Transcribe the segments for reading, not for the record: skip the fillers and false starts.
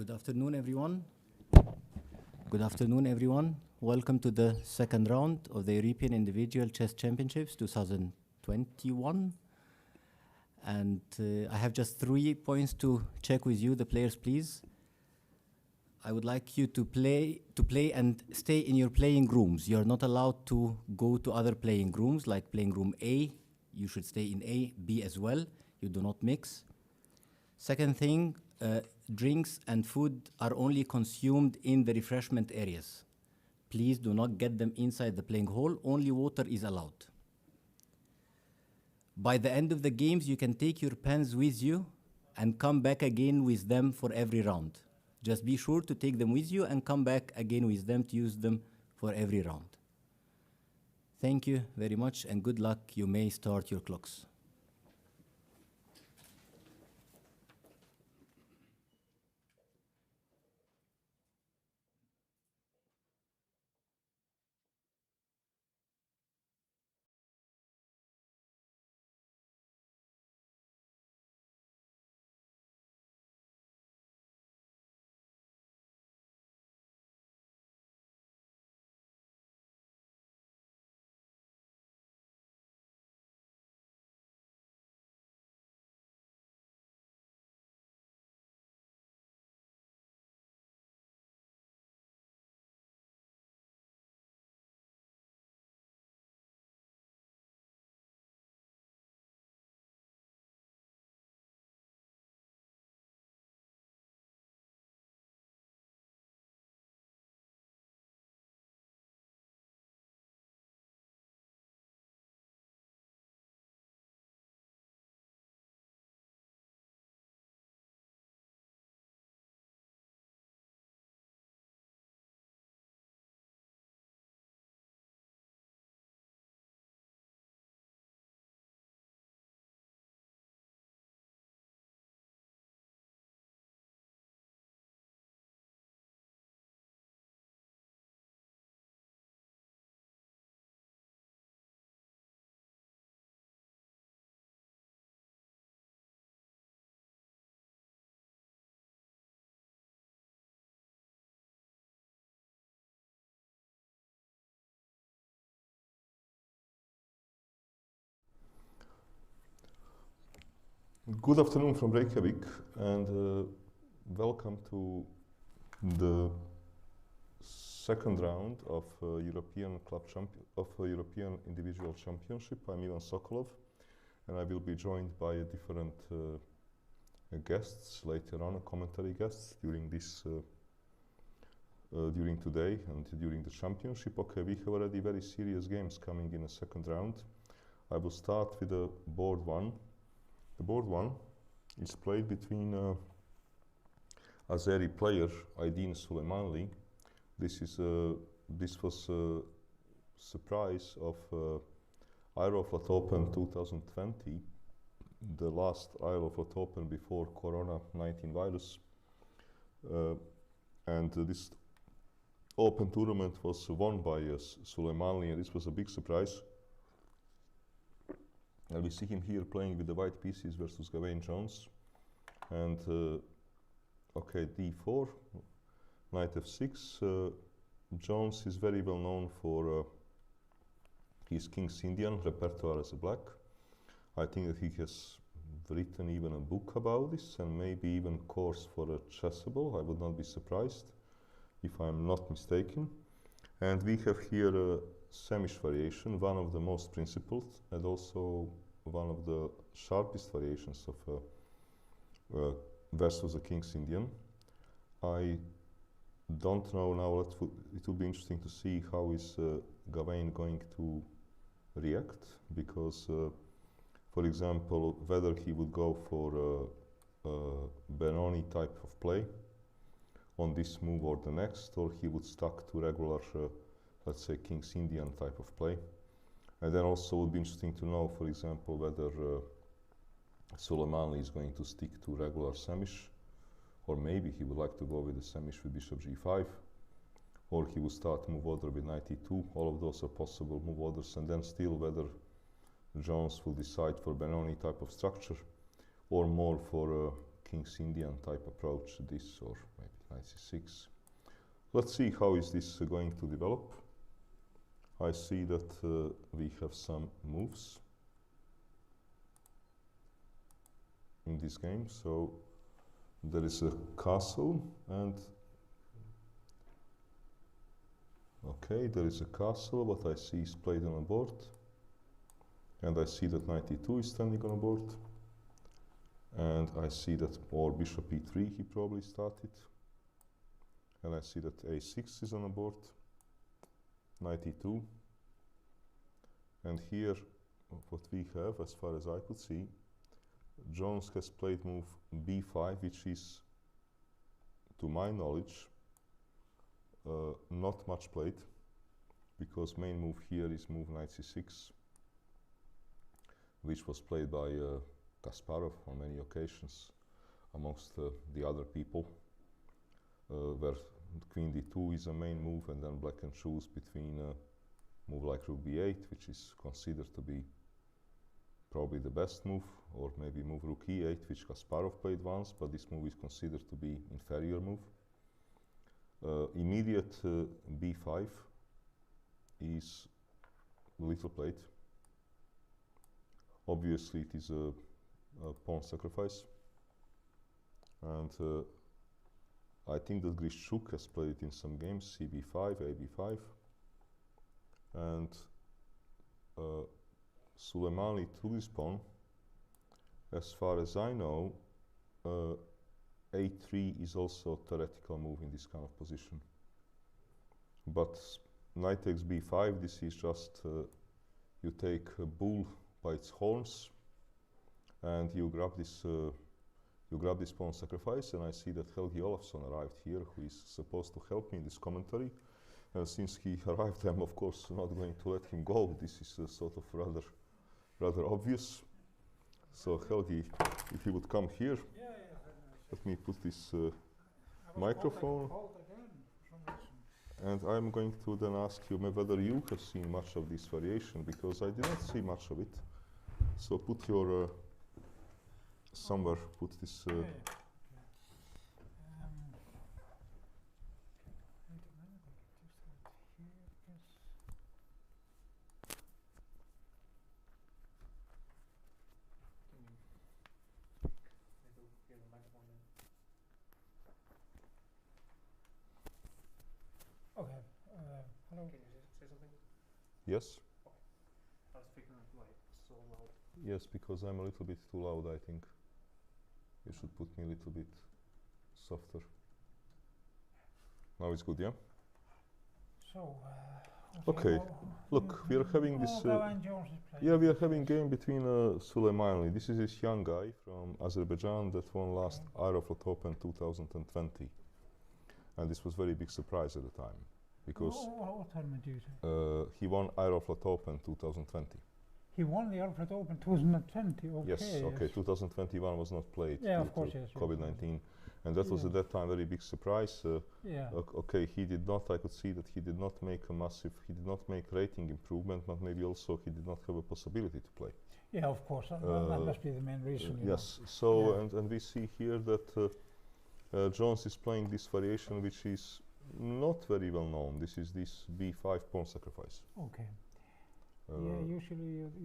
Good afternoon, everyone. Good afternoon, everyone. Welcome to the second round of the European Individual Chess Championships 2021. And I have just 3 points to check with you, the players, please. I would like you to play and stay in your playing rooms. You're not allowed to go to other playing rooms, like playing room A. You should stay in A, B as well. You do not mix. Second thing, drinks and food are only consumed in the refreshment areas. Please do not get them inside the playing hall. Only water is allowed. By the end of the games, you can take your pens with you and come back again with them for every round. Just be sure to take them with you and come back again with them to use them for every round. Thank you very much and good luck. You may start your clocks. Good afternoon from Reykjavik and welcome to the second round of European European Individual Championship. I'm Ivan Sokolov and I will be joined by different guests later on, commentary guests during this during today and during the championship. Okay, we have already very serious games coming in a second round. I will start with the board one. The board one is played between Azeri player Aydin Suleymanli. This was a surprise of Aeroflot Open 2020, the last Aeroflot Open before Corona-19 virus, and this Open tournament was won by Suleymanli, and this was a big surprise. And we see him here playing with the white pieces versus Gawain Jones. And okay, d4, knight f6. Jones is very well known for his King's Indian repertoire as a black. I think that he has written even a book about this and maybe even course for a chessable. I would not be surprised if I'm not mistaken. And we have here a Semish variation, one of the most principled and also one of the sharpest variations of versus the King's Indian. I don't know now, it will be interesting to see how is Gawain going to react, because for example, whether he would go for a Benoni type of play on this move or the next, or he would stuck to regular let's say King's Indian type of play. And then also would be interesting to know, for example, whether Suleymanli is going to stick to regular Semish, or maybe he would like to go with the Semish with bishop g5, or he would start move order with knight e2. All of those are possible move orders, and then still whether Jones will decide for Benoni type of structure or more for King's Indian type approach, this or maybe knight c6. Let's see how is this going to develop. I see that we have some moves in this game. So there is a castle and okay, there is a castle, what I see is played on a board. And I see that knight e2 is standing on a board. And I see that, or bishop e3 he probably started. And I see that a6 is on a board, knight e2. And here, what we have, as far as I could see, Jones has played move b5, which is, to my knowledge, not much played, because main move here is move knight c6, which was played by Kasparov on many occasions amongst the other people, where queen d2 is a main move, and then black can choose between a move like rook b8, which is considered to be probably the best move, or maybe move rook e8, which Kasparov played once, but this move is considered to be inferior move. Immediate b5 is little played. Obviously it is a pawn sacrifice, and I think that Grishchuk has played it in some games, cb5, ab5, and Suleimani to this pawn. As far as I know, a3 is also a theoretical move in this kind of position. But knight takes b5, this is just, you take a bull by its horns, and you grab this pawn sacrifice, and I see that Helgi Olafsson arrived here, who is supposed to help me in this commentary. And since he arrived, I'm of course not going to let him go. This is sort of rather obvious. So Helgi, if he would come here, let me put this microphone. And I'm going to then ask you whether you have seen much of this variation, because I did not see much of it. So put your somewhere, put this. Okay. Hello. Can you say something? Yes? Okay. I was figuring like so loud. Yes, because I'm a little bit too loud, I think. You should put me a little bit softer. Now it's good, yeah? So, Okay, look, we are having this. Yeah, we are having game between Suleimani. This is this young guy from Azerbaijan that won last Aeroflot Open 2020. And this was very big surprise at the time, because what tournament do you say? he won Aeroflot Open 2020. He won the Aeroflot Open 2020. Okay. Yes, okay. 2021 was not played Yeah, due of course, to yes. COVID-19, and that was at that time very big surprise. Yeah. Okay, he did not. I could see that he did not make a massive. He did not make rating improvement, but maybe also he did not have a possibility to play. Yeah, of course. That must be the main reason. Yes. So Yeah. and we see here that Jones is playing this variation, which is not very well known. This is this b5 pawn sacrifice. Okay. Yeah,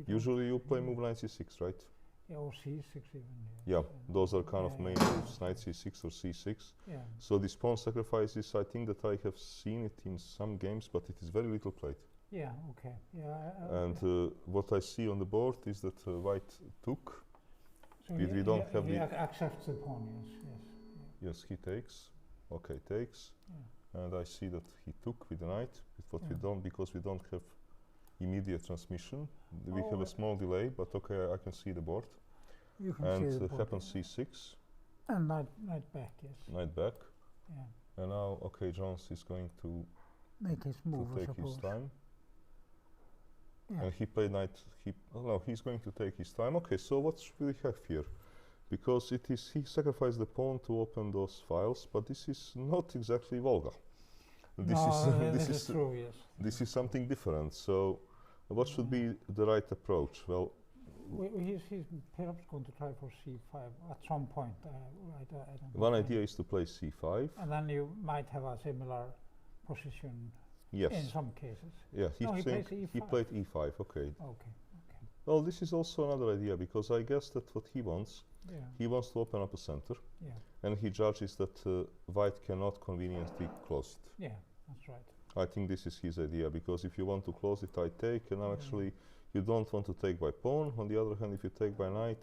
Usually you play move knight c6, right? Yeah, or c6 even. Yeah, those are kind of main moves, knight c6 or c6. Yeah. So this pawn sacrifice is, I think that I have seen it in some games, but it is very little played. Yeah, okay. Yeah. And what I see on the board is that white took. So we don't have the. accepts the pawn, yes. Yes, he takes. Okay, takes. Yeah. And I see that he took with the knight. But we don't, because we don't have immediate transmission. We have a small delay, but okay, I can see the board. You can and see the board. happens c6. And knight back, yes. Knight back. Yeah. And now, okay, Jones is going to make his move, take his time. Yeah. And he played knight. No, he's going to take his time. Okay, so what should we have here? Because it is he sacrificed the pawn to open those files, but this is not exactly Volga. This is true, yes. This is something different. So, what should be the right approach? Well, He's perhaps going to try for c5 at some point. I don't know One when. idea is to play c5. And then you might have a similar position Yes. in some cases. Yeah, No, he plays he e5. played e5, okay. Okay. Well, this is also another idea, because I guess that what he wants, Yeah. he wants to open up a center, Yeah. and he judges that white cannot conveniently close it. Yeah. That's right. I think this is his idea, because if you want to close it, I take, and now actually you don't want to take by pawn. On the other hand, if you take by knight,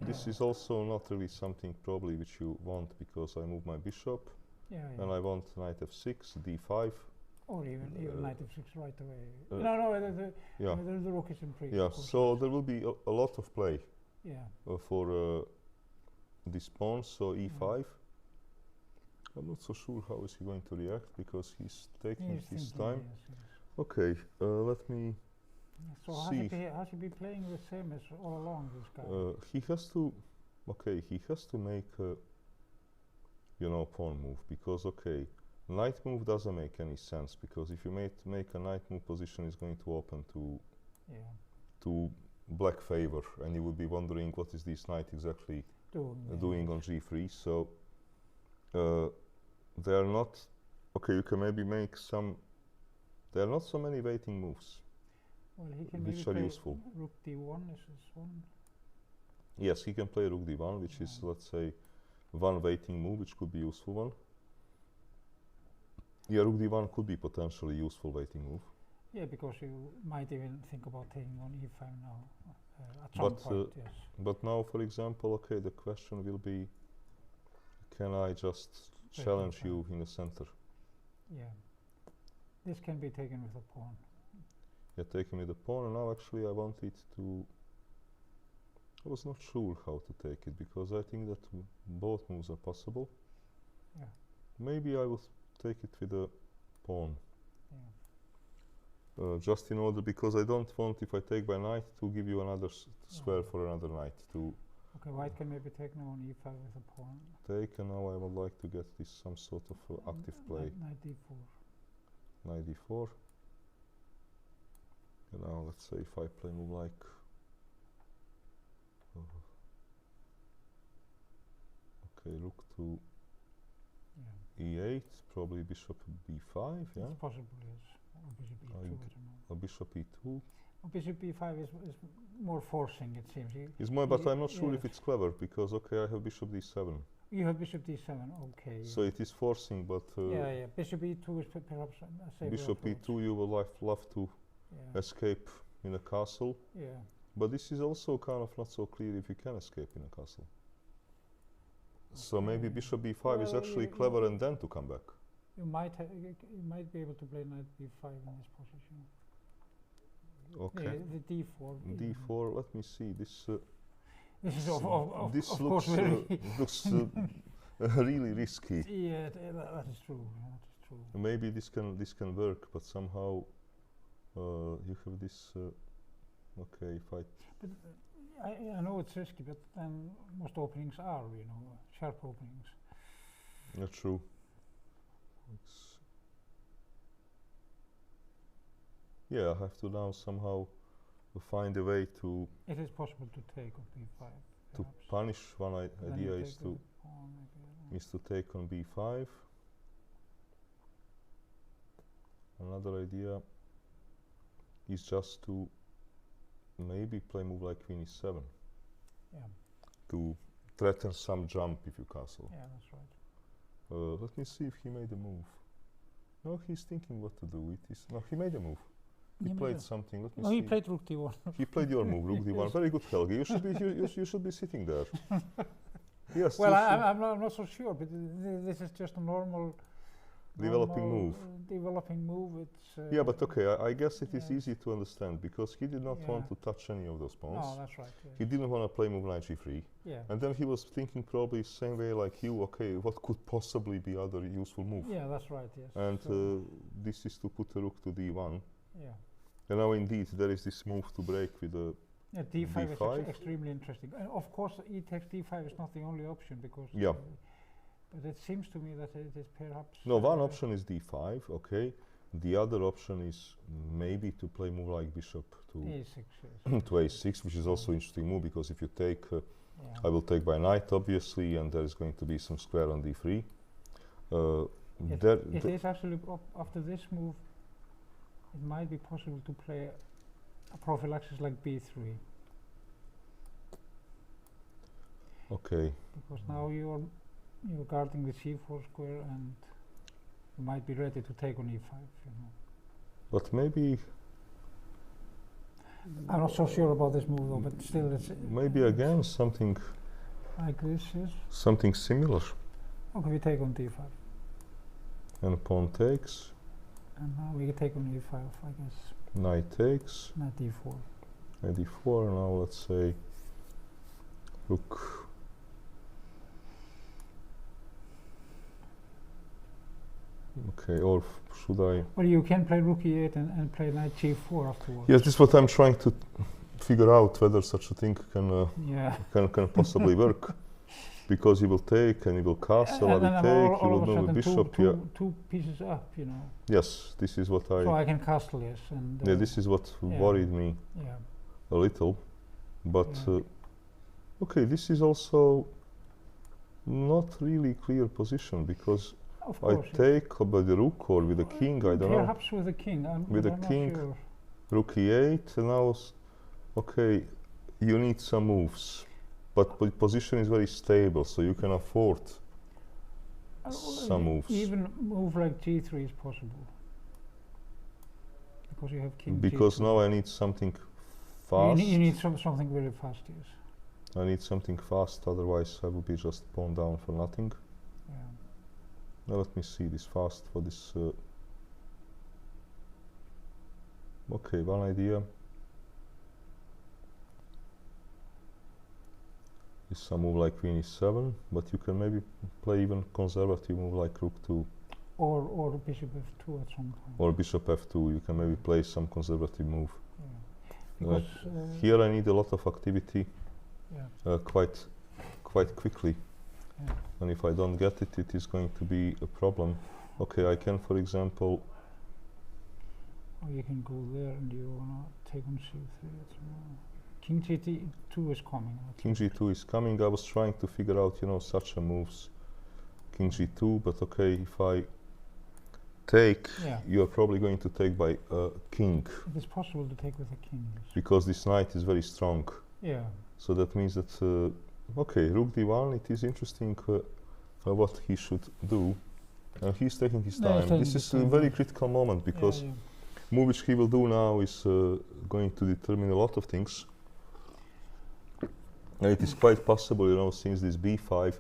this is also not really something probably which you want, because I move my bishop, Yeah. and I want knight f6, d5. Or even knight f6 right away. uh, No, Yeah, the rook is in pre. yeah. of course. So there will be a lot of play Yeah. for this pawn. So e5. I'm not so sure how is he going to react, because he's taking He's his thinking, time. yes. Okay, let me So see. has he been playing the same as all along, this guy? He has to. Okay, he has to make a, pawn move, because knight move doesn't make any sense, because if you make a knight move, position is going to open Yeah. to black favor, and you would be wondering what is this knight exactly doing on g3. So they are not. Okay, you can maybe make some. There are not so many waiting moves. Well, he can which maybe are play useful. rook d1 is this one. Yes, he can play rook d1, which is, Yeah. let's say, one waiting move, which could be useful one. Yeah, rook d1 could be potentially useful waiting move. Yeah, because you might even think about taking on e5 now at some But, point. Yes. But now, for example, the question will be, can I just Take challenge e5. you in the center? Yeah. This can be taken with a pawn. Yeah, taking with the pawn, and now actually I wanted to. I was not sure how to take it, because I think that both moves are possible. Yeah. Maybe I will take it with a pawn. Yeah. Just in order, because I don't want, if I take by knight, to give you another square for another knight to Okay, white can maybe take now on e5 with a pawn. take, and now I would like to get this some sort of active play. Knight d4. Knight d4. And now let's say if I play move like okay, rook to Yeah. e8, probably bishop b5, yeah, It's possible, yes. Or bishop e2, I don't know. or bishop e2. Or bishop e5 is more forcing, it seems. Is more, but Ye- I'm not sure if yes. it's clever, because I have bishop d7, You have bishop d7, okay. so it is forcing, but yeah. Bishop e2 is perhaps a safer bishop approach. e2 you will love to Yeah. escape in a castle, Yeah. but this is also kind of not so clear if you can escape in a castle. So maybe Okay. bishop b5 is Well, actually you- clever, and then to come back. You might be able to play knight b5 in this position. Okay. Yeah, the d4. d4, let me see, this This is s- this of looks course very. looks really risky. Yeah, that is true. That is true. Maybe this can work, but somehow you have this okay, if I But I know it's risky, but then most openings are, sharp openings. not true. It's yeah, I have to now somehow find a way to It is possible to take on b5. perhaps. punish one Then idea you is take to the pawn maybe, is to take on b5. Another idea is just to maybe play move like queen e7 Yeah, to threaten some jump if you castle. yeah, that's right. Let me see if he made a move. No, he's thinking what to do. No, he made a move. He played something. Let me No, see. he played rook d1. He played your move, rook d1. Yes. Very good, Helge. You should be sitting there. Yes. Well, you should. I'm not so sure, but this is just a normal Developing move. Developing move. It's Yeah, but okay. I guess it is yeah. easy to understand, because he did not want to Yeah. touch any of those pawns. No, that's right. Yes. He didn't want to play move knight g3, Yeah. and then he was thinking probably same way like you. Okay, what could possibly be other useful move? Yeah, that's right. Yes. And So, this is to put the rook to d1. yeah. And now indeed there is this move to break with the Yeah, d5 is b5. extremely interesting. And of course, e takes d5 is not the only option, because. Yeah. But it seems to me that it is perhaps. no, one option is d5, okay. The other option is maybe to play move like bishop to A6, yes. to a6, which is also interesting move, because if you take, Yeah. I will take by knight obviously, and there is going to be some square on d3. It is actually, after this move, it might be possible to play a prophylaxis like b3, Okay, because now you're guarding the c4 square, and you might be ready to take on e5, you know. but maybe I'm not so sure about this move though, but still it's maybe again something like this, yes. something similar. Okay, we take on d5, And pawn takes, and now we take on e5, I guess, knight takes, not d4. knight d4. Now let's say rook. Okay, or should I? Well, you can play rook e8 and play knight g4 afterwards. Yes, this is what I'm trying to figure out, whether such a thing can Yeah. can possibly work, because you will take and you will castle, And or then you I'm take, you all will of a move the sudden bishop. two pieces up, you know. Yes, this is what So I can castle, yes, and yeah, this is what yeah. worried me yeah, a little, but Yeah. okay, this is also not really clear position, because of I course. yes. take by the rook or with the king, I don't know, Perhaps with the king. With the I'm king. Not sure. rook e8, and now okay, you need some moves, but position is very stable, so you can afford some moves. Even move like g3 is possible, because you have king. Because g2. now I need something You fast. need something very fast, yes. I need something fast, otherwise I will be just pawn down for nothing. Yeah. Now let me see this fast for this. Okay, one idea is some move like queen e7, but you can maybe play even conservative move like rook 2 Or bishop f2 at some time. or bishop f2. You can maybe play some conservative move. Yeah. Like Because, here I need a lot of activity yeah. quite quickly. Yeah. And if I don't get it, it is going to be a problem. Okay, I can, for example, Or you can go there and you wanna take on c3 at some moment. King g2 is coming. I King think. g2 is coming. I was trying to figure out, you know, such a moves. King g2, but okay, if I take, Yeah. you are probably going to take by king, It is possible to take with a king. Yes. because this knight is very strong. Yeah. So that means that, okay, rook d1, it is interesting what he should do. And he's taking his No, he's time. taking This his is a time, very yeah. critical moment, because yeah. move which he will do now is going to determine a lot of things. And it is quite possible, you know, since this b5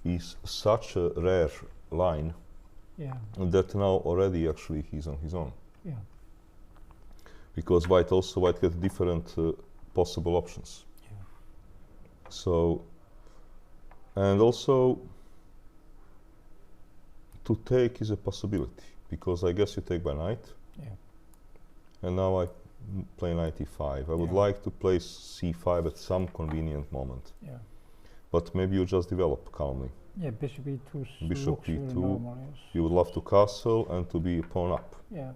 is such a rare line, Yeah. that now already actually he's on his own. Yeah. Because white get different possible options. Yeah. So, and also to take is a possibility, because I guess you take by knight, Yeah. and now I play knight e5. I would Yeah. like to play c5 at some convenient moment, Yeah. but maybe you just develop calmly. Yeah. Bishop e2 Bishop looks really e2. normal, yes. You would love to castle and to be a pawn up, Yeah.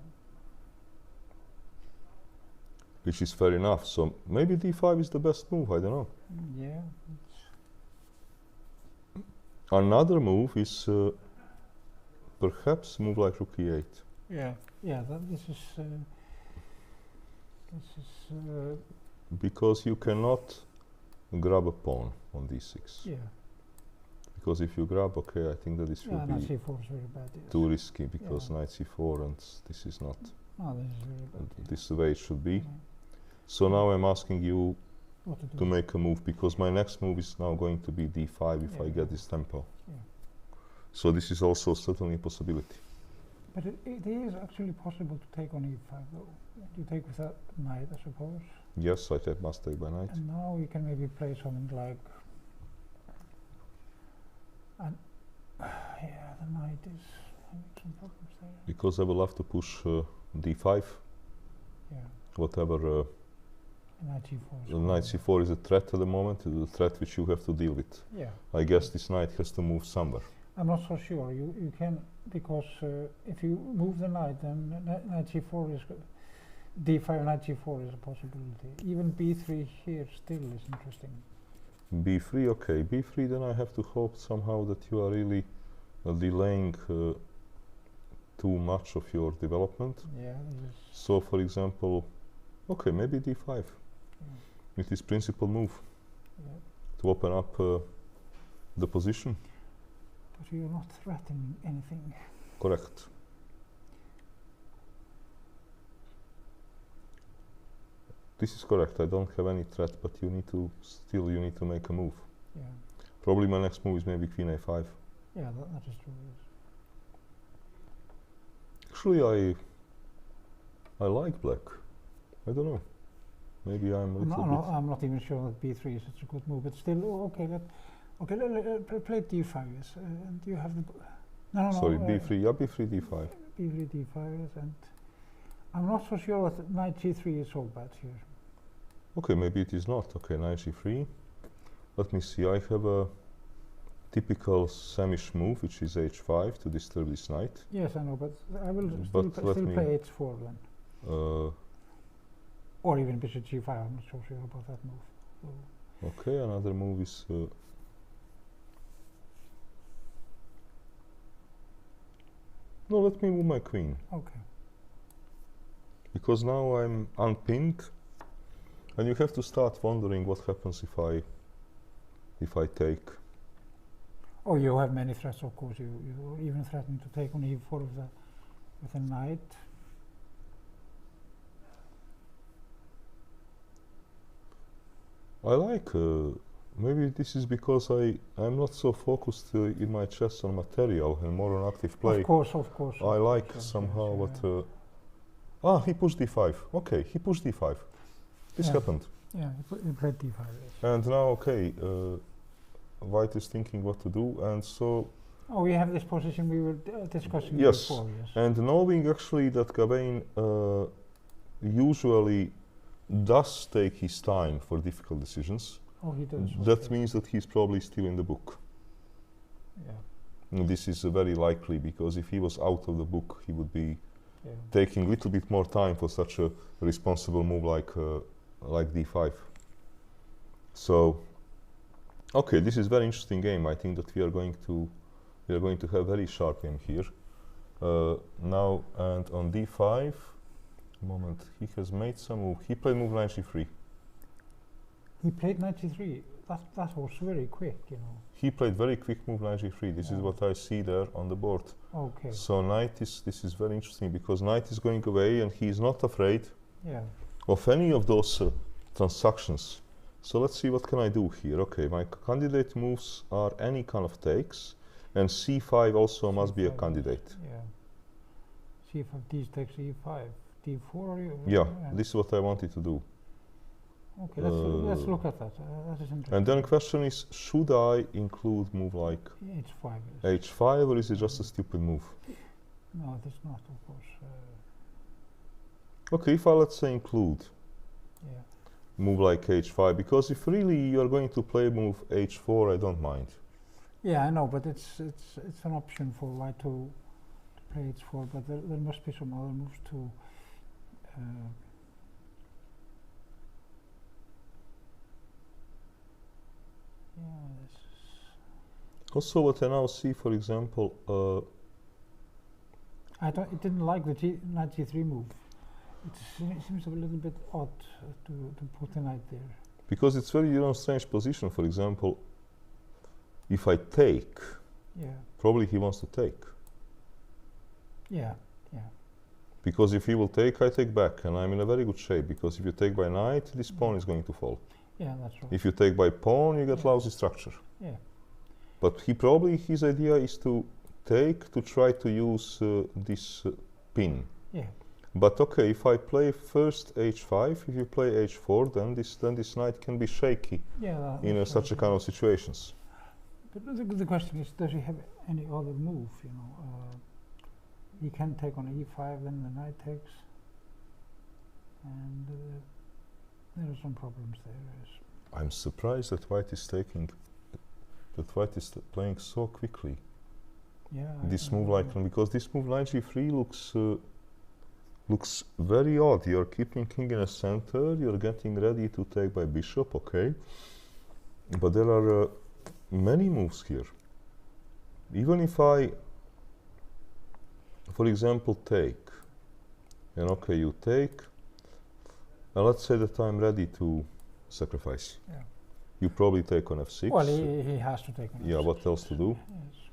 which is fair enough. So maybe d5 is the best move, I don't know. Yeah. Another move is perhaps move like rook e8. Yeah. Yeah. This is. Because you cannot grab a pawn on d6. Yeah. Because if you grab, okay, I think that this will Yeah. Knight be c4 is very bad. Yes. too risky, because Yeah. knight c4, and this is not No, this is very bad. this is the way it should be. Yeah. So now I'm asking you What to do? to make a move, because my next move is now going to be d5 if I Yeah. get this tempo. Yeah. So this is also certainly a possibility. But it is actually possible to take on e5 though. You take with a knight, I suppose. Yes, I must take by knight. And now you can maybe play something like. And yeah, the knight is having some problems there. Because I will have to push d5, Yeah. whatever. Knight c4. is The knight coming. c4 is a threat at the moment, it is a threat which you have to deal with. Yeah. I guess this knight has to move somewhere. I'm not so sure. You can, because if you move the knight, then knight c4 is d5 knight c4 is a possibility. Even b3 here still is interesting. b3, okay. b3, then I have to hope somehow that you are really delaying too much of your development. Yeah. So, for example, okay, maybe d5. Yeah. It is principal move Yeah. to open up the position. But you're not threatening anything. Correct. This is correct. I don't have any threat, but you need to you need to make a move. Yeah. Probably my next move is maybe queen a5. Yeah, that is true. Yes. Actually, I like black. I don't know. Maybe I'm a little bit. I'm not even sure that b3 is such a good move, but still, okay. Play d5, yes, and you have the. No. Sorry, b3. Yeah, b3, d5. b3, d5, yes, and I'm not so sure that knight g3 is so bad here. Okay, maybe it is not. Okay, knight g3. Let me see. I have a typical Samish move, which is h5 to disturb this knight. Yes, I know, but I will But still let play h4 then. Or even bishop g5, I'm not so sure about that move. So Okay, another move is no, let me move my queen, okay. because now I'm unpinned, and you have to start wondering what happens if I take. Oh, you have many threats, of course. You're even threatening to take on e4 with a knight. I like, maybe this is because I'm not so focused in my chess on material and more on active play. Of course. I like yes, somehow yes, what. He pushed d5. Okay, he pushed d5. This Yeah. happened. Yeah, you played d5, yes. And now, okay, White is thinking what to do, and so. Oh, we have this position we were discussing Yes, before, yes. and knowing actually that Gawain usually does take his time for difficult decisions, Oh, he does. that okay. means that he's probably still in the book. Yeah, And this is very likely, because if he was out of the book, he would be yeah. taking a little bit more time for such a responsible move like d5. So, okay, this is very interesting game. I think that we are going to have very sharp game here. Now, and on d5, moment, he has made some move. He played move knight g3. He played knight g3. That was very quick, you know. He played very quick move knight g3. This is Yeah. what I see there on the board. Okay. So this is very interesting, because knight is going away and he is not afraid Yeah. of any of those transactions. So let's see what can I do here. Okay, my candidate moves are any kind of takes, and c5 also must be a C5, candidate. Yeah. c5, d takes e5, d4. Or Yeah, this is what I wanted to do. Okay, let's look at that. That is interesting. And then question is, should I include move like h5. Yes. h5, or is it just a stupid move? No, it is not, of course. Okay, if I let's say include Yeah. move like h5, because if really you are going to play move h4, I don't mind. Yeah, I know, but it's an option for white to play h4, but there must be some other moves too. Yeah, this is. Also, what I now see, for example, It didn't like the knight g3 move. It seems a little bit odd to put the knight there. because it's very strange position. For example, if I take, Yeah. probably he wants to take. Yeah. Yeah. Because if he will take, I take back, and I'm in a very good shape, because if you take by knight, this pawn is going to fall. Yeah, that's right. If you take by pawn, you get Yeah. lousy structure. Yeah. But his idea is to take, to try to use this pin. Yeah. But okay, if I play first h5, if you play h4, then this knight can be shaky Yeah. in that's such a right, kind yeah. of situations. But the question is, does he have any other move? You know, he can take on e5, then the knight takes, and there are some problems there. Yes. I'm surprised that White is playing so quickly. Yeah. This I move know. like, because this move knight g3 looks very odd. You're keeping king in a center, you're getting ready to take by bishop, okay. But there are many moves here. Even if I, for example, take, and okay, you take, and let's say that I'm ready to sacrifice. Yeah. You probably take on f6. Well, he has to take on Yeah, f6. what else to do? Yes.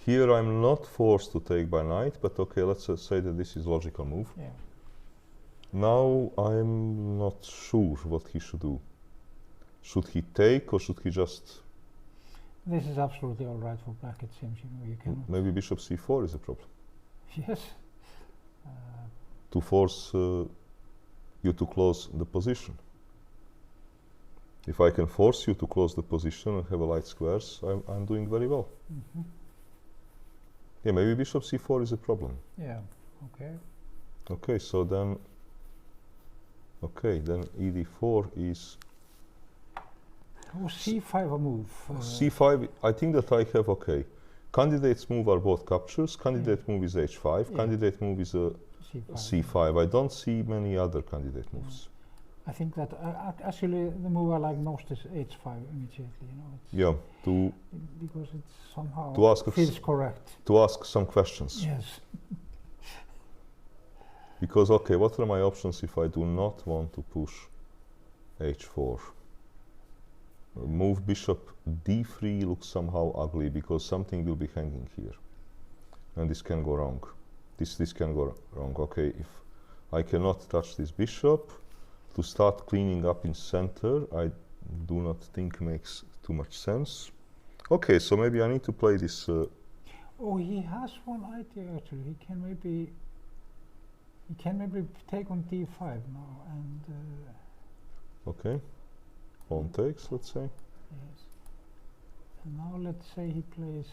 Here I'm not forced to take by knight, but okay, let's say that this is logical move. Yeah. Now I'm not sure what he should do. Should he take or should he just... This is absolutely all right for black, it seems. You know, you cannot. Maybe bishop c4 is a problem. Yes. To force you to close the position. If I can force you to close the position and have a light squares, I'm doing very well. Mm-hmm. Yeah, maybe bishop c4 is a problem. Yeah. Okay. Okay, so then... Okay, then ed4 is... Oh, c5 a move. c5, I think that I have, okay. Candidate's move are both captures. Candidate move is h5. Yeah. Candidate move is c5. I don't see many other candidate moves. I think that actually the move I like most is h5 immediately. You know, it's Yeah, because it somehow to ask feels correct. to ask some questions. Yes. Because, okay, what are my options if I do not want to push h4? Move bishop d3 looks somehow ugly because something will be hanging here. And this can go wrong. This can go wrong. Okay, if I cannot touch this bishop, to start cleaning up in center, I do not think makes too much sense. Okay, so maybe I need to play this... Oh, he has one idea actually. He can maybe take on d5 now and... okay, pawn takes, let's say. Yes. And now let's say he plays...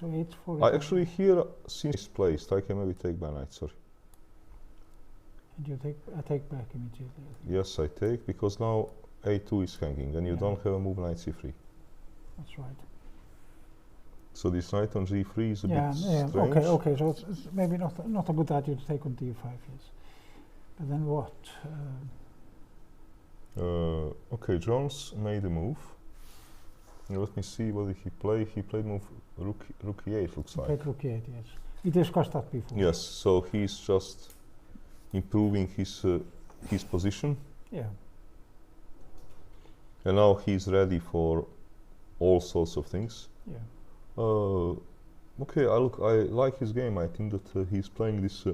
So h4 I actually here, since it's placed, I can maybe take by knight, sorry. And you take, I take back immediately. I think. Yes, I take, because now a2 is hanging, and you Yeah. don't have a move knight c3. That's right. So this knight on g3 is a Yeah, bit yeah. strange. Okay. So it's maybe not a good idea to take on d5. Yes. But then what? Okay, Jones made a move. Now let me see what did he play. He played move rook e8, looks like. Played rook e8. Yes. We discussed that before. Yes, so he's just improving his position, Yeah. and now he's ready for all sorts of things. Yeah. Okay, I like his game. I think that he's playing this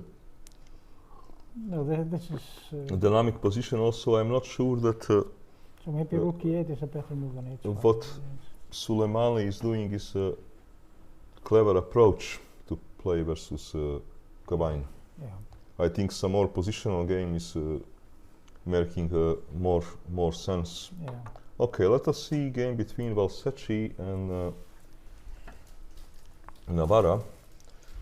No, this is. dynamic position. Also, I'm not sure that So maybe rook e8 is a better move than h5. what Yes. Suleimani is doing is a clever approach to play versus Kabine. Yeah. I think some more positional game is making more sense. Yeah. Okay, let us see game between Valsecchi and Navarra.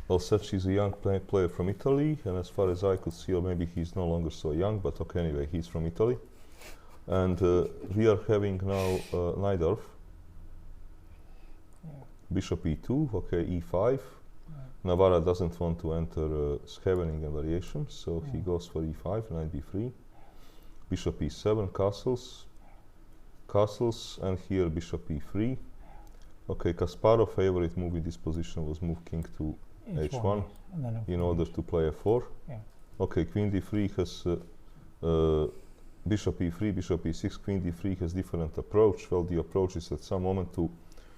Valsecchi is a young player from Italy, and as far as I could see, or maybe he's no longer so young, but okay, anyway, he's from Italy. And we are having now Najdorf, Yeah. bishop e2, okay, e5. Yeah. Navarra doesn't want to enter Scheveningen variation, so he Yeah. goes for e5, knight b3, bishop e7, castles, and here bishop e3. Okay, Kasparov favorite move in this position was move king to h1 and then in order to play f4. Yeah. Okay, queen d3 has bishop e3, bishop e6, queen d3 has different approach. Well, the approach is at some moment to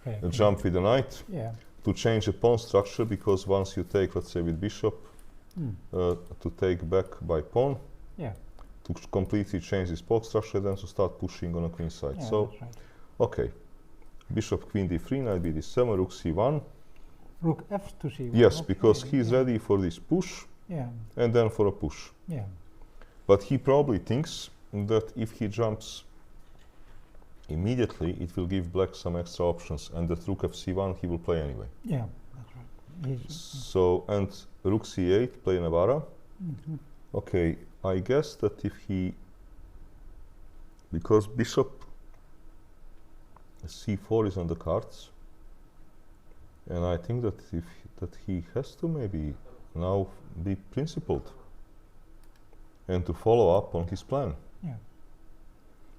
Okay. jump with the knight, Yeah. to change the pawn structure, because once you take, let's say with bishop, to take back by pawn, Yeah. to completely change this pawn structure, then to start pushing on a queen side. Yeah, So, that's right. okay, bishop queen d3, knight bd7, rook c1. Rook f to c1. Yes, okay, because he's yeah. ready for this push, Yeah. and then for a push. Yeah. But he probably thinks that if he jumps immediately, it will give black some extra options, and that rook fc1 he will play anyway. Yeah. That's right. So, and rook c8, play Navarra. Mhm. Okay, I guess that if he, because bishop c4 is on the cards, And I think that that he has to maybe now be principled and to follow up on his plan. Yeah.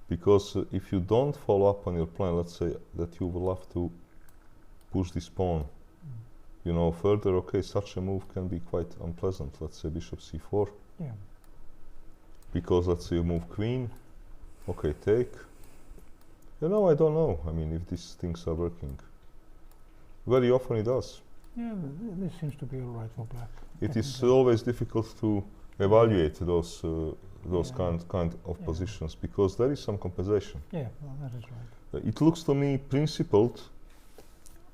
Because if you don't follow up on your plan, let's say that you will have to push this pawn, you know, further. Okay, such a move can be quite unpleasant. Let's say bishop c4. Yeah. Because let's say you move queen. Okay, take. You know, I don't know. I mean, if these things are working. Very often it does. Yeah, this seems to be all right for black. It is Definitely. always difficult to evaluate those Yeah. kind of Yeah. positions because there is some compensation. Yeah, well, that is right. It looks to me principled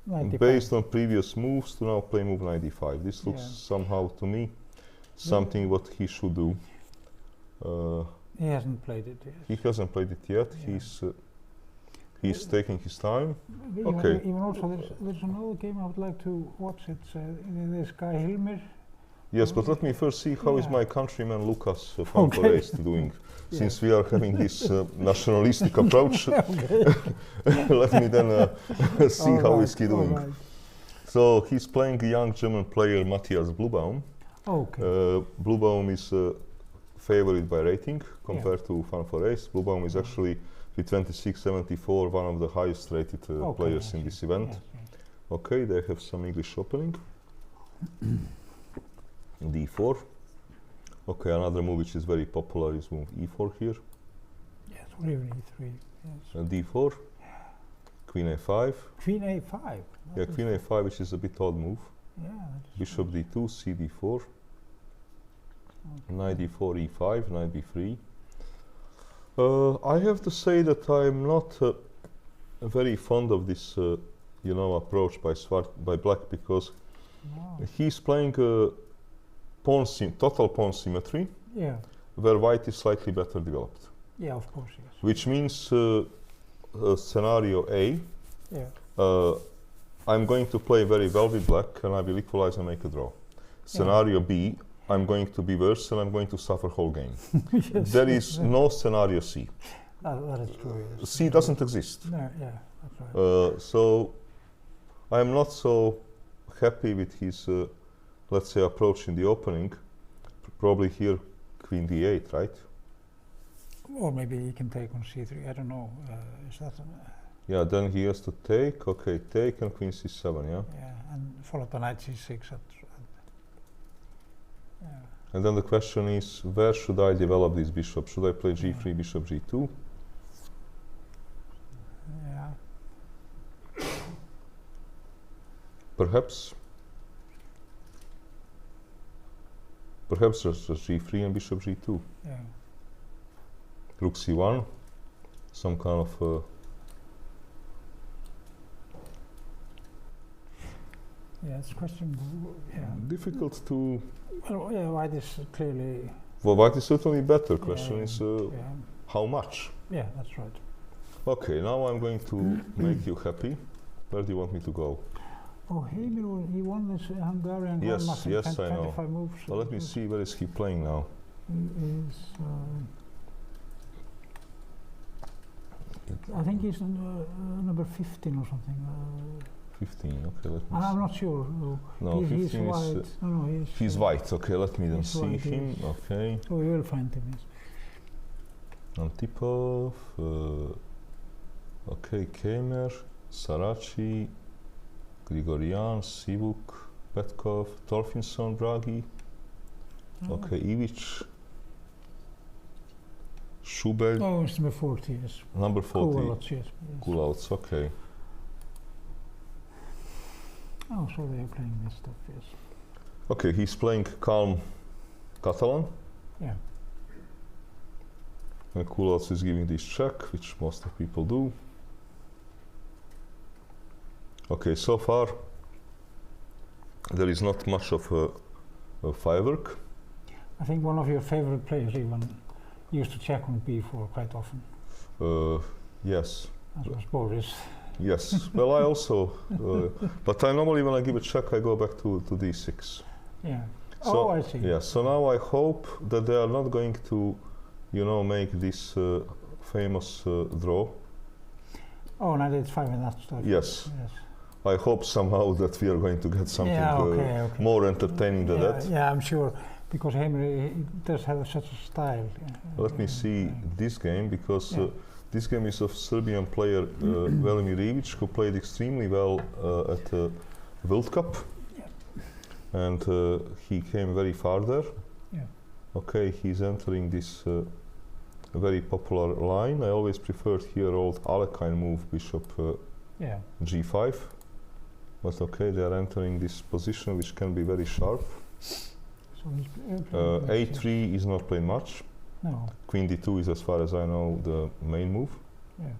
95. based on previous moves to now play move 95. This looks Yeah. somehow to me something what he should do. He hasn't played it yet. He hasn't played it yet. Yeah. He's taking his time. Even- Okay. Even also, there's another game I would like to watch. It's this guy Hilmir. Yes, but let me first see how is Yeah. my countryman Lucas van Okay. Foreest doing. Yeah. Since we are having this nationalistic approach, Okay. let me then see All how right, is he all doing. right. So he's playing a young German player Matthias Blubaum. Okay. Blubaum is favored by rating compared to Van Foreest. Blubaum is actually with 26.74 one of the highest rated Okay, players I in see. this event. Yes, yes. Okay, they have some English opening. d4. Okay, another move which is very popular is move e4 here. Yes, or even E3. Yes. And d4. Queen a5. Queen A5. Yeah, queen a5, which is a bit odd move. Yeah. That's Bishop d2, cd4. okay. Knight d4, e5, knight b3. I have to say that I'm not very fond of this, you know, approach by black because Wow. he's playing total pawn symmetry, Yeah. where white is slightly better developed. Yeah, of course, yes. Which means scenario A, Yeah. I'm going to play very well with black and I will equalize and make a draw. Scenario B, I'm going to be worse and I'm going to suffer whole game. Yes, There yes, is yeah. no scenario C. That is true, yes. C doesn't exist. No, yeah, that's right. So I am not so happy with his, let's say, approach in the opening. Probably here, queen d8, right? Or maybe he can take on C3, I don't know. Is that, Yeah, then he has to take. Okay, take and queen c7, yeah? yeah, and followed by knight C6. Yeah. And then the question is, where should I develop this bishop? Should I play g3, bishop g2? Yeah. Perhaps just g3 and bishop g2. Yeah. Rook c1, some kind of Yeah, it's a question. Yeah. difficult to. Well, yeah, white is clearly. Well, white is certainly better. Question is Yeah. how much. Yeah, that's right. Okay, now I'm going to make you happy. Where do you want me to go? Oh, Hilmir, he won this Hungarian Yes, Grandmaster in yes, I know. 25 moves. Well, let me see. Where is he playing now? He is. I think he's number 15 or something. 15. Okay, let me. I'm see. not sure. No, he's 15 is. white. No, he's. He's white. Okay, let me then he's see white, him. yes. Okay. So we will find him. Yes. Antipov. Okay, Kemer, Sarachi, Grigorian, Sivuk, Petkov, Torfinson, Draghi. Okay, Ivic, Schubel, Oh, it's number 40. Yes. number 40. Kovalovs, yes. Kulouts, okay. Oh, so they are playing this stuff. Yes. Okay, he's playing calm Catalan. Yeah. And Kulouts is giving this check, which most of people do. Okay, so far there is not much of a firework. I think one of your favorite players even used to check on b4 quite often. Yes, That was Boris. yes. Well, I also, but I normally when I give a check, I go back to d6. Yeah. So, Oh, I see. Yeah, so now I hope that they are not going to, you know, make this famous draw. Oh, knight h5 and that stuff. Yes. Yes. I hope somehow that we are going to get something okay. more entertaining than that. Yeah, I'm sure, because Heimir he does have such a style. Let me see playing. this game, because Yeah. this game is of Serbian player Velimir Ivić, who played extremely well at the World Cup. Yeah. And he came very far there. Yeah. Okay, he's entering this very popular line. I always preferred here old Alekhine move, bishop Yeah. g5. But okay, they are entering this position, which can be very sharp. So he's playing a3 is not playing much. No. Queen d2 is, as far as I know, the main move. Yeah.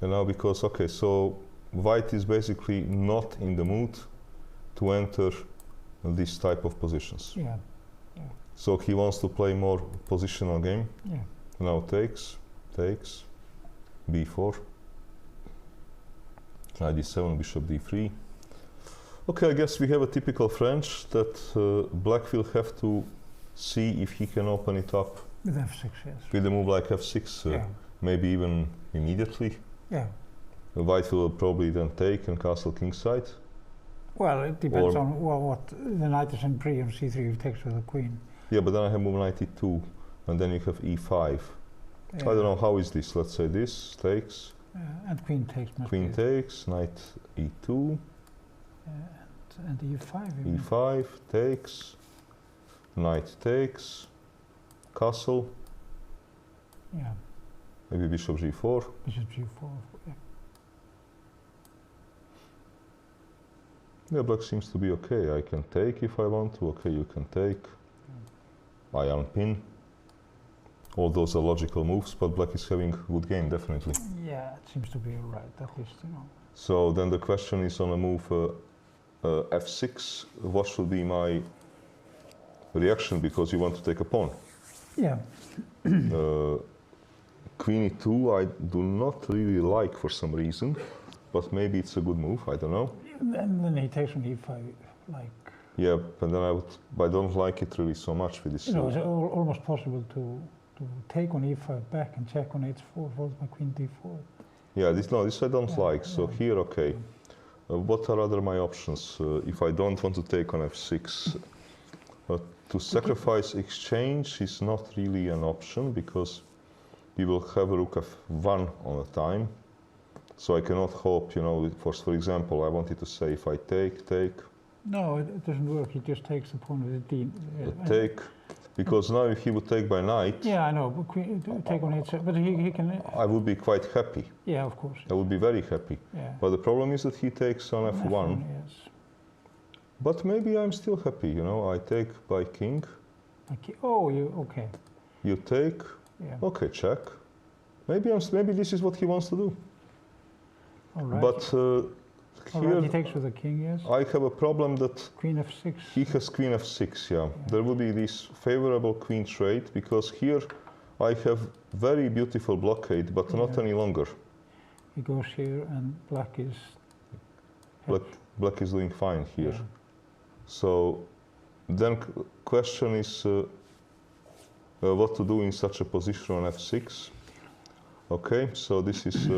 And now because, okay, so white is basically not in the mood to enter this type of positions. Yeah. So he wants to play more positional game. Yeah. Now takes, b4, knight d7, bishop d3. Okay, I guess we have a typical French that black will have to see if he can open it up With f6, yes. with a move like f6, Yeah. maybe even immediately. Yeah. White will probably then take and castle kingside. Well, it depends Or- on what the knight is in pre on c3 if it takes with the queen. Yeah, but then I have move knight e2, and then you have e5. I don't know, how is this? Let's say this takes, And queen takes. must queen be- takes, knight e2, and e5. you mean? e5 takes, knight takes, castle, Yeah. maybe bishop g4. Bishop g4. Yeah. Yeah, black seems to be okay. I can take if I want to. Okay, you can take. I unpin. All those are logical moves, but black is having a good game, definitely. Yeah, it seems to be right. At least, you know. So then the question is on a move f6. What should be my reaction, because you want to take a pawn? Yeah. Queen e2 I do not really like for some reason, but maybe it's a good move, I don't know. And then he takes on e5, like. Yeah, but then I don't like it really so much with this. You know, it's almost possible to take on e5 back and check on h4 followed by queen d4. Yeah, this I don't Yeah, like. So yeah. here, okay. What are other my options if I don't want to take on f6? To sacrifice exchange is not really an option, because we will have a rook f1 on a time. So I cannot hope, you know, for example, I wanted to say if I take, No, it doesn't work. He just takes the pawn with the d. take, because now if he would take by knight, Yeah, I know. But take on h7, but he can. I would be quite happy. Yeah, of course. I would be very happy. Yeah. But the problem is that he takes on f1. Yes. But maybe I'm still happy, you know. I take by king, Okay. Oh, you okay? you take, Yeah. okay, check. Maybe this is what he wants to do. All right. But All right. here He takes with the king. Yes. I have a problem that Queen f6. he has queen f6, yeah. There will be this favorable queen trade, because here I have very beautiful blockade, but not Yeah. any longer. He goes here, and black is. Black is doing fine here. Yeah. So then question is what to do in such a position on f6. Okay, so this is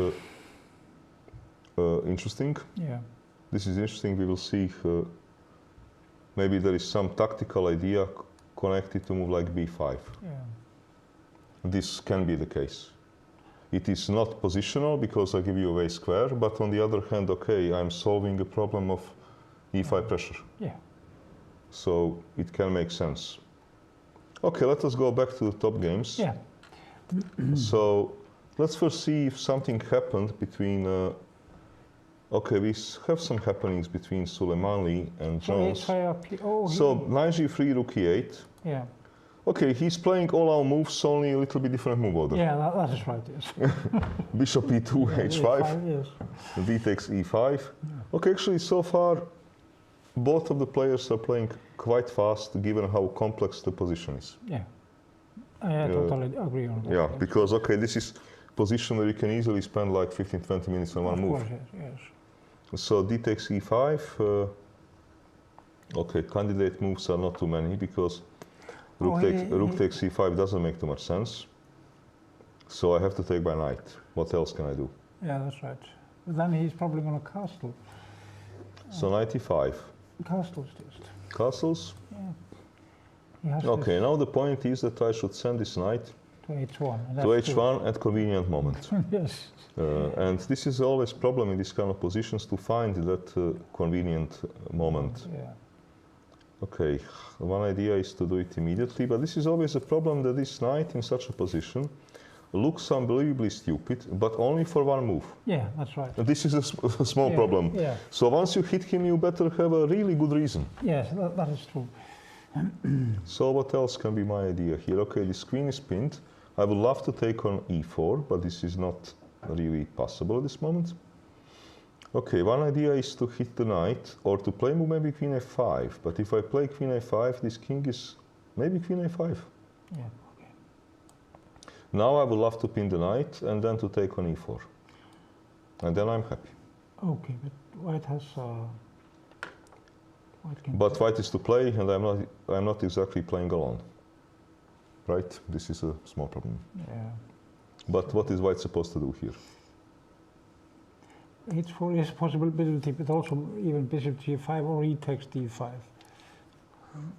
interesting. Yeah. This is interesting. We will see. Maybe there is some tactical idea connected to move like b5. Yeah. This can be the case. It is not positional because I give you away square, but on the other hand, okay, I'm solving a problem of e5 pressure. Yeah. So it can make sense. Okay, let us go back to the top games. Yeah. So let's first see if something happened between. Okay, we have some happenings between Suleimani and So Jones. try up here. Oh. So knight g3, rook e8. Yeah. Okay, he's playing all our moves, only a little bit different move order. Yeah, that is right. Yes. Bishop e2, h5, Yes. d takes e5. Okay, actually, so far, both of the players are playing quite fast, given how complex the position is. Yeah. I totally agree on that. Yeah, yes. because, okay, this is position where you can easily spend like 15-20 minutes on one Of move. course, yes. So d takes e5. Okay, candidate moves are not too many, because rook takes e5 doesn't make too much sense. So I have to take by knight. What else can I do? Yeah, that's right. But then he's probably going to castle. So knight e5. Castles just. Castles. Yeah. He has Okay, this now the point is that I should send this knight to h1. And to that's h1 at convenient moment. yes. And this is always problem in this kind of positions to find that convenient moment. Yeah. Okay, one idea is to do it immediately, but this is always a problem that this knight in such a position looks unbelievably stupid, but only for one move. Yeah, that's right. And this is a small Yeah, problem. Yeah. So once you hit him, you better have a really good reason. Yes, that is true. So what else can be my idea here? Okay, this queen is pinned. I would love to take on e4, but this is not really possible at this moment. Okay, one idea is to hit the knight, or to play move maybe queen a5. But if I play queen a5, this king is maybe queen a5. Yeah. Okay. Now I would love to pin the knight and then to take on e4. And then I'm happy. Okay, but white has. White can. But white is to play, and I'm not exactly playing alone. Right? This is a small problem. Yeah. But what is white supposed to do here? h4 is a possibility, but also even bishop g5 or e takes d5.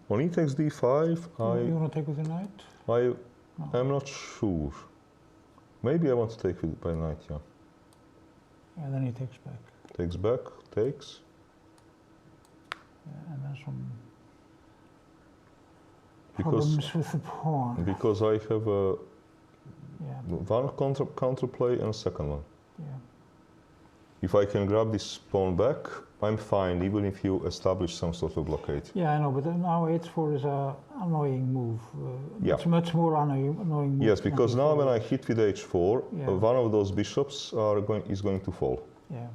On e takes d5, You want to take with the knight? No. I'm not sure. Maybe I want to take with by knight, yeah. Yeah, then he takes back. Takes back, takes. Yeah, and then some Because, problems with the pawn. because I have Yeah, one counterplay and a second one. yeah. If I can grab this pawn back, I'm fine, even if you establish some sort of blockade. Yeah, I know, but now h4 is a annoying move. Yeah. It's much more annoying move. Yes, than because now e4. when I hit with h4, Yeah. one of those bishops is going to fall. Yeah.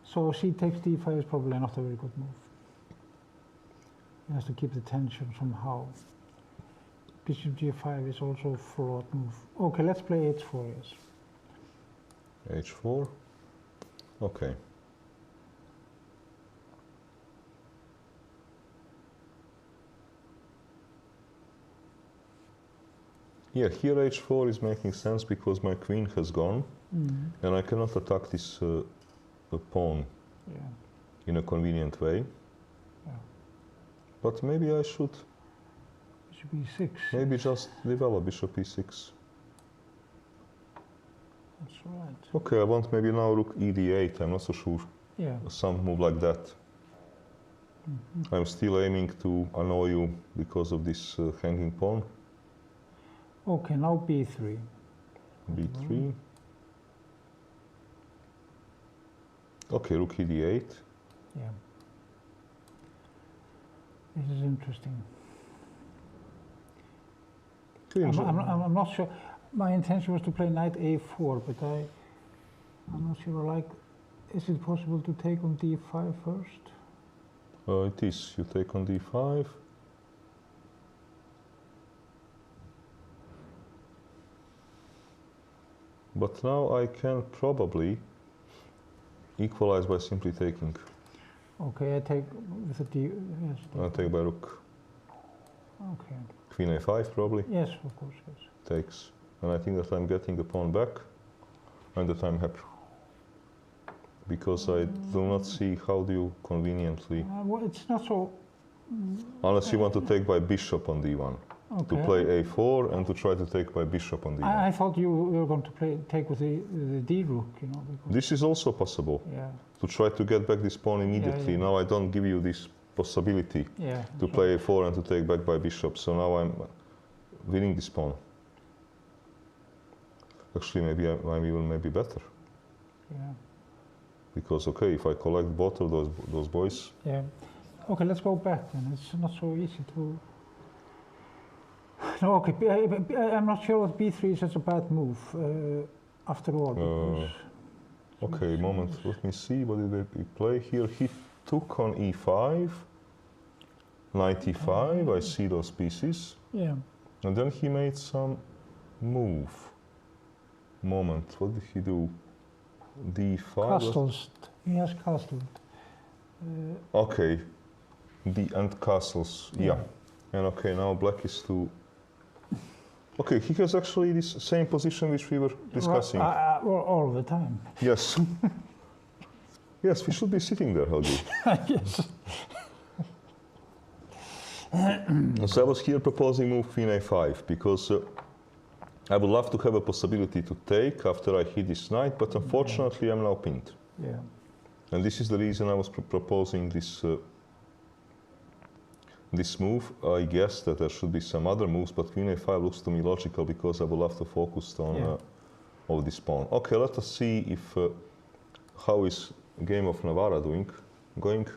So c takes d5 is probably not a very good move. He has to keep the tension somehow. Bishop g5 is also a flawed move. Okay, let's play h4, yes. h4. Okay. Yeah, here h4 is making sense because my queen has gone and I cannot attack this pawn Yeah. in a convenient way. Yeah. But maybe I should Bishop e6. maybe just develop bishop e6. That's right. Okay, I want maybe now rook ed8, I'm not so sure. Yeah. Some move like that. I'm still aiming to annoy you because of this hanging pawn. Okay, now b3. b3. Okay, rook ed8. Yeah. This is interesting. I'm not sure. My intention was to play knight a4, but I'm not sure. Like, is it possible to take on d5 first? It is. You take on d5. But now I can probably equalize by simply taking. Okay, I take with a d. Yes. I take by rook. Okay. Queen a5 probably Yes, of course. Yes. takes. And I think that I'm getting the pawn back and that I'm happy. Because I do not see how do you conveniently, Well, it's not so. unless you want to take by bishop on d1, Okay. to play a4 and to try to take by bishop on d1. I thought you were going to take with the d rook, you know. Because, This is also possible, yeah. to try to get back this pawn immediately. yeah. Now I don't give you this possibility Yeah. to play a4 and to take back by bishop. So now I'm winning this pawn. Actually, maybe I'm even maybe better. Yeah. Because, okay, if I collect both of those boys, Yeah. Okay, let's go back then. It's not so easy to. No, okay. I'm not sure that b3 is such a bad move after all. Because okay, moment, let me see, what did he play here? He took on e5, knight e5, I see those pieces. yeah. And then he made some move. Moment, what did he do? d5? Castles. He has castled. Okay, and castles, yeah. And okay, now black is to... Okay, he has actually this same position which we were discussing. Well, all the time. Yes. Yes, we should be sitting there, Helgi. Yes. So I was here proposing move queen a5 because I would love to have a possibility to take after I hit this knight, but unfortunately I'm now pinned. Yeah. And this is the reason I was proposing this this move. I guess that there should be some other moves, but queen a5 looks to me logical because I would love to focus on all this pawn. Okay, let us see if how is game of Navarra doing. Going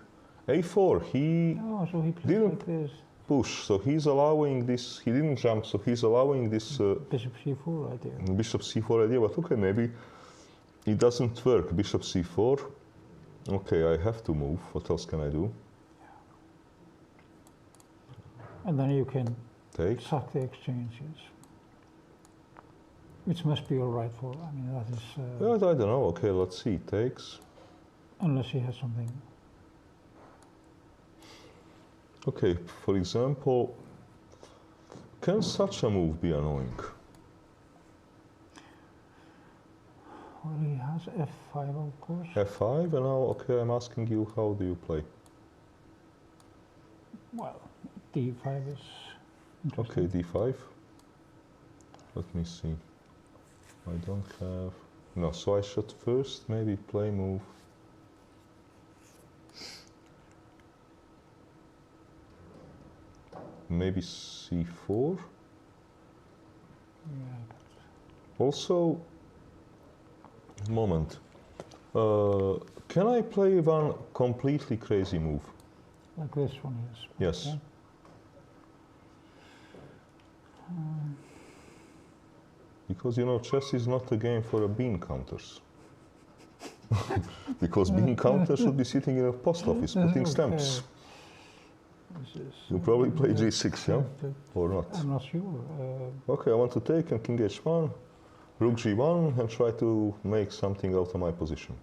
a4. He Oh, so he plays didn't like this. push, so he's allowing this. He didn't jump, so he's allowing this Bishop c4 idea. bishop c4 idea. But okay, maybe it doesn't work. Bishop c4. Okay, I have to move. What else can I do? And then you can Take. suck the exchanges. Which must be all right for, I mean, that is... Yeah, I don't know. Okay, let's see. Takes. unless he has something. Okay, for example, can such a move be annoying? Well, he has f5, of course. F5, and now, okay, I'm asking you, how do you play? Well, d5 is Okay, interesting. d5. Let me see. I don't have... No, so I should first maybe play move. Maybe c4. Yeah. Also, moment. Can I play one completely crazy move? Like this one is. Yes. Okay. Because, you know, chess is not a game for a bean counters. Because bean counters should be sitting in a post office putting stamps. This is, You probably play g6, yeah? but Or not? I'm not sure. Okay, I want to take and king h1, rook g1, and try to make something out of my position.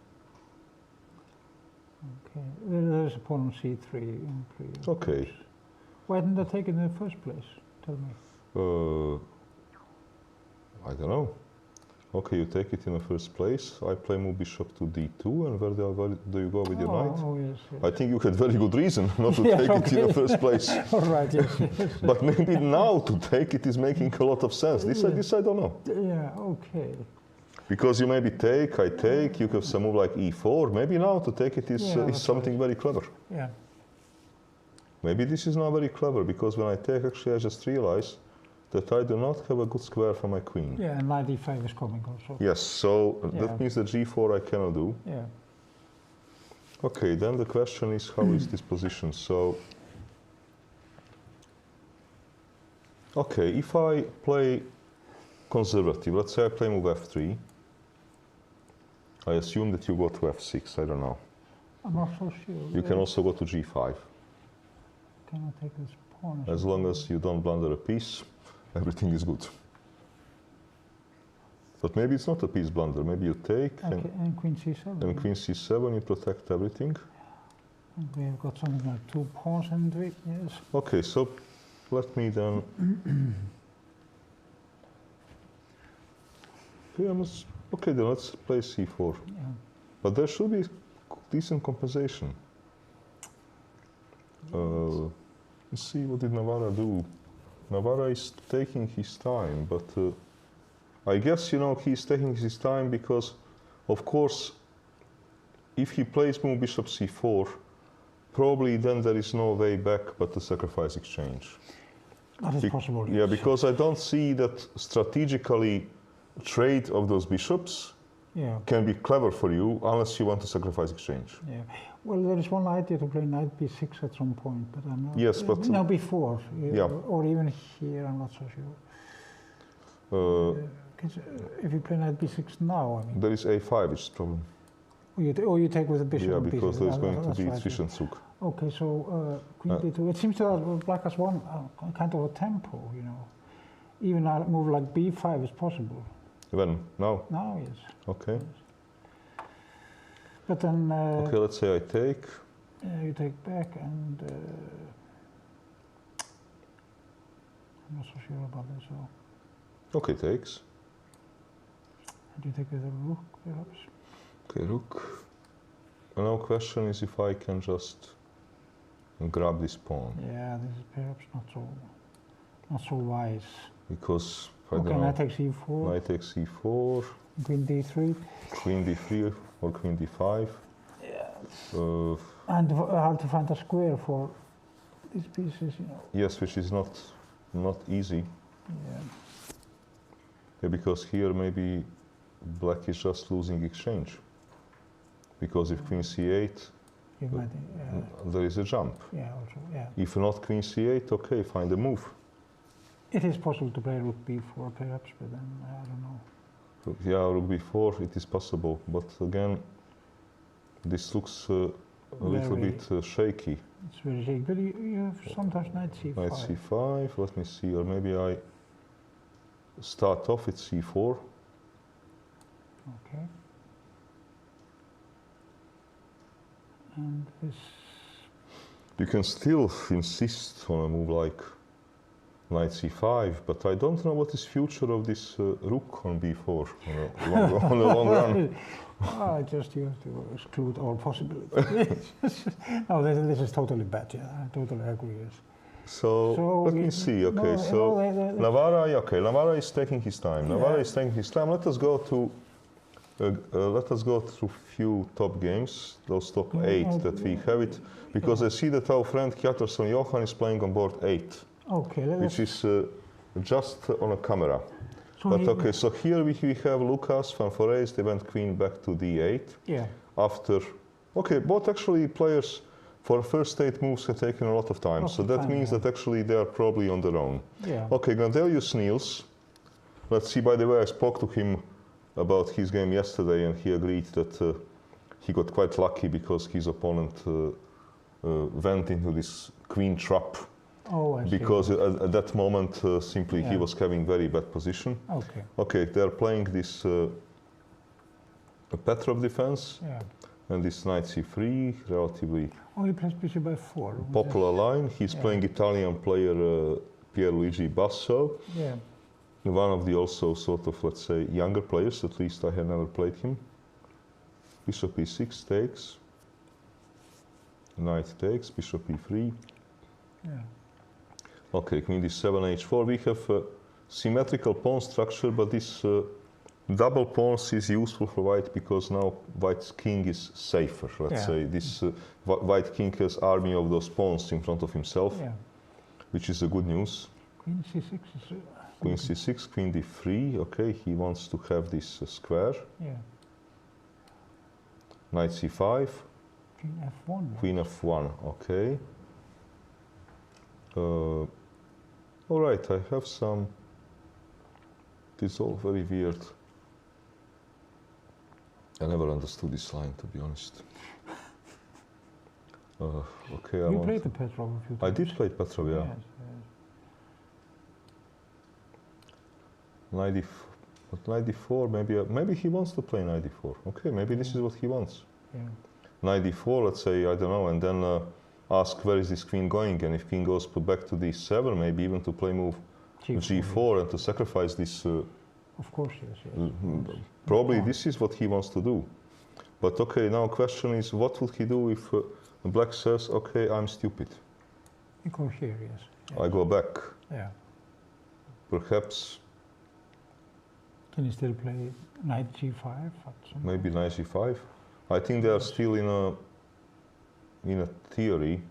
Okay, there's a pawn on c3 in previous. Okay. Why didn't they take it in the first place? Tell me. I don't know. Okay, you take it in the first place. I play move bishop to d2, and where do you go with your knight? Oh, yes, yes. I think you had very good reason not to Yes, take it in the okay. first place. All right, yes, yes. But maybe now to take it is making a lot of sense. This I don't know. Yeah, okay. Because you maybe take, I take, you have some move like e4. Maybe now to take it is, Yeah, is that's something very clever. Yeah. Maybe this is not very clever, because when I take, actually I just realize that I do not have a good square for my queen. Yeah, and knight d5 is coming also. Yes, so Yeah. that means that g4 I cannot do. Yeah. Okay, then the question is, how is this position? So, okay, if I play conservative, let's say I play move f3, I assume that you go to f6, I don't know. I'm not so sure. You can also go to g5. Can I take this pawn? As long as you don't blunder a piece, everything is good. But maybe it's not a piece blunder, maybe you take Okay, and queen c7. and queen c7, you protect everything. And we have got something like two pawns and three, yes. Okay, so let me then... Okay, then let's play c4. Yeah. But there should be decent compensation. Let's see, what did Navarra do? Navarra is taking his time, but I guess, you know, he's taking his time because, of course, if he plays move bishop c4, probably then there is no way back but to sacrifice exchange. That is possible, Yeah, yes. because I don't see that strategically trade of those bishops Yeah, can be clever for you unless you want to sacrifice exchange. yeah. Well, there is one idea to play knight b6 at some point, but I'm not... Yes, but- No, before. Yeah. Or even here, I'm not so sure. 'Cause, if you play knight b6 now, I mean... There is a5, which is the problem. You take with the bishop Yeah, on because b6. there's going to That's be right, fish yeah. and souk. Okay, so queen d2. It seems that black has one kind of a tempo, you know. Even a move like b5 is possible. When? Now? Now, yes. Okay. But then Okay, let's say I take. you take back and... I'm not so sure about this. So. Okay, takes. And you take with a rook, perhaps? Okay, rook. now question is if I can just grab this pawn. Yeah, this is perhaps not so wise. Because, I Okay, don't know, knight takes e4, knight takes e4, queen d3. queen d3 or queen d5. Yeah. And hard to find a square for these pieces, you know. Yes, which is not easy. Yeah. Yeah, because here maybe black is just losing exchange. Because if queen c8, You might, there is a jump. yeah, also, yeah. If not queen c8, okay, find a move. It is possible to play rook b4 perhaps, but then I don't know. Yeah, rook b4, it is possible. But again, this looks a little Very- bit shaky. It's very shaky, but you have sometimes knight c5. Knight c5, let me see, or maybe I start off with c4. Okay. And this, You can still insist on a move like knight c5, but I don't know what is future of this rook on b4 on the long run. just you have to exclude all possibilities. No, this is totally bad, yeah, I totally agree. Yes. So let me see. Okay, Navarra is taking his time. Navarra is taking his time. Let us go through few top games, those top 8 that we have it, because I see that our friend Kjartansson Johan is playing on board 8, Okay, which is just on a camera. so But he- okay, so here we have Lucas van Foreys. They went queen back to d8 Yeah, after. Okay, both actually players for first 8 moves have taken a lot of time. Lot So of that time, means yeah. that actually they are probably on their own. yeah. Okay, Gandelius kneels. Let's see, by the way, I spoke to him about his game yesterday and he agreed that he got quite lucky because his opponent went into this queen trap Oh, I see. because at that moment simply he Yeah. was having very bad position. Okay, Okay, they're playing this Petrov defense yeah. and this knight c3, relatively Oh, he plays bishop by 4. popular line. He's Yeah. playing Italian player Pierluigi Basso. Yeah, One of the also sort of, let's say, younger players, at least I have never played him. Bishop e6 takes. Knight takes, bishop e3. yeah. Okay, queen d7, h4. We have a symmetrical pawn structure, but this double pawns is useful for white because now white's king is safer. Let's Yeah. say this white king has army of those pawns in front of himself, Yeah. which is a good news. Queen c6 is... Queen c6, queen d3. Okay, he wants to have this square. Yeah. Knight c5, Queen f1. queen f1. Okay. All right, I have some. It is all very weird. I never understood this line, to be honest. Okay, I You want. played the Petrov a few I times. did play Petrov, yeah. Yes, yes. But knight d4, maybe he wants to play knight d4. Okay, maybe this is what he wants. Yeah. Knight d4, let's say, I don't know, and then ask where is this queen going, and if queen goes back to d7, maybe even to play move g4 and to sacrifice this. Of course, yes, yes. Probably Yeah. this is what he wants to do. But okay, now question is, what would he do if black says, okay, I'm stupid. You go here, yes. yes. I go back. Yeah. Perhaps, Can you still play knight g5? At some maybe point? knight g5. I think they are still in a theory.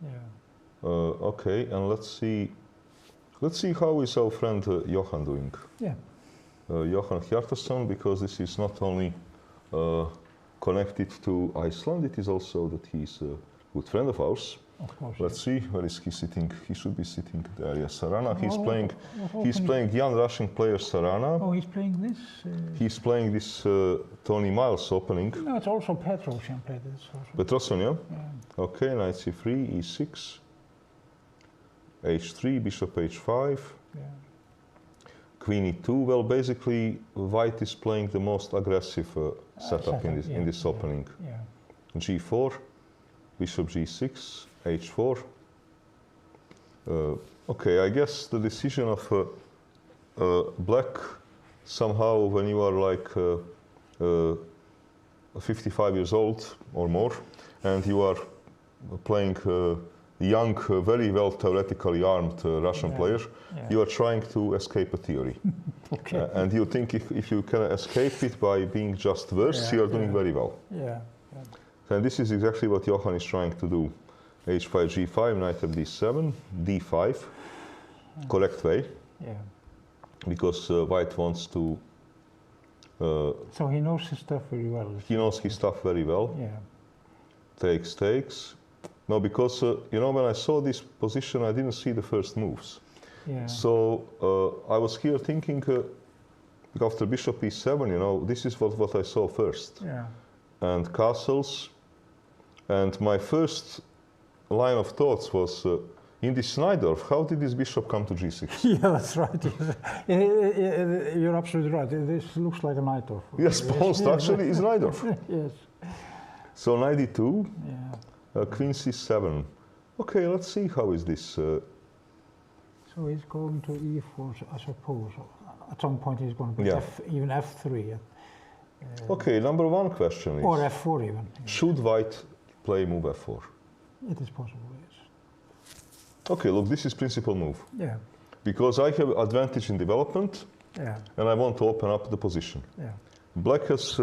Yeah. Okay, and let's see how is our friend Johan doing. Yeah. Johan Hjartarsson, because this is not only connected to Iceland, it is also that he's a good friend of ours. Of course. Let's see, where is he sitting? He should be sitting there. Yes, Sarana. He's Oh, playing. oh, He's can you- playing young Russian player Sarana. Oh, he's playing this? He's playing this Tony Miles opening. No, it's also Petrosian played this. Also. Petrosyan, yeah? Yeah. Okay, knight c3, e6, h3, bishop h5, Yeah. queen e2. Well, basically, white is playing the most aggressive setup in yeah, this opening. Yeah. g4, bishop g6, h4. Okay, I guess the decision of black somehow, when you are like 55 years old or more, and you are playing young, very well theoretically armed Russian player. Yeah. You are trying to escape a theory. Okay. And you think if you can escape it by being just worse, you are doing very well. Yeah. And this is exactly what Johan is trying to do. H5, G5, knight f d7, d5, correct way, Yeah. because white wants to... So he knows his stuff very well. he knows his stuff very well. Yeah. Takes, takes. No, because, you know, when I saw this position, I didn't see the first moves. Yeah. So I was here thinking, after bishop e7, you know, this is what I saw first. Yeah. And castles. And my first line of thoughts was, in this Najdorf, how did this bishop come to g6? Yeah, that's right. Yes. You're absolutely right. This looks like a Najdorf. Yes, pawn structurally is Najdorf. Yes. So knight d2, Yeah. queen c7. Okay, let's see how is this. So he's going to e4, I suppose. At some point he's going to put Yeah. even f3. Okay, number one question is, Or f4 even. should white play move f4? It is possible, yes. Okay, look, this is principal move. Yeah. Because I have advantage in development, Yeah. and I want to open up the position. Yeah. Black has,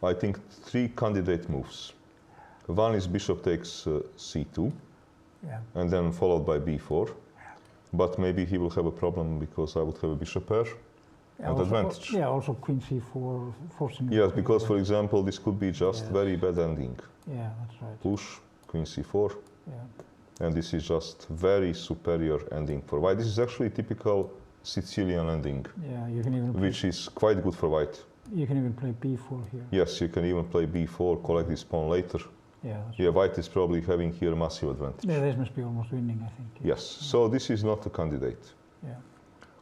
I think, three candidate moves. One is bishop takes c2, Yeah. and then followed by b4. But maybe he will have a problem because I would have a bishop pair and also, advantage. Yeah, also queen c4 forcing. Yes, because for example, this could be just Yes. very bad ending. Yeah, that's right. Push, queen c4, Yeah. and this is just very superior ending for white. This is actually typical Sicilian ending, Yeah, you can even play, which is quite good for white. you can even play b4 here. Yes, you can even play b4, collect this pawn later. Yeah. That's Yeah, white is probably having here a massive advantage. Yeah, this must be almost winning, I think. Yes, so this is not a candidate. Yeah.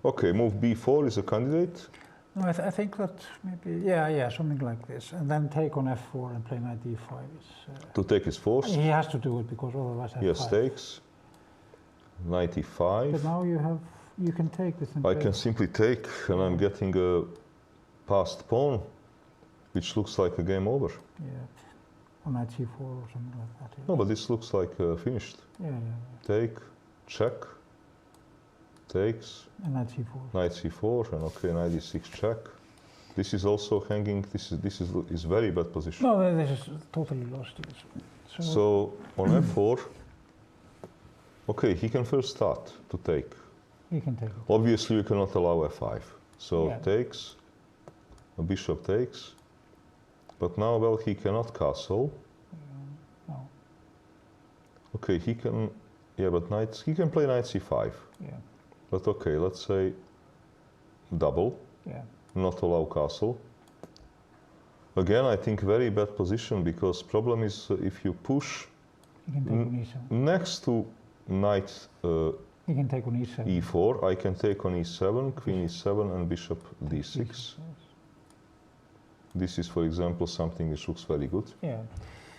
Okay, move b4 is a candidate. No, I think that maybe, yeah, something like this. And then take on f4 and play knight d5. To take is forced. He has to do it because otherwise f5. Yes, takes. Knight But e5. now you can take this and I play. can simply take, and I'm getting a passed pawn, which looks like a game over. Yeah. Or knight c4 or something like that. Yeah. No, but this looks like finished. Yeah. Take, check, takes, And knight c4. knight c4, and okay, knight e6 check. This is also hanging. This is very bad position. No, this is totally lost. Yes. So on f4, okay, he can first start to take. You can take it. Obviously, you cannot allow f5. So Yeah. takes, a bishop takes, but now, well, he cannot castle. No. Okay, he can, yeah, but he can play knight c5. Yeah. But okay, let's say double, Yeah. not allow castle. Again, I think very bad position because problem is if you push You can take on e7. next to knight You can take on e7. e4, I can take on e7, queen e7 and bishop d6. Yes. This is, for example, something which looks very good. Yeah.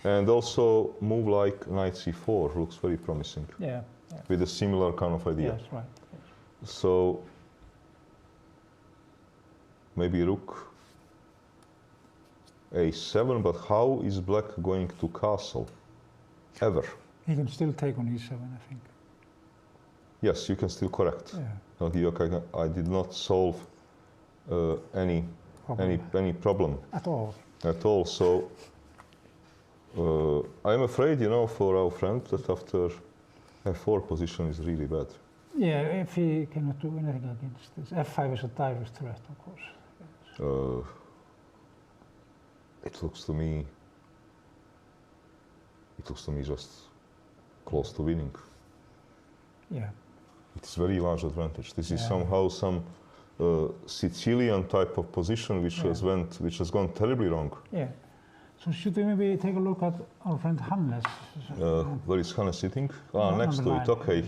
And also move like knight c4 looks very promising Yeah. with a similar kind of idea. Yes, right. So maybe rook a7, but how is black going to castle? Ever? He can still take on e7, I think. Yes, you can still correct. Yeah. Okay, I did not solve any problem At all. at all. So I'm afraid, you know, for our friend that after f4 position is really bad. Yeah, if he cannot do anything against this. f5 is a direct threat, of course. It looks to me just close to winning. Yeah. It's very large advantage. This is Yeah. somehow some Sicilian type of position which has gone terribly wrong. Yeah. So should we maybe take a look at our friend Hannes? Where is Hannes sitting? No, Next to number it. 9. Okay,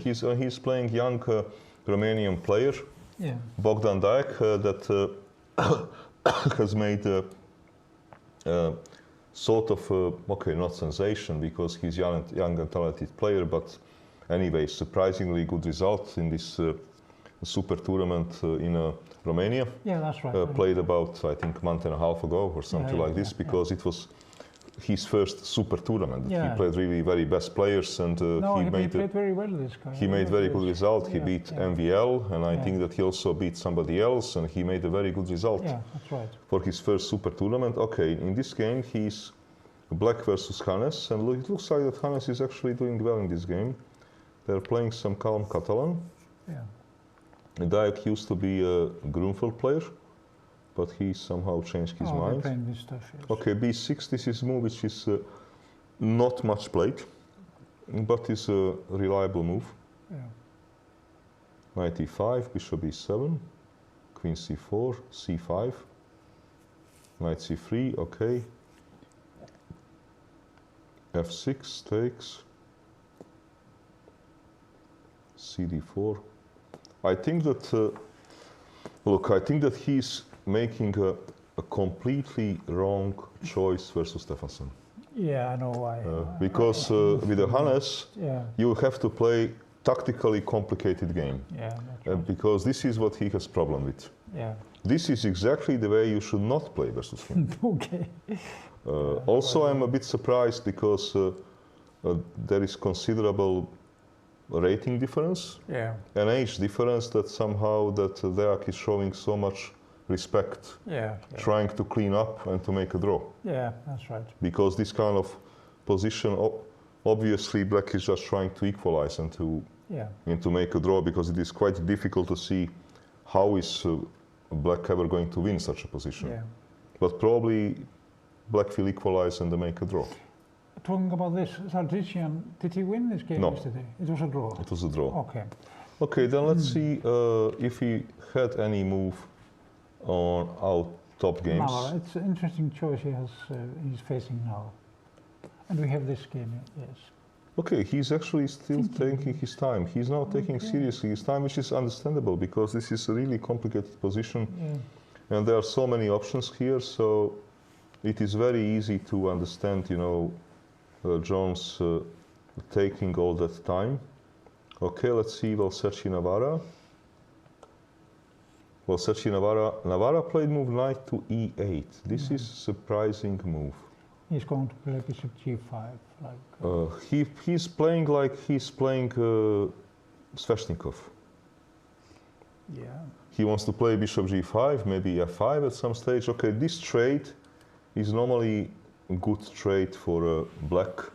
he's playing young Romanian player Yeah. Bogdan Dajek that has made sort of okay, not sensation because he's young and talented player, but anyway, surprisingly good result in this super tournament in Romania. Yeah, that's right. Played about, I think, a month and a half ago or something like this, because it was his first super tournament. Yeah. He played really very best players, and he played very well, this guy. he made very good result. He Yeah, beat yeah. MVL, and I Yeah. think that he also beat somebody else, and he made a very good result Yeah, that's right. for his first super tournament. Okay, in this game he's Black versus Hannes, and it looks like that Hannes is actually doing well in this game. They're playing some calm Catalan. Yeah. Dijk used to be a Grunfeld player, but he somehow changed his They're mind. playing this stuff, yes. Okay, b6, this is a move which is not much played, but is a reliable move. Yeah. Knight e5, bishop e7, queen c4, c5, knight c3, okay. f6 takes, cd4. I think that, look, I think that he's making a completely wrong choice versus Stefansson. Yeah, I know why. Because with the Hannes, Yeah, you have to play tactically complicated game. yeah, that's right. Because this is what he has problem with. Yeah. This is exactly the way you should not play versus him. Okay. Also, I'm a bit surprised because there is considerable rating difference Yeah. and age difference that somehow that Deák is showing so much respect, Yeah. trying to clean up and to make a draw. Yeah, that's right. Because this kind of position, obviously Black is just trying to equalize and to make a draw, because it is quite difficult to see how is Black ever going to win such a position. Yeah. But probably Black will equalize and make a draw. Talking about this, Sardissian, did he win this game No. yesterday? It was a draw. It was a draw. Okay. Okay, then let's see if he had any move on our top games. Navarra, it's an interesting choice he's facing now. And we have this game, yes. Okay, he's actually still taking his time. He's now taking seriously his time, which is understandable, because this is a really complicated position. Yeah. And there are so many options here, so it is very easy to understand, Jones taking all that time. Okay, let's see Valsecchi Navarra. Valsecchi Navarra. Navarra played move knight to e8. This is surprising move. He's going to play bishop g5. He's playing like he's playing Sveshnikov. Yeah. He wants to play bishop g5, maybe f5 at some stage. Okay, this trade is normally a good trade for Black,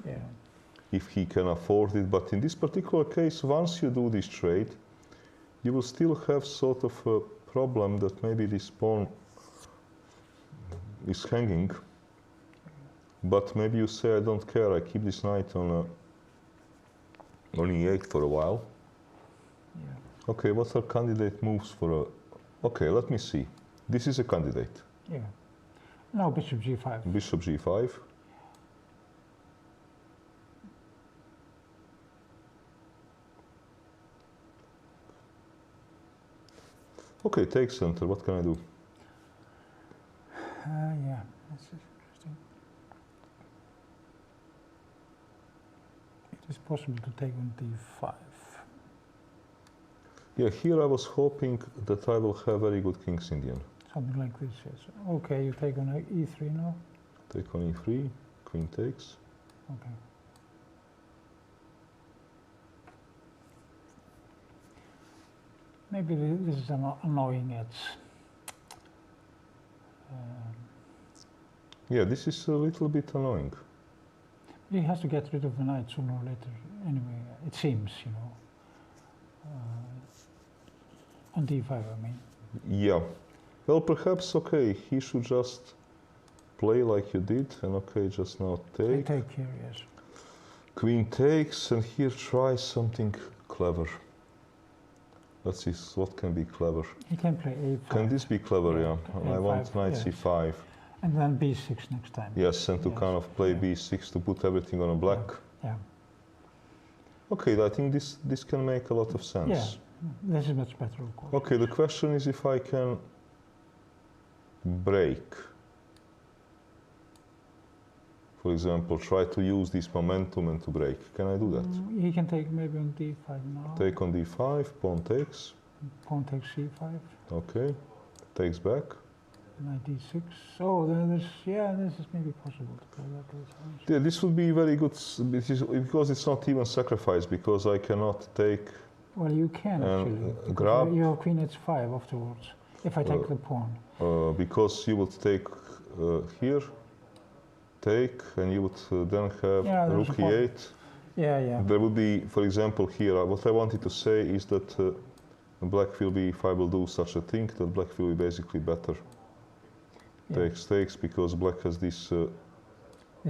if he can afford it. But in this particular case, once you do this trade, you will still have sort of a problem that maybe this pawn is hanging. But maybe you say, I don't care, I keep this knight on e8 for a while. Yeah. Okay, what are candidate moves for a... Okay, let me see. This is a candidate. Yeah. Now bishop g5. Bishop g5. Okay, take center. What can I do? Yeah, this is interesting. It is possible to take on d5. Yeah, here I was hoping that I will have very good kings Indian. Something like this, yes. Okay, you take on e3 now? Take on e3, queen takes. Okay. Maybe this is an annoying edge. Yeah, this is a little bit annoying. He has to get rid of the knight sooner or later, anyway, it seems, on d5, I mean. Yeah. Well, perhaps, okay, he should just play like you did, and okay, just now take. Take here, yes. Queen takes, and here try something clever. Let's see what can be clever. He can play a5. Can this be clever? Yeah. A5, I want knight yes. c5. And then b6 next time. Yes, and to Yes. kind of play Yeah. b6 to put everything on a black. Yeah. Okay, I think this can make a lot of sense. Yeah, this is much better, of course. Okay, the question is if I can break. For example, try to use this momentum and to break. Can I do that? He can take maybe on d5 now. Take on d5, pawn takes. Pawn takes c5. Okay, takes back. Knight d6. Oh, then this is maybe possible to play that way. Yeah, this would be very good because it's not even sacrifice, because I cannot take. Well, you can actually. Grab. You have queen h5 afterwards. If I take the pawn. Because you would take here, take, and you would then have rook e8. Yeah. There would be, for example, here, what I wanted to say is that black will be, if I will do such a thing, that black will be basically better. Takes, because black has this,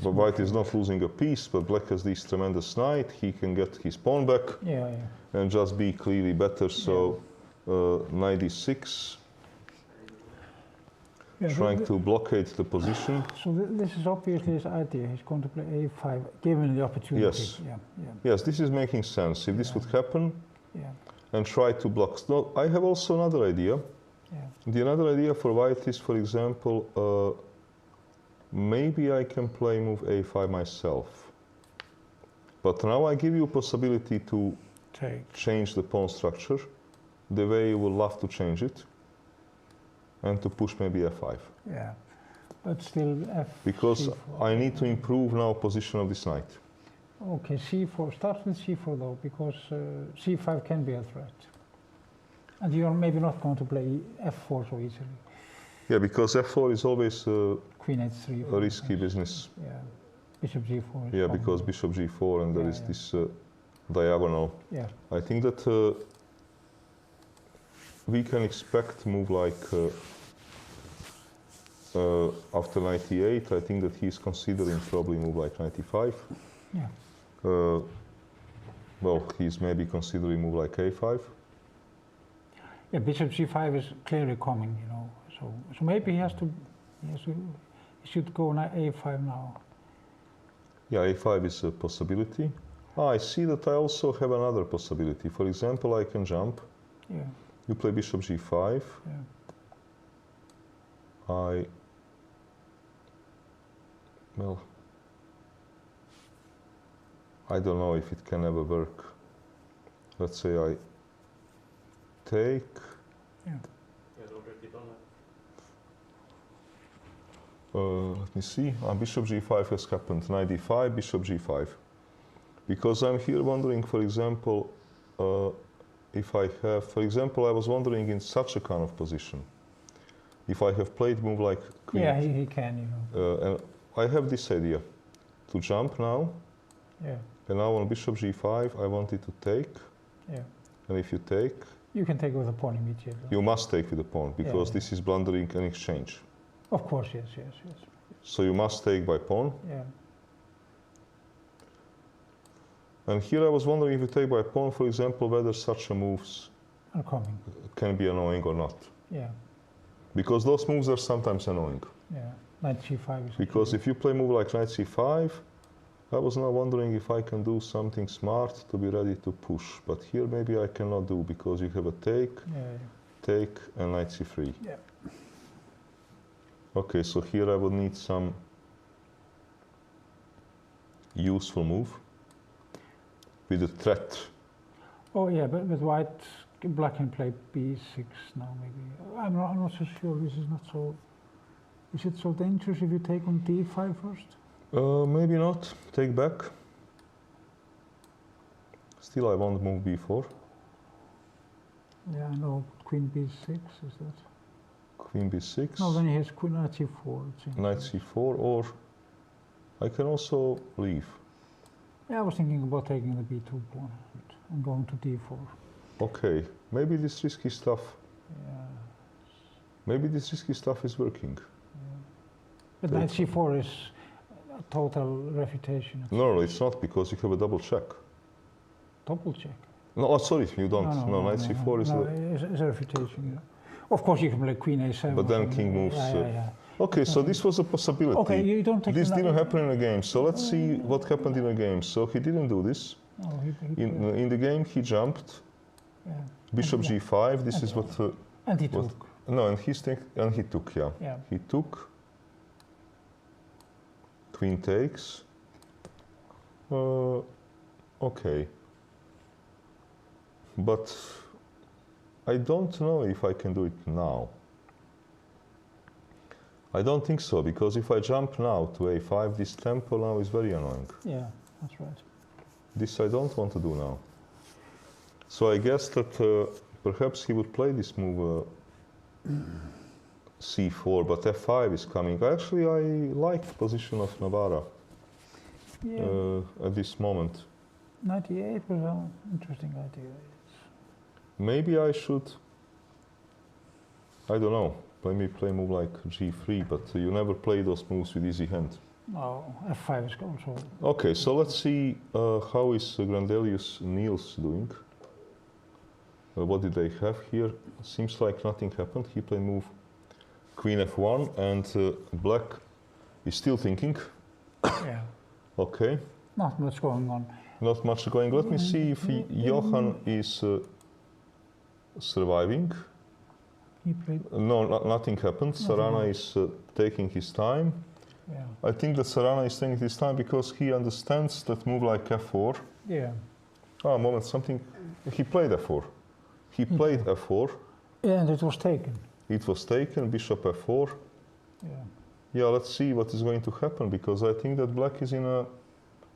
but white is not losing a piece, but black has this tremendous knight, he can get his pawn back and just be clearly better, so knight d6, trying to blockade the position. So this is obviously his idea, he's going to play a5, given the opportunity. Yes, yes, this is making sense, if this would happen, and try to block. No, I have also another idea. The another idea for white is, for example, maybe I can play move a5 myself. But now I give you a possibility to change the pawn structure the way you would love to change it, and to push maybe f5. Yeah, but still f. Because c4. I need to improve now position of this knight. Okay, c4. Start with c4 though, because c5 can be a threat. And you're maybe not going to play f4 so easily. Yeah, because f4 is always Queen h3. a risky business. Yeah, bishop g4. Yeah, because bishop g4 and there is this diagonal. Yeah. I think that we can expect move like after 98. I think that he's considering probably move like 95. Yeah. Well, he's maybe considering move like a5. Yeah, bishop g5 is clearly coming, you know. So maybe he should go a5 now. Yeah, a5 is a possibility. I see that I also have another possibility. For example, I can jump. Yeah. You play bishop g5. Yeah. Well, I don't know if it can ever work. Let's say I take. Let me see. Bishop g5 has happened. Knight d5, bishop g5. Because I'm here wondering, for example, if I have, for example, I was wondering in such a kind of position, if I have played move like queen. Yeah, he can, you know. And I have this idea to jump now. Yeah. And now on bishop g5, I wanted to take. Yeah. And if you take, you can take with a pawn immediately. You must take with a pawn, because this is blundering an exchange. Of course, yes. So you must take by pawn. Yeah. And here I was wondering if you take by pawn, for example, whether such a moves can be annoying or not. Yeah. Because those moves are sometimes annoying. Yeah. Knight c5 is because if you play move like knight c5, I was now wondering if I can do something smart to be ready to push. But here maybe I cannot do, because you have a take, take, and knight c3. Yeah. Okay, so here I would need some useful move with a threat. Oh yeah, but black can play b6 now maybe. I'm not so sure. This is not so. Is it so dangerous if you take on d5 first? Maybe not. Take back. Still, I won't move b4. Yeah, no. Queen b6 is that? Queen b6. No, then he has queen knight c4. Knight c4, or I can also leave. Yeah, I was thinking about taking the b2 pawn and going to d4. Okay, maybe this risky stuff. Yeah. Maybe this risky stuff is working. Yeah. But knight c4 is a total refutation. No, it's not, because you have a double check. Double check? No, oh, sorry, you don't. No, knight c4 is a refutation. Yeah. Of course, you can play queen a7. But then king moves. Okay, so this was a possibility. Okay, you don't take this didn't happen in a game, so let's see what happened in a game. So he didn't do this. No, in the game, he jumped. Yeah. Bishop g5. This is what. And he took. No, and he took. Yeah. He took. Queen takes. Okay. But I don't know if I can do it now. I don't think so, because if I jump now to a5, this tempo now is very annoying. Yeah, that's right. This I don't want to do now. So I guess that perhaps he would play this move c4, but f5 is coming. Actually, I like the position of Navarra at this moment. 98 was an interesting idea. Maybe I should, I don't know, maybe play a move like g3, but you never play those moves with easy hand. No, f5 is also... Okay, so let's see how is Grandelius Niels doing. What did they have here? Seems like nothing happened. He played move queen f1, and black is still thinking. Yeah, Okay, not much going on. not much going. Let me see if Johan is surviving. He played... No, nothing happened. Sarana is taking his time. Yeah. I think that Sarana is taking his time because he understands that move like f4. Yeah. Ah, a moment, something. He played f4. He played f4. Yeah, and it was taken. It was taken, bishop f4. Yeah. Yeah, let's see what is going to happen, because I think that black is in a...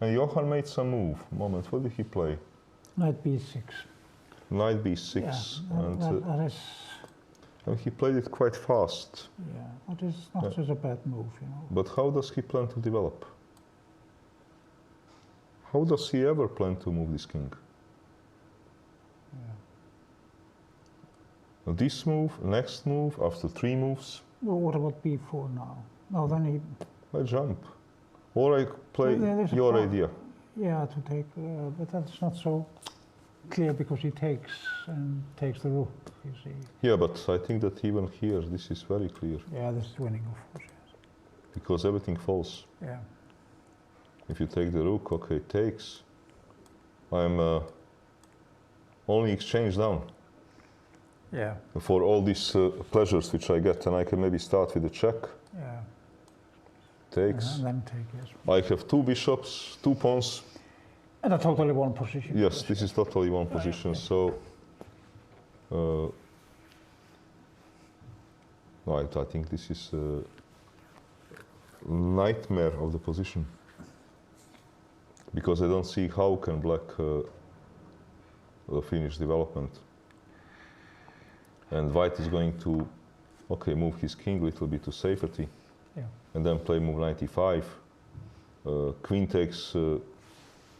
And Johan made some move. Moment, what did he play? Knight b6. Knight b6. Yeah, and that is... and he played it quite fast. Yeah, that is not such a bad move, you know. But how does he plan to develop? How does he ever plan to move this king? Yeah. Now this move, next move, after 3 moves, Well, what about b4 now? No, then he... I jump. Or I play Well, there's a your problem. idea. Yeah, to take... but that's not so clear, because he takes and takes the rook, you see. Yeah, but I think that even here, this is very clear, Yeah, this is winning, of course, yes. because everything falls. Yeah. If you take the rook, okay, takes. I'm only exchange down Yeah. for all these pleasures which I get, and I can maybe start with a check. Yeah. Takes. And then take, yes. I have 2 bishops, 2 pawns. And a totally one position. Yes, this is totally one position, so... right, I think this is a nightmare of the position. Because I don't see how can black finish development. And white is going to, okay, move his king a little bit to safety. Yeah. And then play move 95. Queen takes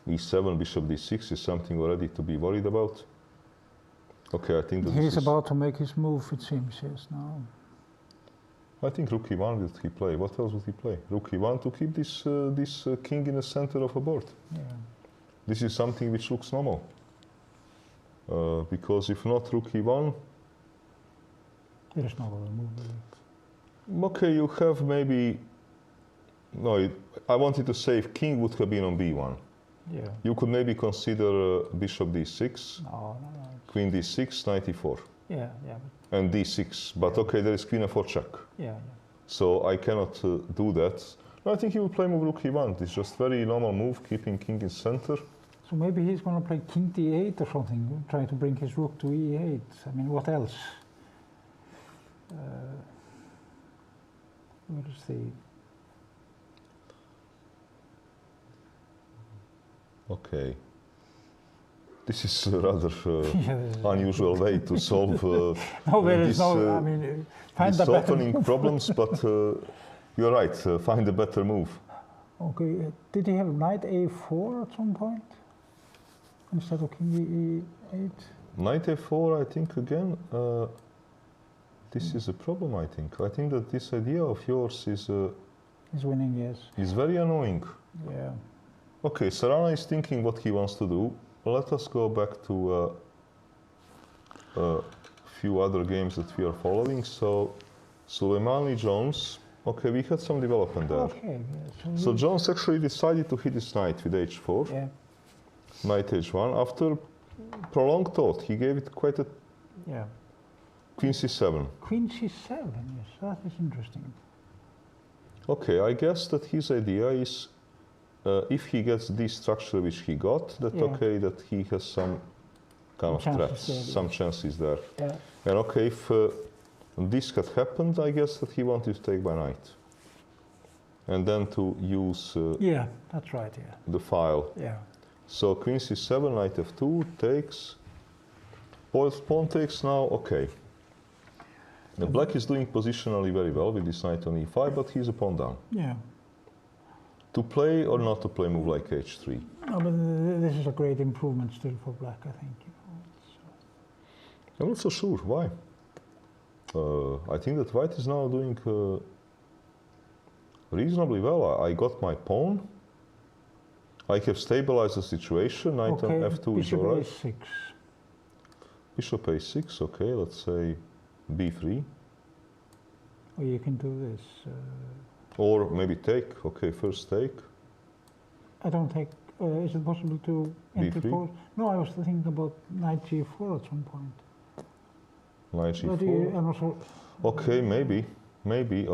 e7, bishop d6 is something already to be worried about. Okay, I think that He's about to make his move, it seems, yes, now. I think rook e1 would he play. What else would he play? Rook e1 to keep this king in the center of a board. Yeah. This is something which looks normal. Because if not rook e1, There is no other move, really. okay, you have maybe... No, I wanted to say if king would have been on b1. Yeah. You could maybe consider bishop d6, No. queen d6, knight e4, Yeah, yeah. and d6. But okay, there is queen f4 check. Yeah, So I cannot do that. No, I think he will play move rook e1. It's just very normal move, keeping king in center. So maybe he's going to play king d8 or something, trying to bring his rook to e8. I mean, what else? Where is the... Okay. This is a rather Yeah, this is- unusual way to solve No, there is this, no... I mean, find this the better opening move. problems, but you're right, find a better move. Okay, did he have knight a4 at some point? Instead of king e8? Knight a4, I think again, this is a problem, I think. I think that this idea of yours is He's winning, yes. very annoying. Yeah. Okay, Sarana is thinking what he wants to do. Let us go back to a few other games that we are following. So, Suleimani Jones. Okay, we had some development there. Okay, yeah. So Jones actually decided to hit his knight with h4, Yeah, knight h1. After prolonged thought, he gave it quite a yeah. queen c7. Queen c7, yes, that is interesting. Okay, I guess that his idea is if he gets this structure which he got, that Yeah. okay, that he has some kind of Chances threats, there, some chances there. Yeah. And okay, if this had happened, I guess that he wanted to take by knight. And then to use Yeah, that's right, yeah. the file. Yeah. So queen c7, knight f2 takes. Pawn takes now, okay. The black is doing positionally very well with this knight on e5, but he's a pawn down. Yeah. To play or not to play move like h3? No, but this is a great improvement still for black, I think. I'm not so sure. Why? I think that white is now doing reasonably well. I got my pawn. I have stabilized the situation. Knight on f2 is all right. Bishop a6. Bishop a6, okay, let's say b3. Or you can do this. Or maybe take, okay, first take. I don't take. Is it possible to interpose? No, I was thinking about knight g4 at some point. Knight But g4. and also, Okay, maybe,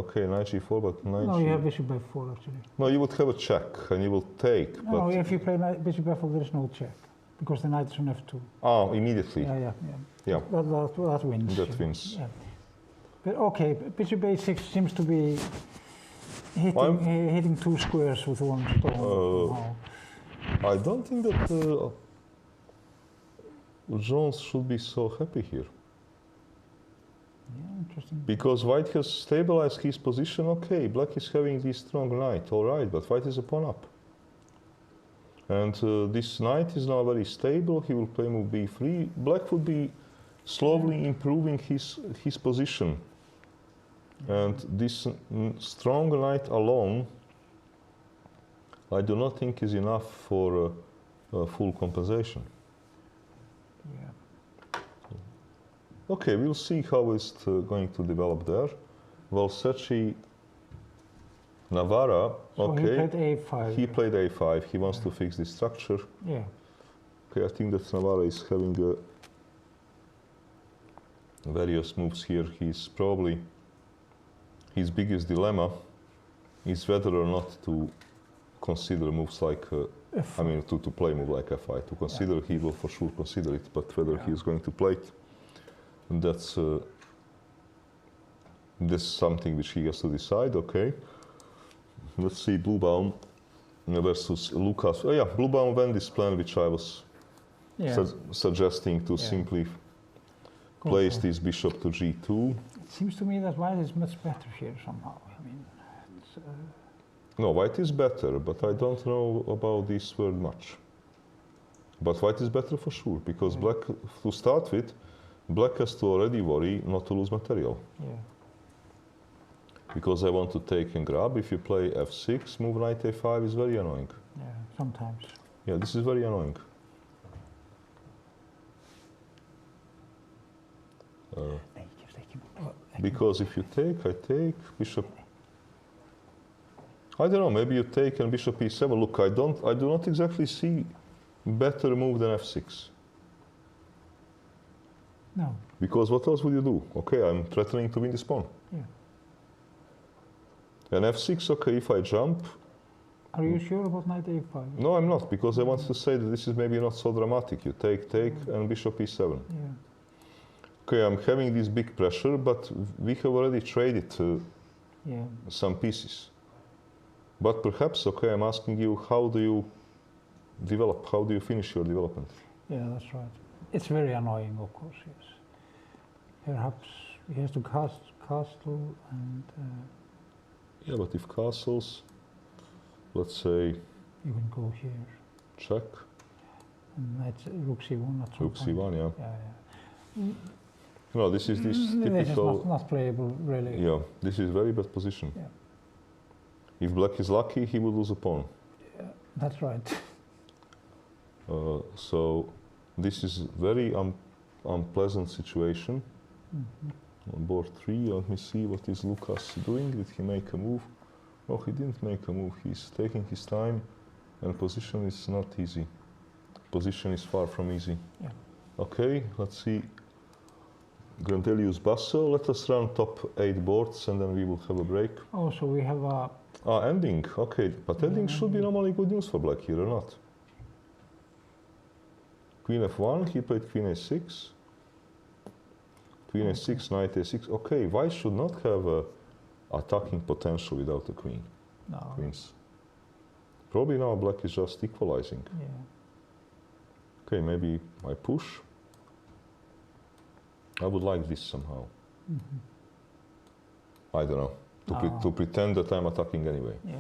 okay, knight g4, but knight no, g... you have bishop f4 actually. No, you would have a check, and you will take, No, but... if you play bishop f4, there is no check, because the knight is on f2. Oh, immediately. Yeah. Yeah. That wins. That wins. Yeah. But okay, bishop a6 seems to be hitting two squares with one stone. Somehow. I don't think that Jones should be so happy here. Yeah, interesting. Because white has stabilized his position, okay, black is having this strong knight, all right, but white is a pawn up. And this knight is now very stable, he will play move b3. Black would be slowly improving his position. And this strong knight alone, I do not think is enough for full compensation. Yeah. Okay, we'll see how it's going to develop there. Valsecchi, Navarra, So okay. he played a5. He played a5, he wants to fix this structure. Yeah. Okay, I think that Navarra is having various moves here. He's probably, his biggest dilemma is whether or not to consider moves like, I mean, to play move like f5. To consider, he will for sure consider it, but whether he is going to play it, that's something which he has to decide, okay. Let's see, Bluebaum versus Lucas. Oh yeah, Bluebaum went this plan which I was suggesting to simply place this bishop to g2. It seems to me that white is much better here somehow. I mean, it's, No, white is better, but I don't know about this word much. But white is better for sure, because black, to start with, black has to already worry not to lose material. yeah. Because I want to take and grab. If you play f6, move knight a5 is very annoying. Yeah, sometimes. Yeah, this is very annoying. Because if you take, I take, bishop. I don't know, maybe you take and bishop e7. Look, I do not exactly see better move than f6. No. Because what else would you do? Okay, I'm threatening to win this pawn. Yeah. And f6, okay, if I jump. Are you sure about knight a5? No, I'm not, because I want to say that this is maybe not so dramatic. You take, and bishop e7. Yeah. Okay, I'm having this big pressure, but we have already traded some pieces. But perhaps, okay, I'm asking you, how do you develop? How do you finish your development? Yeah, that's right. It's very annoying, of course, yes. Perhaps he has to castle and... yeah, but if castles, let's say... You can go here. Check. And that's rook c1 at some Rook point. c1, yeah. Yeah. No, this is this typical... This is not playable, really. Yeah, this is very bad position. Yeah. If black is lucky, he will lose a pawn. Yeah, that's right. So this is very unpleasant situation. On board 3, let me see what is Lucas doing. Did he make a move? No, he didn't make a move. He's taking his time, and position is not easy. Position is far from easy. Yeah. Okay, let's see. Grandelius Basso. Let us run top 8 boards, and then we will have a break. Oh, so we have a... Ending. Okay, but ending should be normally good news for black here, or not? queen f1, he played queen a6. Queen a6, knight a6. Okay, white should not have attacking potential without a queen. No. Queens. Probably now black is just equalizing. Yeah. Okay, maybe I push. I would like this somehow. Mhm. I don't know. To pretend that I'm attacking anyway. Yeah.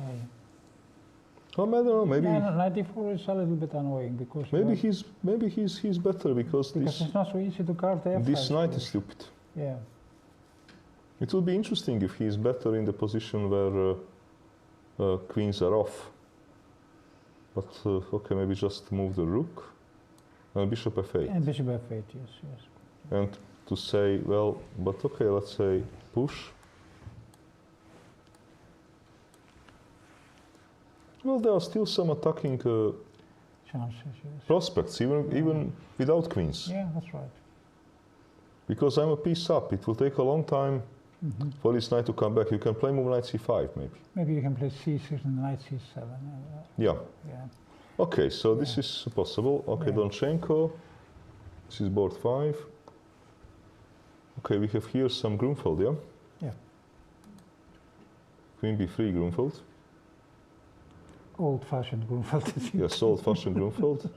Oh, I don't know. Maybe Yeah, 94 is a little bit annoying because maybe he's better because it's not so easy to guard the F5. this knight is stupid. Yeah. It would be interesting if he's better in the position where queens are off. But okay, maybe just move the rook and bishop f8. And bishop f8, yes, yes. And to say, well, but okay, let's say push. Well, there are still some attacking Chances, yes. prospects, even without queens. Yeah, that's right. Because I'm a piece up, it will take a long time Mhm. for this knight to come back. You can play move knight c5, maybe. Maybe you can play c6 and knight c7. Yeah. Yeah. Okay, so this is possible. Okay, Yeah. Donchenko. This is board 5. Okay, we have here some Grunfeld, yeah? Yeah. Queen b3 Grunfeld. Old-fashioned Grunfeld. Yes, old-fashioned Grunfeld.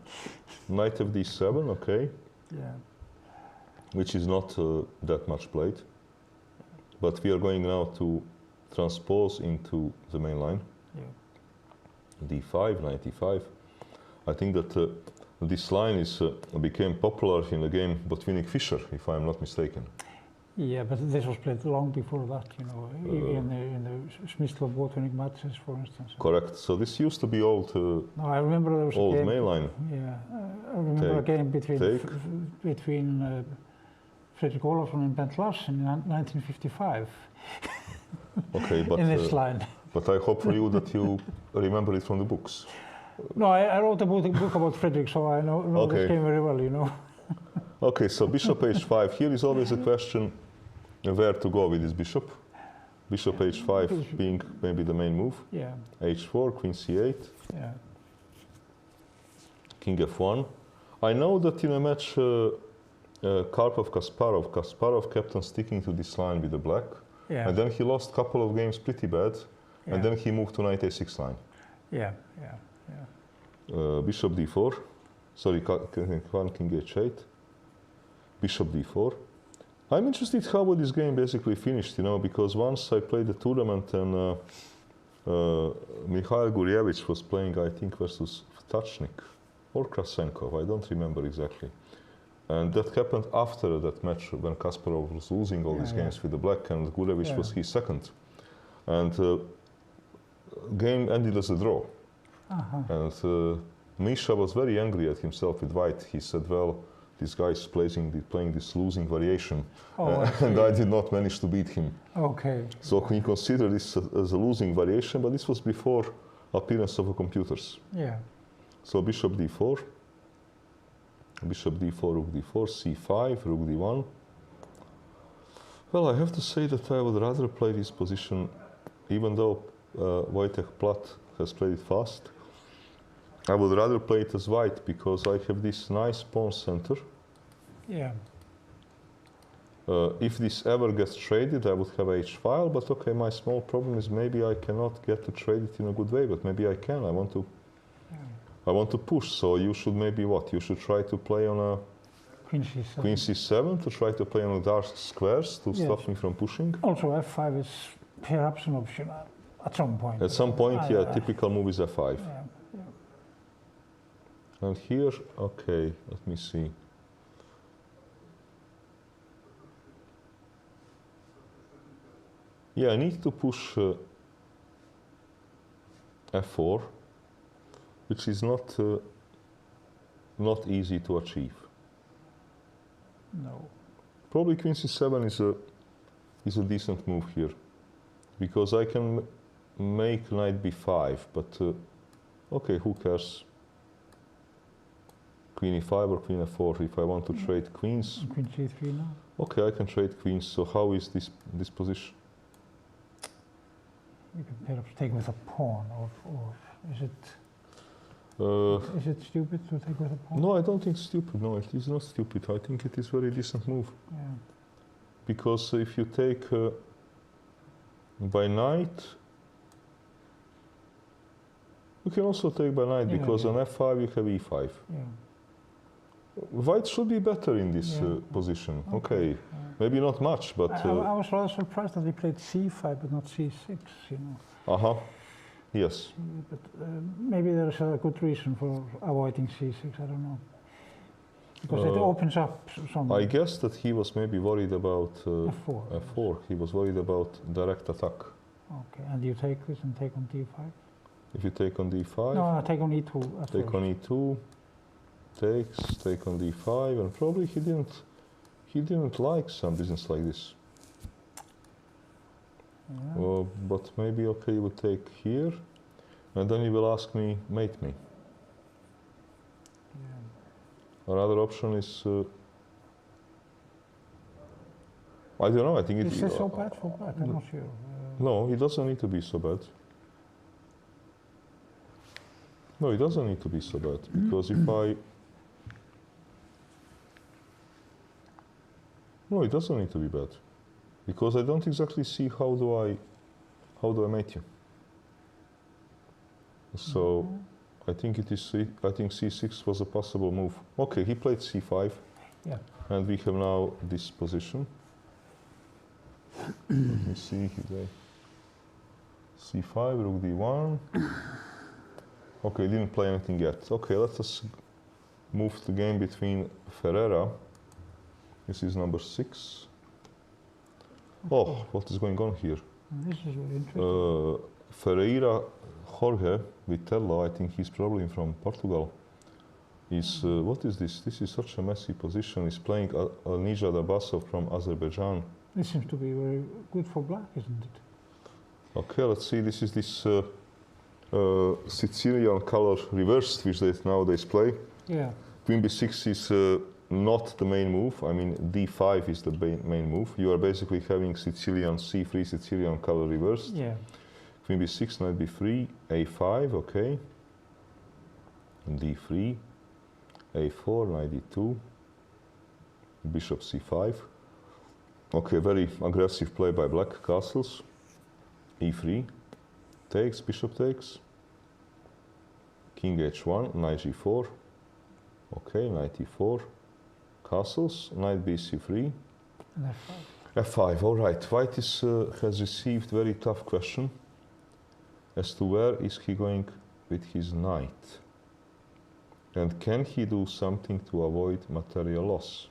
Knight fd7, okay, Yeah. which is not that much played. But we are going now to transpose into the main line. Yeah. d5, knight e5. I think that this line is became popular in the game Botvinnik Fischer, if I'm not mistaken. Yeah, but this was played long before that, you know, in the Smyslov Botvinnik matches, for instance. Correct. So this used to be old No, I remember there was a old game. main line. Yeah, I remember a game between Fredrik Olafsson and Bent Larsen in 1955 Okay, but in this line. but I hope for you that you remember it from the books. No, I wrote a book about Fredrik, so I know Okay. this game very well, you know. Okay, so bishop h5. Here is always a question where to go with this bishop. Bishop h5 being maybe the main move. Yeah, h4, queen c8, yeah. king f1. I know that in a match Karpov-Kasparov, Kasparov kept on sticking to this line with the black. Yeah. And then he lost a couple of games pretty bad. Yeah. And then he moved to knight a6 line. Yeah, yeah, yeah. Bishop d4. Sorry, king h8. Bishop d4. I'm interested how this game basically finished, you know, because once I played the tournament and Mikhail Gurevich was playing, I think, versus Tachnik or Krasenkov, I don't remember exactly. And that happened after that match when Kasparov was losing all these games with the black and Gurevich was his second. And game ended as a draw. And Misha was very angry at himself with white. He said, well, this guy is playing this losing variation, and I did not manage to beat him. Okay. So he considered this as a losing variation, but this was before appearance of the computers. Yeah. So bishop d4, bishop d4, rook d4, c5, rook d1. Well, I have to say that I would rather play this position, even though Wojtek Platt has played it fast. I would rather play it as white because I have this nice pawn center. Yeah. If this ever gets traded, I would have h file, but okay, my small problem is maybe I cannot get to trade it in a good way, but maybe I can. I want to push, so you should maybe what? You should try to play on a Queen c7. queen c7 to try to play on the dark squares to stop me from pushing. Also, f5 is perhaps an option at some point. At some point, yeah, typical move is f5. Yeah. And here, okay, let me see. Yeah, I need to push f4, which is not easy to achieve. No. Probably queen c7 is a decent move here, because I can make knight b5, but okay, who cares? Queen e5 or queen f4 if I want to trade queens. Queen c3 now. Okay, I can trade queens. So how is this position? You can perhaps take with a pawn, or is it? Is it stupid to take with a pawn? No, I don't think stupid. No, it is not stupid. I think it is very decent move. Yeah. Because if you take by knight, you can also take by knight, Yeah, because yeah. on f5 you have e5. Yeah. White should be better in this Yeah. Position. Okay. Okay, Yeah. maybe not much, but I was rather surprised that he played c5 but not c6, you know. Yes. But maybe there's a good reason for avoiding c6, I don't know. Because it opens up some... I guess that he was maybe worried about f4. f4. He was worried about direct attack. Okay, and you take this and take on d5? If you take on d5, No, I take on e2 at take first. on e2, takes, take on d5, and probably he didn't like some business like this. Yeah. But maybe okay, you would take here, and then you will ask me, mate me. Yeah. Another option is I don't know. I think Is this so bad for black? I'm not sure. No, it doesn't need to be so bad. No, it doesn't need to be so bad, because if I... No, it doesn't need to be bad, because I don't exactly see how do I mate you. So I think it is. I think c6 was a possible move. Okay, he played c5, Yeah. and we have now this position. Let me see here. c5, rook d1. Okay, didn't play anything yet. Okay, let us move the game between Ferreira. This is number 6. Oh, what is going on here? This is very interesting. Ferreira Jorge Vitello, I think he's probably from Portugal. Is what is this? This is such a messy position. He's playing Nijad Abbasov from Azerbaijan. This seems to be very good for black, isn't it? Okay, let's see. This is this Sicilian color reversed, which they nowadays play. Yeah. Queen b6 is not the main move. I mean, d5 is the main move. You are basically having Sicilian c3, Sicilian color reversed. Yeah. Queen b6, knight b3, a5, okay. d3, a4, knight d2, bishop c5. Okay, very aggressive play by black, castles. e3, takes, bishop takes. King h1, knight g4. Okay, knight e4, castles, knight bc3. And f5. f5, all right. White is, has received very tough question as to where is he going with his knight. And can he do something to avoid material loss?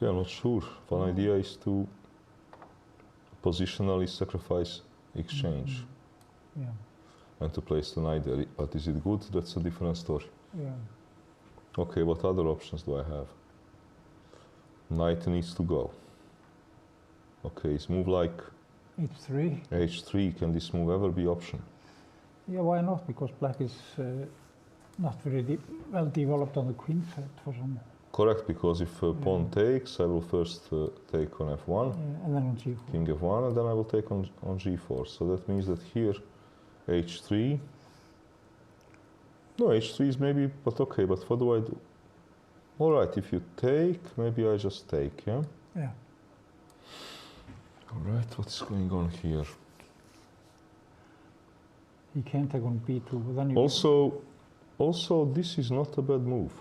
Yeah, I'm not sure. One idea is to positionally sacrifice exchange Yeah. and to place the knight there. But is it good? That's a different story. Yeah. Okay, what other options do I have? Knight needs to go. Okay, it's move like h3. h3. Can this move ever be option? Yeah, why not? Because black is not very well developed on the queen side for some. Correct, because if pawn takes, I will first take on f1, And then on g4. king f1, and then I will take on g4. So that means that here h3. No, h3 is maybe, but okay, but what do I do? All right, if you take, maybe I just take, yeah? Yeah. All right, what's going on here? He can take on b2, but then you... Also, this is not a bad move.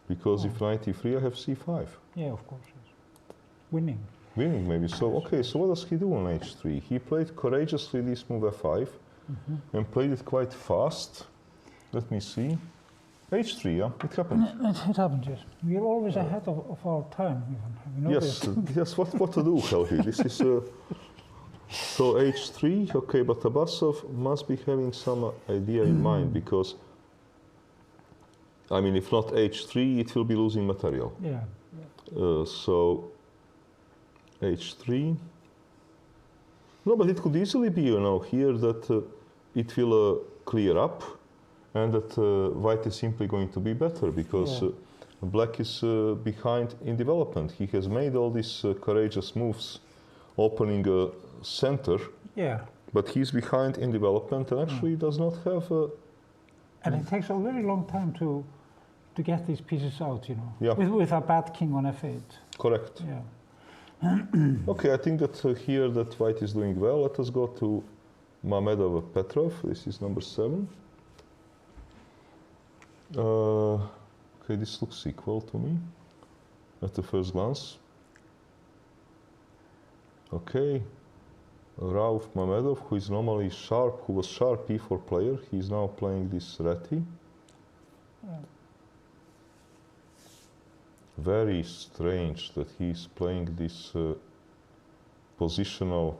Because if knight e3, I have c5. Yeah, of course. Yes. Winning. Winning, maybe. So, okay, so what does he do on h3? He played courageously this move f5 and played it quite fast. Let me see. h3, yeah, it happened. It happens, yes. We are always ahead of our time, even. Have you Yes, noticed? yes. What to do, Helgi? This is so h3. Okay, but Abbasov must be having some idea in mind, because I mean, if not h3, it will be losing material. Yeah. So h3. No, but it could easily be, you know, here that it will clear up, and that white is simply going to be better, because Black is behind in development. He has made all these courageous moves, opening a center, Yeah. but he's behind in development and actually does not have a... And it takes a very long time to get these pieces out, you know. Yeah. With a bad king on f8. Correct. Yeah. Okay, I think that here that white is doing well. Let us go to Mamedov Petrov. This is number 7. Okay, this looks equal to me at the first glance. Okay, Rauf Mamedov, who is normally sharp, who was sharp e4 player, he is now playing this Reti. Yeah. Very strange that he is playing this positional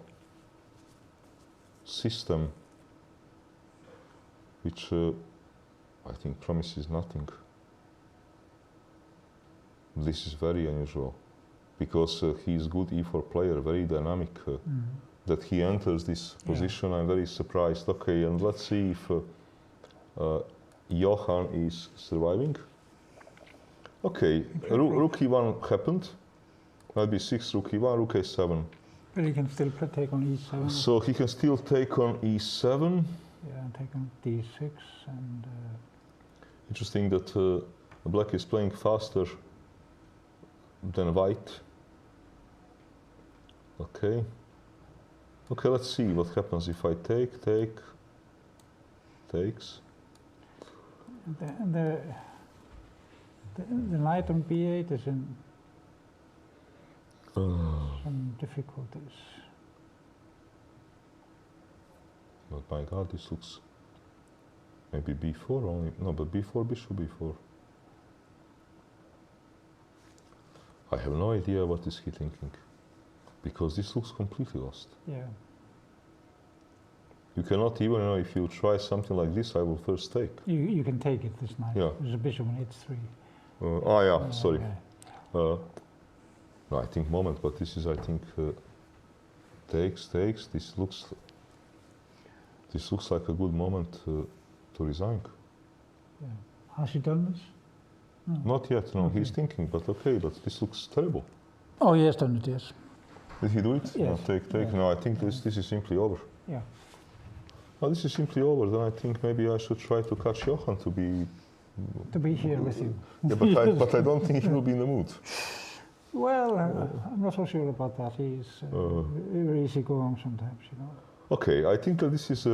system, which I think promises nothing. This is very unusual, because he is good e4 player, very dynamic. That he enters this position, I'm very surprised. Okay, and let's see if Johan is surviving. Okay, rook e1 happened. Knight b6, rook e1, rook a7. But he can still take on e7. So he can still take on e7. Yeah, and take on d6 and... Interesting that black is playing faster than white. Okay. Okay, let's see what happens if I takes. The knight on b8 is in some difficulties. But my God, this looks maybe b4 only. No, but b4, bishop b4. I have no idea what is he thinking, because this looks completely lost. Yeah. You cannot even know if you try something like this, I will first take. You can take it this night. Yeah. There's a bishop on h3. Yeah, sorry. Okay. No, I think moment, but this is, I think, takes. This looks like a good moment to resign. Yeah. Has he done this? No. Not yet, no. Okay. He's thinking, but okay, but this looks terrible. Oh, he has done it, yes. Did he do it? Yes. No, take. Yes. No, I think this is simply over. Yeah. Oh, this is simply over. Then I think maybe I should try to catch Johan to be... To be here with you. Yeah, but I don't think he will be in the mood. Well, I'm not so sure about that. He's very easygoing sometimes, you know. Okay, I think that this is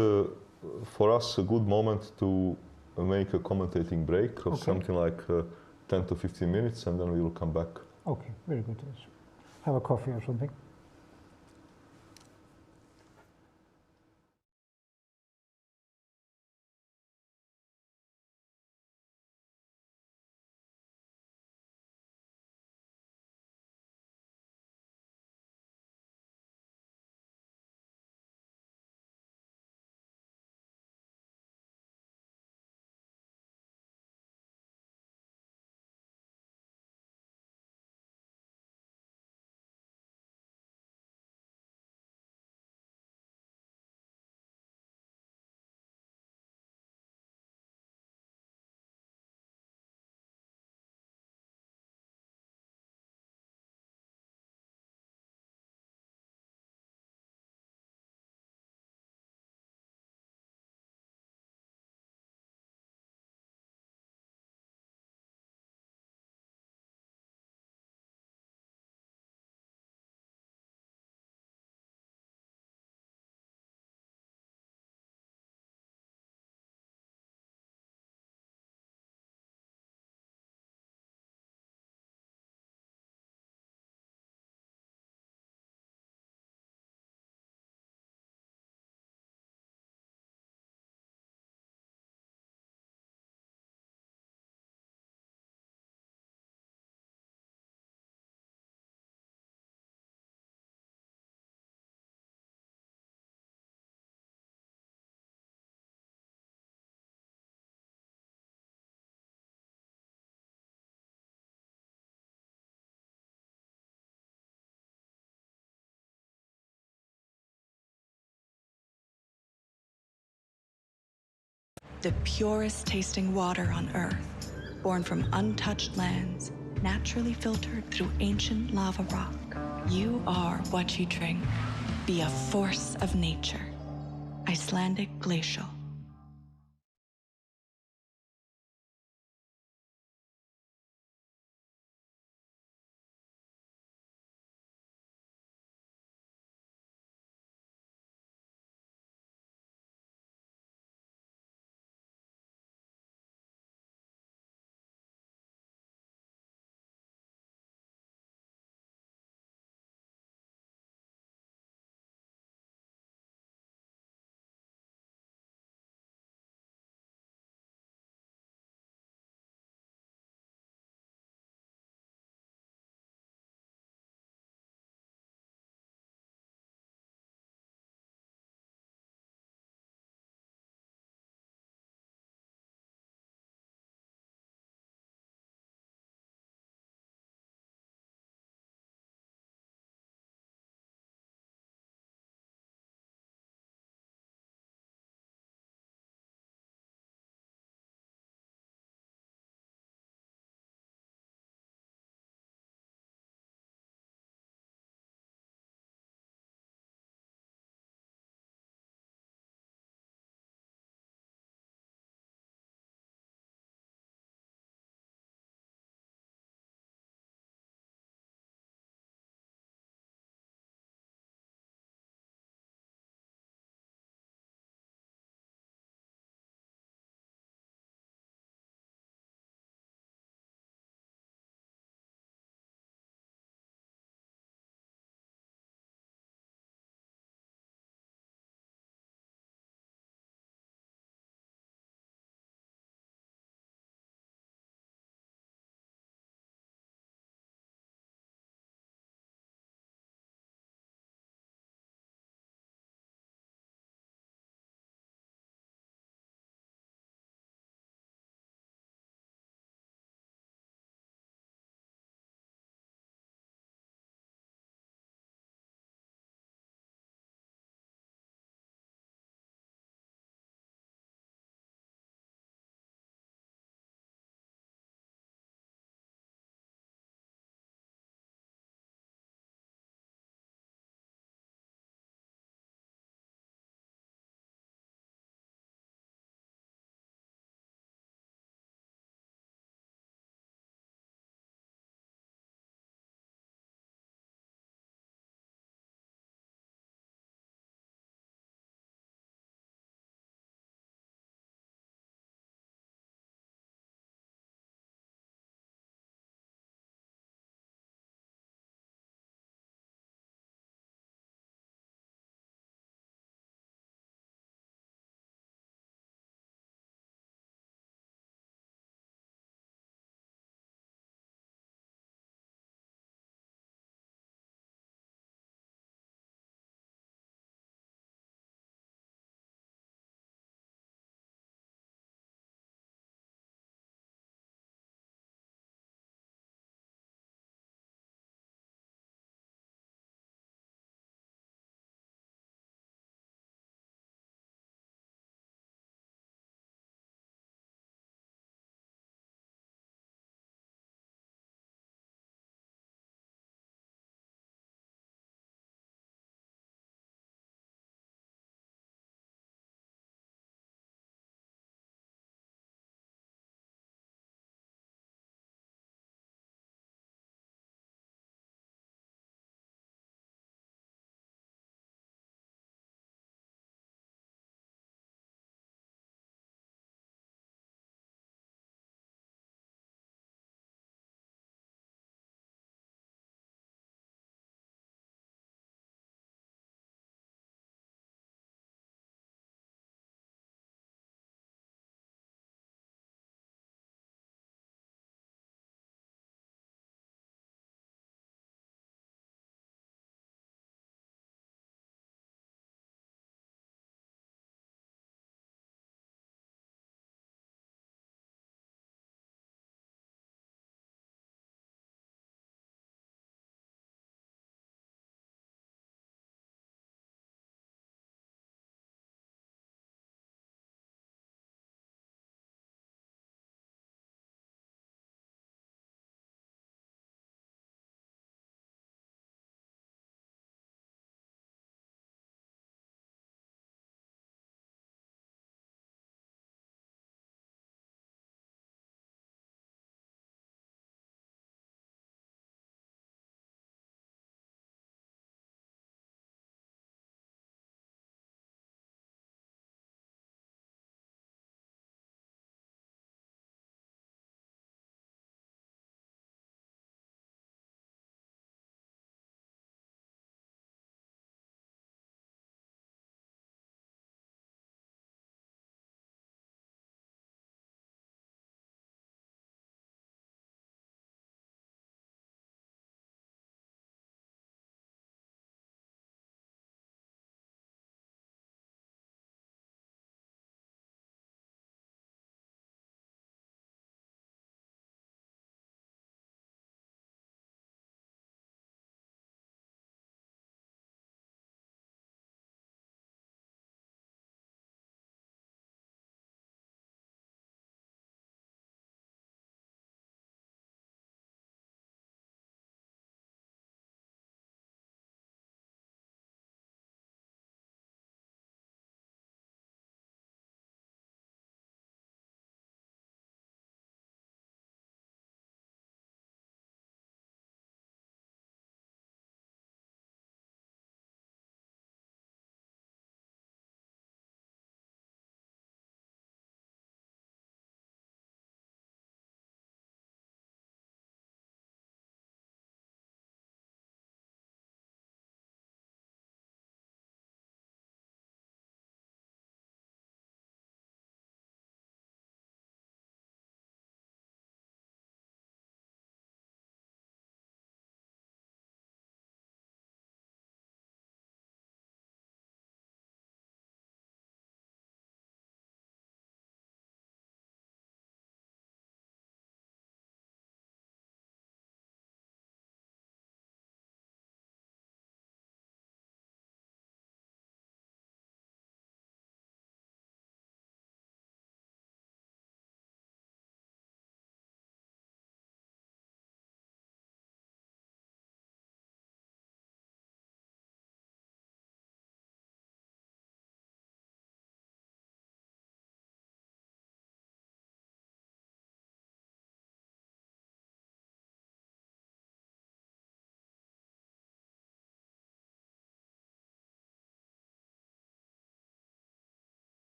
for us a good moment to make a commentating break of something like 10 to 15 minutes, and then we will come back. Okay, very good. Yes. Have a coffee or something. The purest tasting water on earth. born from untouched lands, naturally filtered through ancient lava rock. You are what you drink. Be a force of nature. Icelandic Glacial.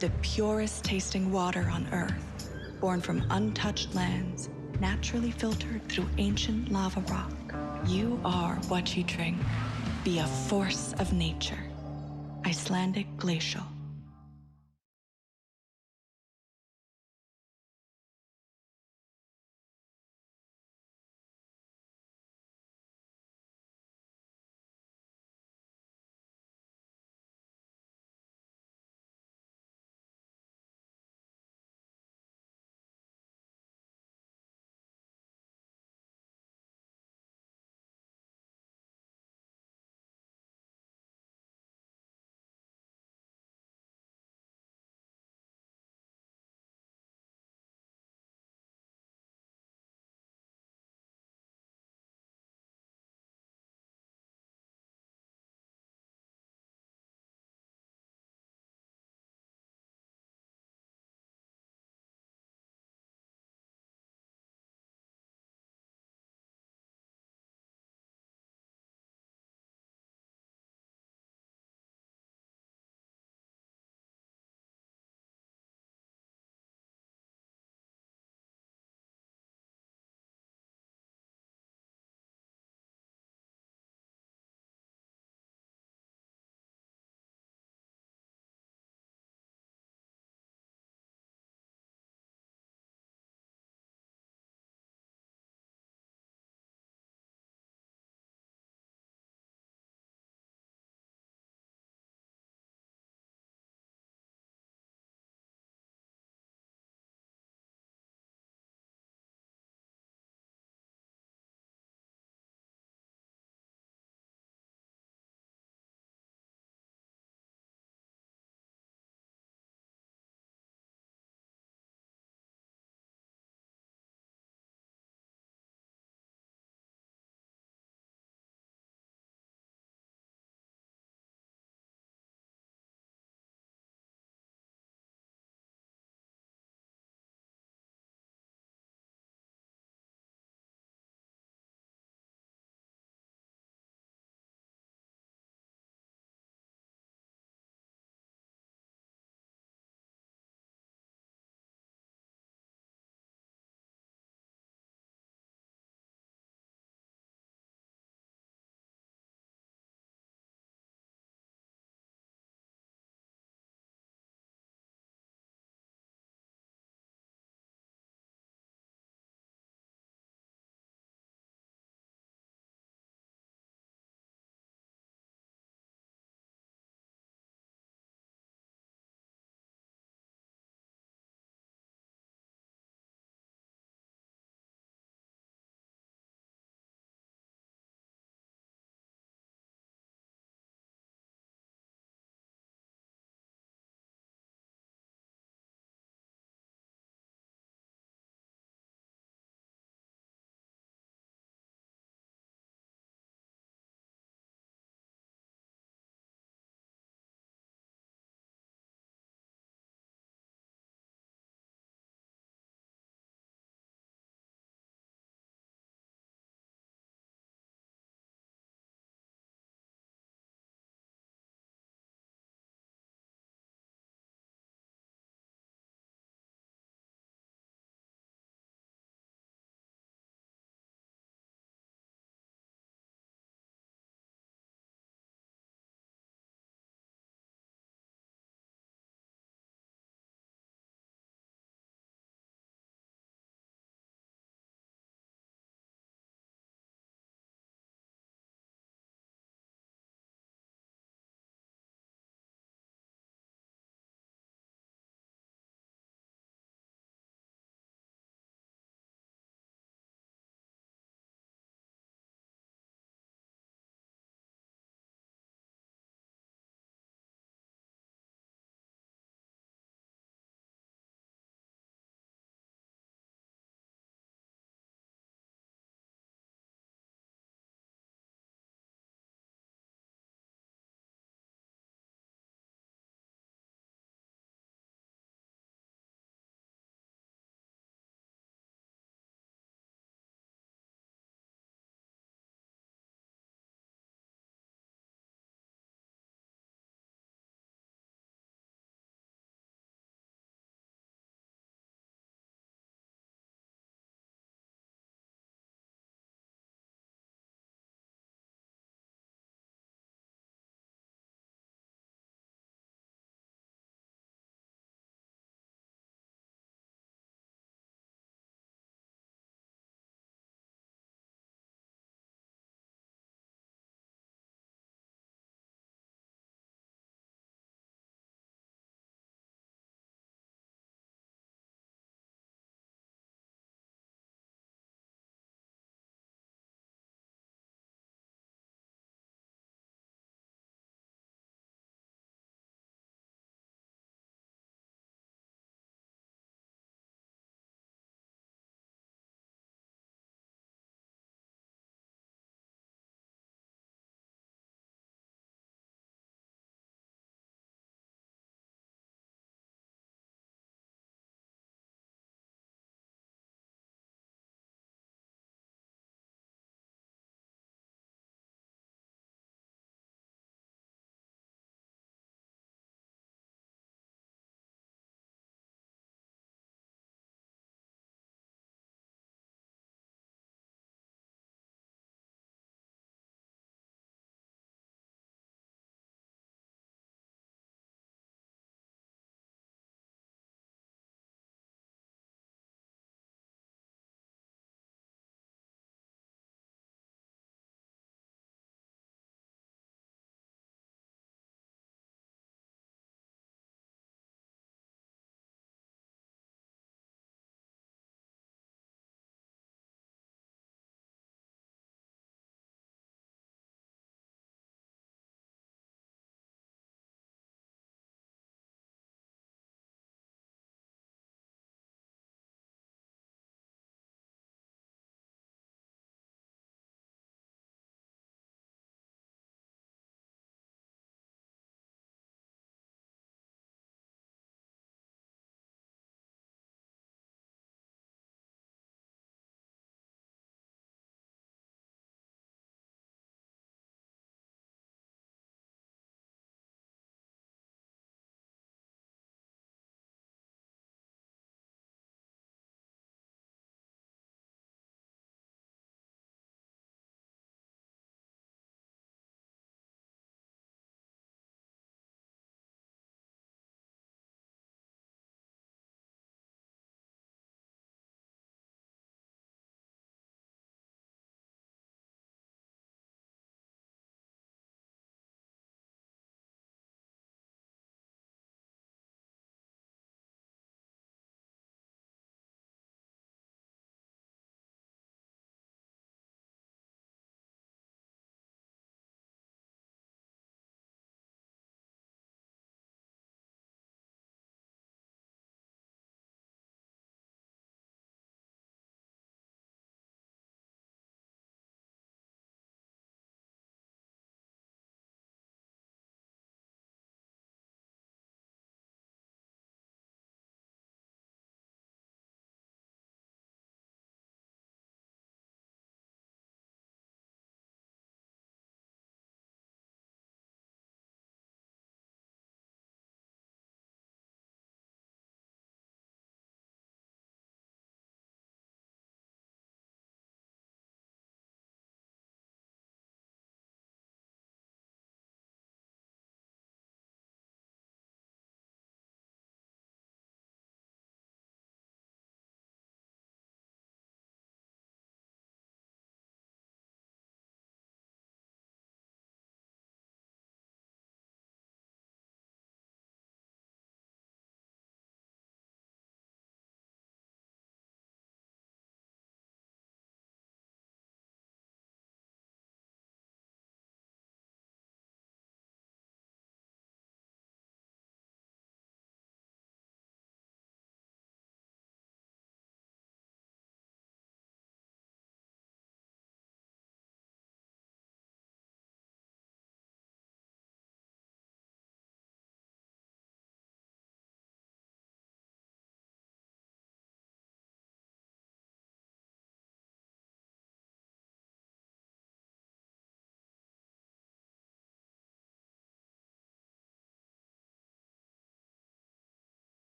the purest tasting water on Earth, born from untouched lands, naturally filtered through ancient lava rock. You are what you drink. Be a force of nature. Icelandic Glacial.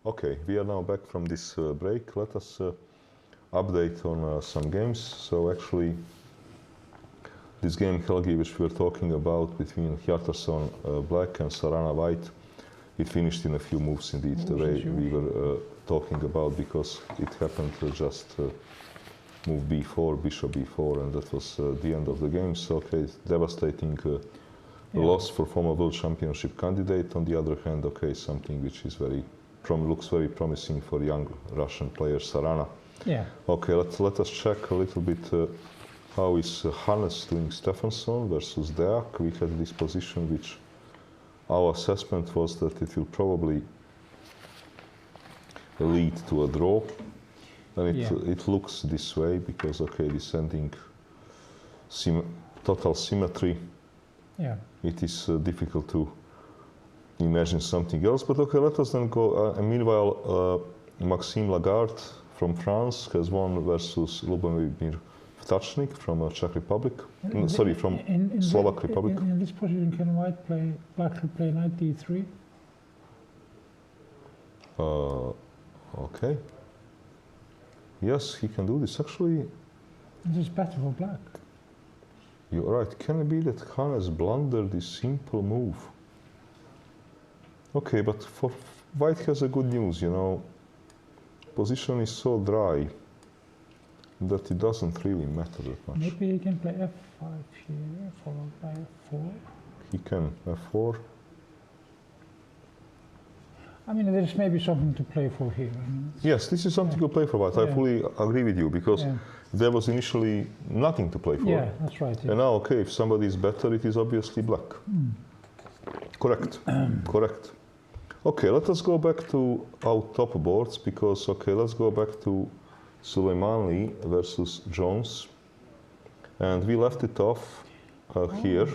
Okay, we are now back from this break. Let us update on some games. So actually, this game Helgi, which we were talking about between Hjartarson Black and Sarana White, it finished in a few moves indeed, the way we were talking about, because it happened to just move b4, bishop b4, and that was the end of the game. So okay, devastating loss for former world championship candidate. On the other hand, okay, something which is looks very promising for young Russian player Sarana. Yeah. Okay, let us check a little bit how is Hannes doing Stefansson versus Deak. We had this position which our assessment was that it will probably lead to a draw. And it looks this way because, okay, descending total symmetry. Yeah. It is difficult to imagine something else, but okay, let us then go. Meanwhile, Maxime Lagarde from France has won versus Lubomir Vtachnik from Czech Republic. Sorry, from Slovak Republic. In this position, can black play knight d3? Okay. Yes, he can do this. Actually, this is better for black. You're right. Can it be that Hannes blundered this simple move? Okay, but for White has a good news, you know. Position is so dry that it doesn't really matter that much. Maybe he can play f5 here, followed by f4. He can f4. I mean, there's maybe something to play for here. I mean, yes, this is something to play for White. I fully agree with you, because there was initially nothing to play for. Yeah, that's right. And now, okay, if somebody is better, it is obviously black. Correct. Correct. Okay, let us go back to our top boards, because, okay, let's go back to Suleimani versus Jones. And we left it off here.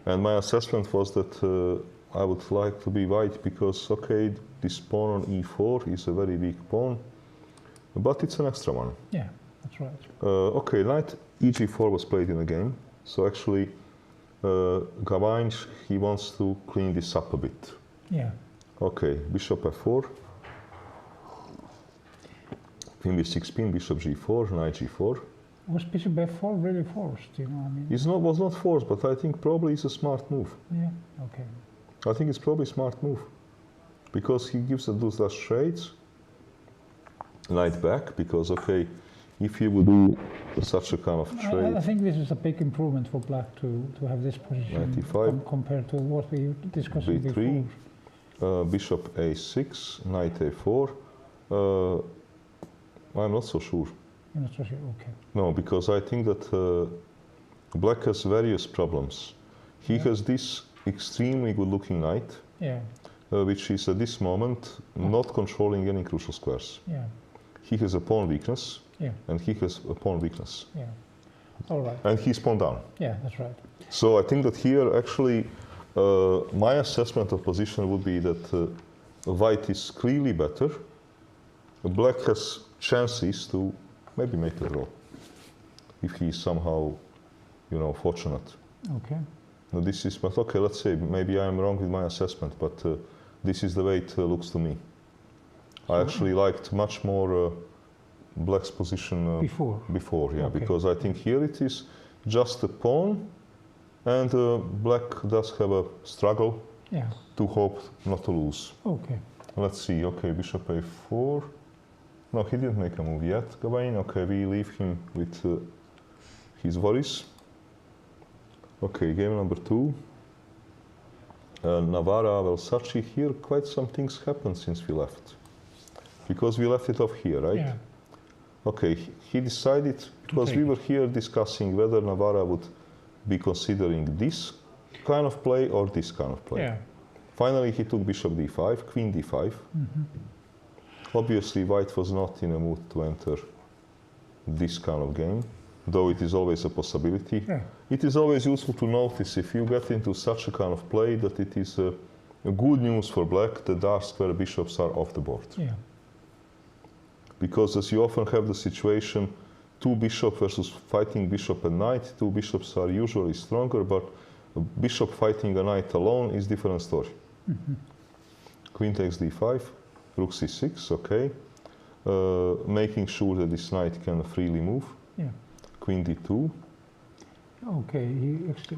And my assessment was that I would like to be White because, okay, this pawn on e4 is a very weak pawn, but it's an extra one. Yeah, that's right. Okay, knight eg4 was played in the game. So actually, Gawain, he wants to clean this up a bit. Yeah. Okay, bishop f4. Queen b6 pin, bishop g4, knight g4. Was bishop f4 really forced, you know, I mean? It was not forced, but I think probably it's a smart move. Yeah, okay. I think it's probably a smart move. Because he gives those last trades. Knight back, because, okay, if you would do such a kind of trade... I think this is a big improvement for black to have this position compared to what we discussed b3, before. Bishop a6, knight a4. I'm not so sure. You're not so sure, okay. No, because I think that black has various problems. He has this extremely good-looking knight, which is at this moment not controlling any crucial squares. Yeah. He has a pawn weakness, and he has a pawn weakness. Yeah. All right. And he's pawn down. Yeah, that's right. So I think that here, actually, my assessment of position would be that White is clearly better. Black has chances to maybe make a draw if he is somehow, you know, fortunate. Okay. Now this is, but okay, let's say maybe I'm wrong with my assessment, but this is the way it looks to me. I actually liked much more Black's position before, yeah, because I think here it is just a pawn, and Black does have a struggle to hope not to lose. Okay. Let's see. Okay, bishop a4. No, he didn't make a move yet, Gawain. Okay, we leave him with his worries. Okay, game number 2. Navarra, Versace. Here, quite some things happened since we left. Because we left it off here, right? Yeah. Okay, he decided, because we were here discussing whether Navarra would be considering this kind of play or this kind of play. Yeah. Finally, he took bishop d5, queen d5. Obviously, White was not in a mood to enter this kind of game, though it is always a possibility. Yeah. It is always useful to notice if you get into such a kind of play that it is a good news for Black that dark square bishops are off the board. Yeah. Because as you often have the situation, 2 bishop versus fighting bishop and knight, 2 bishops are usually stronger, but a bishop fighting a knight alone is different story. Queen takes d5. Rook c6, okay. Making sure that this knight can freely move. Yeah. Queen d2. Okay, he actually.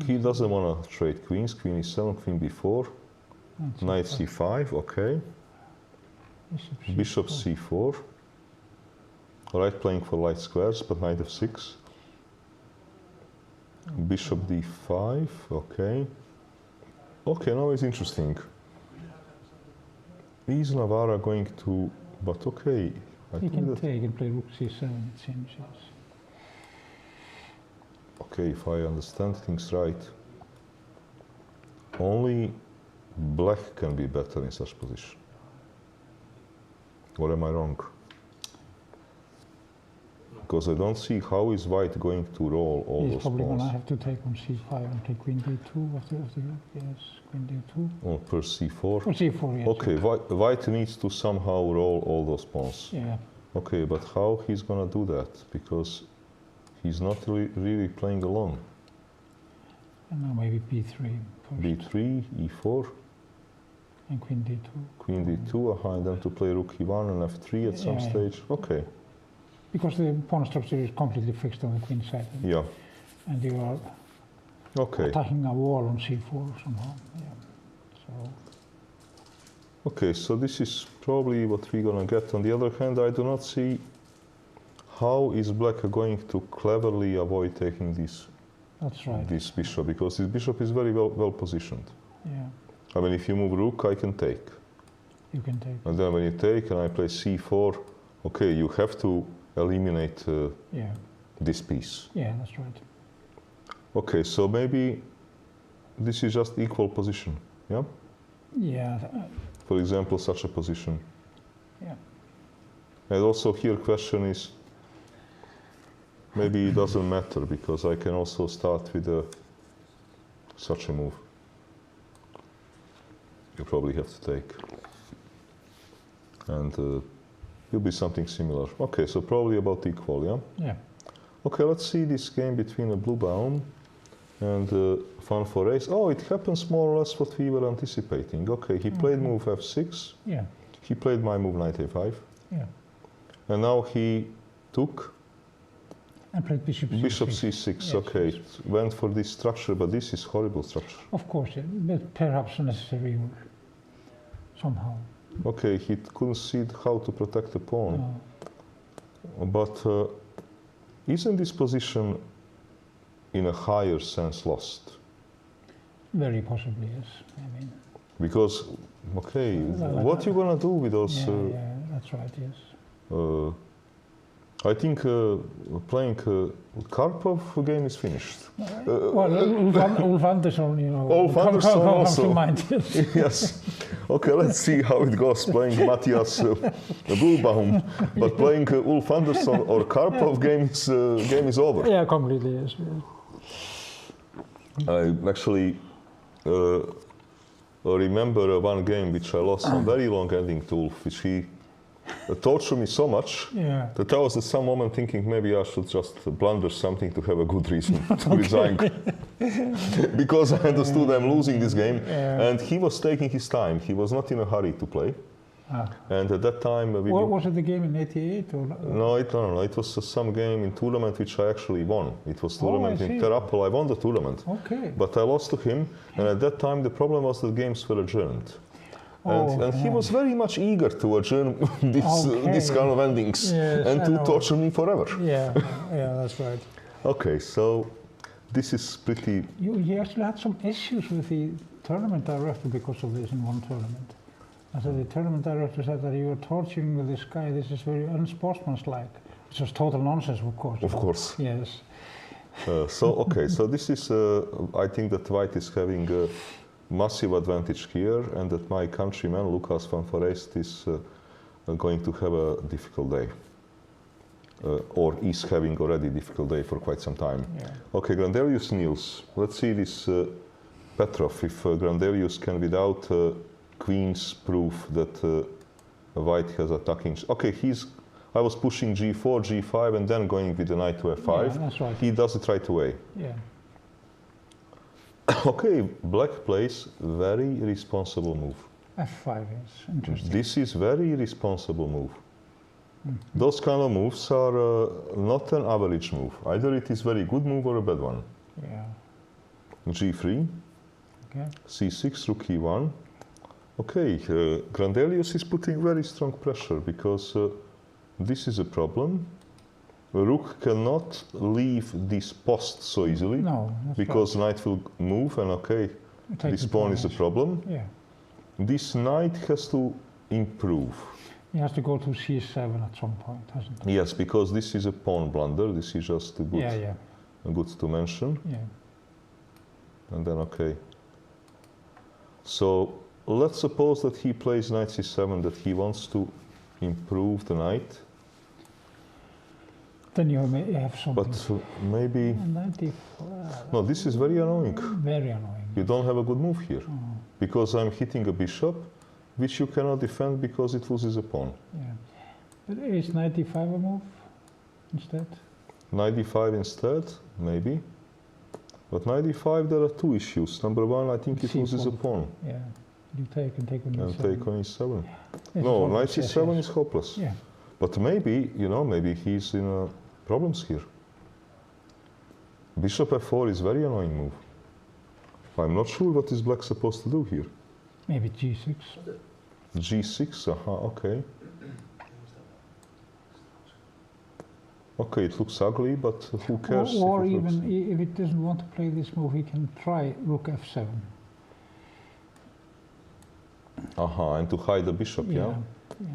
He doesn't want to trade queens. Queen e7, queen b4. Knight c5, okay. Bishop c4. Right, playing for light squares, but knight f6. Bishop d5, okay. Okay, now it's interesting. Is Navarra going to, but okay. He can take and play rook c7, it seems, yes. Okay, if I understand things right, only black can be better in such position. Or am I wrong? Because I don't see how is white going to roll all He's those probably going to pawns. have to take on c5 and take queen d2 after yes, queen d2. Oh, per c4? Or c4, yes. Okay, white needs to somehow roll all those pawns. Yeah. Okay, but how he's going to do that? Because he's not really playing alone. And now maybe b3 first. b3, e4, And queen d2. queen d2, and then to play rook e1 and f3 at some Yeah. stage. Okay, Because the pawn structure is completely fixed on the queen side. yeah, And you are okay. attacking a wall on c4 somehow. Yeah. So Okay, so this is probably what we're gonna get. On the other hand, I do not see how is black going to cleverly avoid taking this that's right. this bishop, because this bishop is very well positioned. Yeah. I mean, if you move rook, I can take. You can take. And then when you take and I play c4, okay, you have to eliminate Yeah. this piece. Yeah, that's right. Okay, so maybe this is just equal position, yeah? Yeah. For example, such a position. Yeah. And also here question is, maybe it doesn't matter because I can also start with such a move. You probably have to take. And it'll be something similar. Okay, so probably about equal, yeah? Yeah. Okay, let's see this game between a blue baum and Van for Ace. Oh, it happens more or less what we were anticipating. Okay, he played move f6. Yeah. He played my move knight a5. Yeah. And now he took And played bishop c6. bishop c6. Yes, Okay, yes. it went for this structure, but this is horrible structure. Of course, yeah, but perhaps a necessary evil somehow. Okay, he couldn't see how to protect the pawn. No. But isn't this position in a higher sense lost? Very possibly, yes. I mean, Because, okay, Well, what you gonna do with those? yeah, that's right, yes. I think playing Karpov game is finished. Well, Ulf Andersson, you know, Ulf Andersson comes also. to mind, yes. Yes. Okay, let's see how it goes playing Matthias Blumbaum. But playing Ulf Andersson or Karpov game is over. Yeah, completely, yes. I actually remember one game which I lost some very long ending to Ulf, which he tortured me so much Yeah. that I was at some moment thinking maybe I should just blunder something to have a good reason to resign. Because I understood I'm losing this game. Yeah. And he was taking his time. He was not in a hurry to play. Ah. And at that time, Was it the game in '88 or? no, it was some game in tournament which I actually won. It was tournament I in see. Terapel. I won the tournament. Okay. But I lost to him, and at that time the problem was that games were adjourned. And he was very much eager to adjourn this kind of endings Yes, and I to know. torture me forever. Yeah, yeah, that's right. Okay, so this is pretty... You actually had some issues with the tournament director because of this in one tournament. And so the tournament director said that you were torturing with this guy, this is very unsportsmanlike, which was total nonsense, of course. Of course. Yes. Okay, so this is, I think that white is having a massive advantage here, and that my countryman, Lucas van Forest, is going to have a difficult day. Or is having already a difficult day for quite some time. Yeah. Okay, Grandelius Niels. Let's see this Petrov, if Grandelius can, without queens, prove that white has attacking. Okay, I was pushing g4, g5, and then going with the knight to f5. Yeah, that's right. He does it right away. Yeah. Okay, black plays very responsible move. F5 is interesting. This is very responsible move. Mm. Those kind of moves are not an average move. Either it is very good move or a bad one. Yeah. G3, Okay. C6, rook E1. Okay, Grandelius is putting very strong pressure because this is a problem. Rook cannot leave this post so easily No, that's because knight will move, and okay, Take this the pawn is a yes. problem. Yeah. This knight has to improve. He has to go to C7 at some point, hasn't he? Yes, because this is a pawn blunder. This is just a good, Yeah. to mention. Yeah. And then okay. So let's suppose that he plays knight c7, that he wants to improve the knight. Then you may have something. But maybe 94. no. This is very annoying. Very annoying. You don't have a good move here Oh, because I'm hitting a bishop, which you cannot defend because it loses a pawn. yeah. But is 95 a move instead? Knight d5 instead, maybe. But knight d5, there are two issues. Number one, I think it loses a pawn. Yeah. You take and take on And E7. take on e7. Yes, No, it's knight always- c7 yes, is hopeless. Yeah. But maybe, maybe he's in problems here. Bishop f4 is very annoying move. I'm not sure what is black supposed to do here. Maybe G6. G6, okay. Okay, it looks ugly, but who cares? Or if it even looks... if it doesn't want to play this move, he can try rook F7. And to hide the bishop, yeah? Yeah.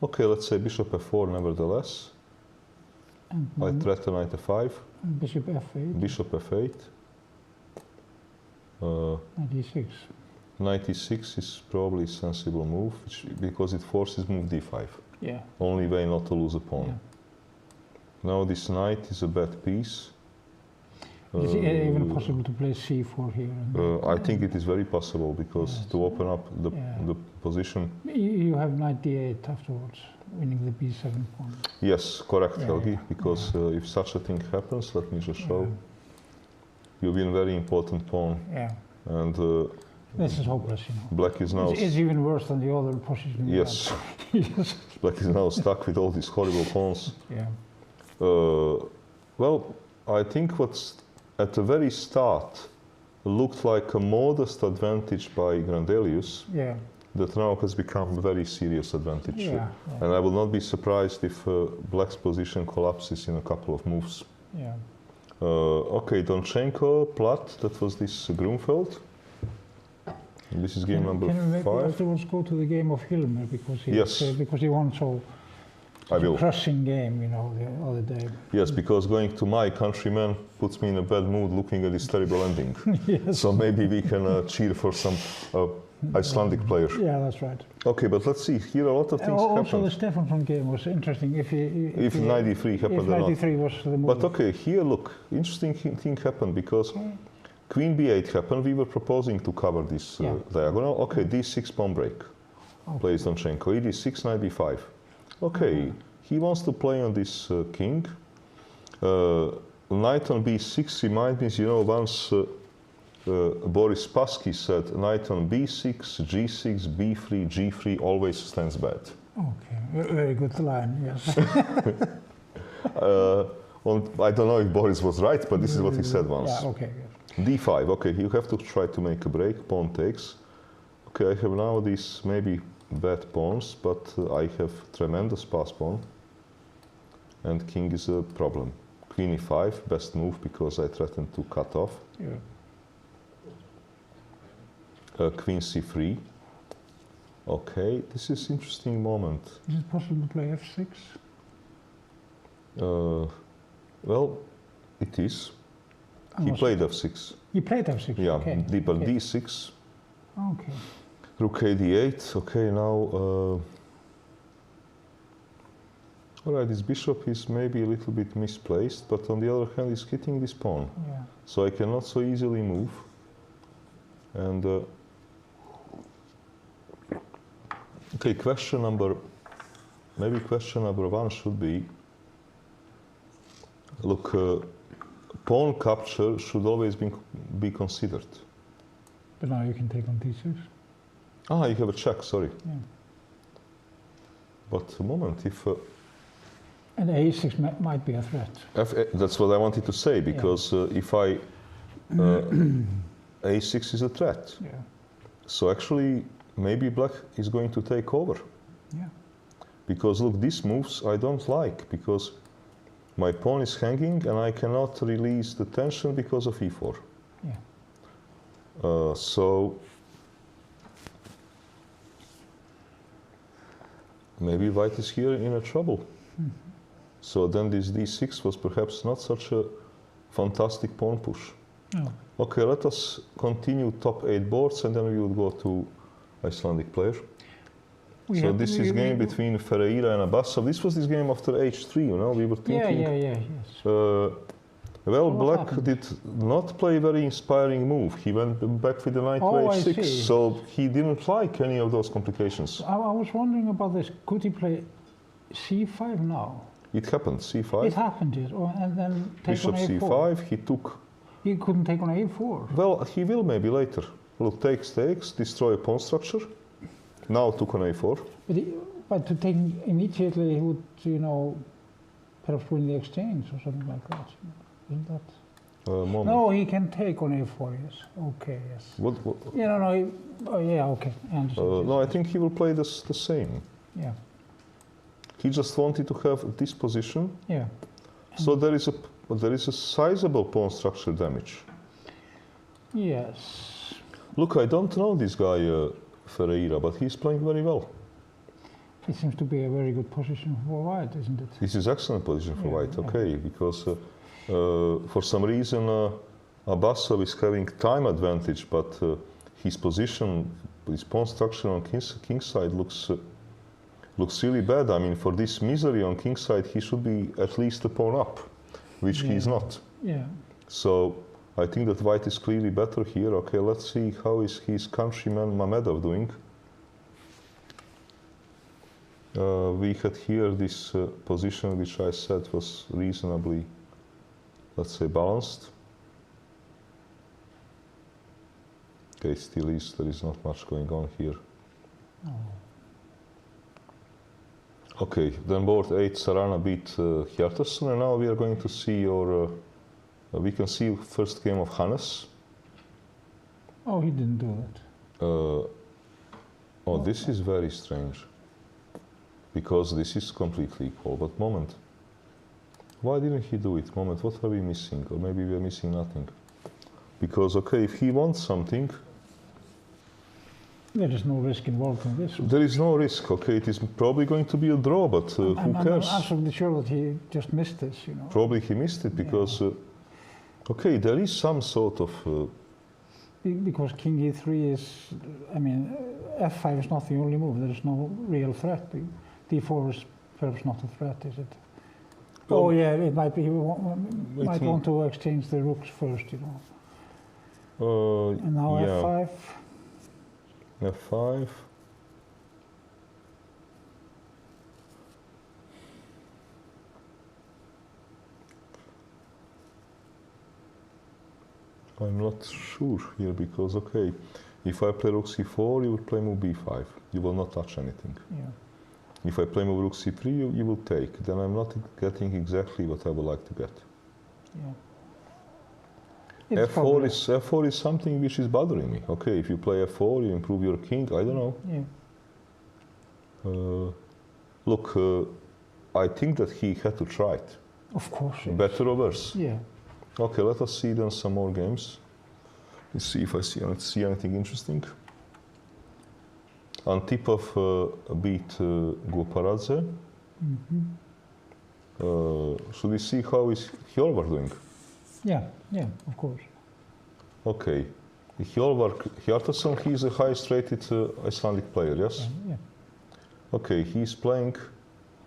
Okay, let's say bishop f4 nevertheless. And I then threaten knight f5, bishop F8. bishop f8. Knight E6. Knight e6 is probably a sensible move, because it forces move d5. Yeah. Only way not to lose a pawn. Yeah. Now this knight is a bad piece. Is it even possible to play C4 here? I think it is very possible, because Yes. to open up the position. You have knight D8 afterwards, winning the B7 pawn. Yes, correct, Yeah, Helgi, yeah, because if such a thing happens, let me just show. You win very important pawn, Yeah. and This is hopeless, black is now. It's even worse than the other position. we Yes, had. Yes. black is now stuck with all these horrible pawns. Yeah. Well, I think what's at the very start looked like a modest advantage by Grandelius, Yeah. that now has become a very serious advantage. Yeah. And I will not be surprised if black's position collapses in a couple of moves. Yeah. Okay, Donchenko, Platt, that was this Grunfeld. This is game number Can we maybe 5. afterwards go to the game of Hilmer because he Yes. because he won so I will. crushing game, the other day. Yes, because going to my countryman puts me in a bad mood looking at this terrible ending. Yes. So maybe we can cheer for some Icelandic player. Yeah, that's right. Okay, but let's see. Here a lot of things Also, happen. the Stefansson game was interesting. If Knight d3 happened if or not. 93 was the move. But okay, here look, interesting thing happened because Queen b8 happened. We were proposing to cover this Yeah. diagonal. Okay, d6 pawn break. Okay. Plays Donchenko. e6, knight b5. Okay, he wants to play on this king. Knight on b6 reminds me, once Boris Spassky said knight on b6, g6, b3, g3 always stands bad. Okay, very good line. Yes. I don't know if Boris was right, but this is what he said once. Yeah. Okay. Yes. d5, okay, you have to try to make a break, pawn takes. Okay, I have now these maybe bad pawns, but I have tremendous pass pawn. And king is a problem. Queen e5, best move because I threatened to cut off. Yeah. Queen c3. Okay, this is interesting moment. Is it possible to play F6? Well, it is. He was- played f6. He played F6. Yeah, Okay. deeper Okay. d6. Okay. Rook a d8. Okay, now. Alright, this bishop is maybe a little bit misplaced, but on the other hand, he's hitting this pawn. Yeah. So I cannot so easily move. And. Okay, maybe question number 1 should be. Look, pawn capture should always be considered. But now you can take on D6. Ah, you have a check, sorry. Yeah. But a moment, if... And a6 might be a threat. that's what I wanted to say, because if I... a6 is a threat. Yeah. So actually, maybe black is going to take over. Yeah. Because look, these moves I don't like, because my pawn is hanging and I cannot release the tension because of e4. Yeah. So maybe white is here in a trouble. Mm-hmm. So then this d6 was perhaps not such a fantastic pawn push. No. Okay, let us continue top 8 boards and then we will go to Icelandic player. So this is game between Ferreira and Abasov. This was this game after h3, you know, we were thinking. Yes. Well, What black happened? did not play a very inspiring move. He went back with the knight to Oh, I h6, see. so he didn't like any of those complications. I was wondering about this. Could he play c5 now? It happened, c5. It happened, yes. Oh, and then take Bishop on a4. c5, he took... He couldn't take on a4. Well, he will maybe later. Look, takes, destroy a pawn structure. Now took on a4. But to take immediately, he would, you know, perhaps win the exchange or something like that. Isn't that? Moment. No, he can take on a4, yes. Okay, yes. What, Yeah, no, oh, yeah, okay. I understand. no, I think he will play the same. Yeah, He just wanted to have this position. yeah. So there is a sizable pawn structure damage. Yes. Look, I don't know this guy Ferreira, but he's playing very well. It seems to be a very good position for white, isn't it? This is excellent position for Yeah, white, yeah. okay, because for some reason Abasov is having time advantage, but his position, his pawn structure on king's side looks really bad. I mean, for this misery on king's side, he should be at least a pawn up, which he is not. Yeah. So I think that white is clearly better here. Okay, let's see how is his countryman Mamedov doing. We had here this position which I said was reasonably, let's say, balanced. Okay, still is, there is not much going on here. Oh. Okay, then board 8, Sarana beat Hjartarson, and now we are going to see your, we can see first game of Hannes. Oh, he didn't do that. Oh, this is very strange, because this is completely equal, but moment. Why didn't he do it? Moment, what are we missing? Or maybe we are missing nothing. Because, okay, if he wants something, There is no risk involved in this. there is no risk. Okay, it is probably going to be a draw, but who cares? I'm absolutely sure that he just missed this, you know. Probably he missed it because, okay, there is some sort of... Because king e3 is, I mean, f5 is not the only move. There is no real threat. D4 is perhaps not a threat, is it? Well, oh yeah, it might be. He might want to exchange the rooks first, you know. And now yeah. f5. F5. I'm not sure here because, okay, if I play rook c4, you will play move b5. You will not touch anything. Yeah. If I play move rook c3, you will take. Then I'm not getting exactly what I would like to get. Yeah. It's probably- F4 is something which is bothering me. Okay, if you play F4, you improve your king. I don't know. Yeah. Look, I think that he had to try it. Of course. Yes. Better or worse. Yeah. Okay, let us see then some more games. Let's see if I see anything interesting. Antipov beat Goparadze. Should we see how is Hjolvar doing? Yeah. Yeah. Of course. Okay. Hjolvar Hjartarson, he is the highest rated Icelandic player, yes? Yeah. Okay, he's playing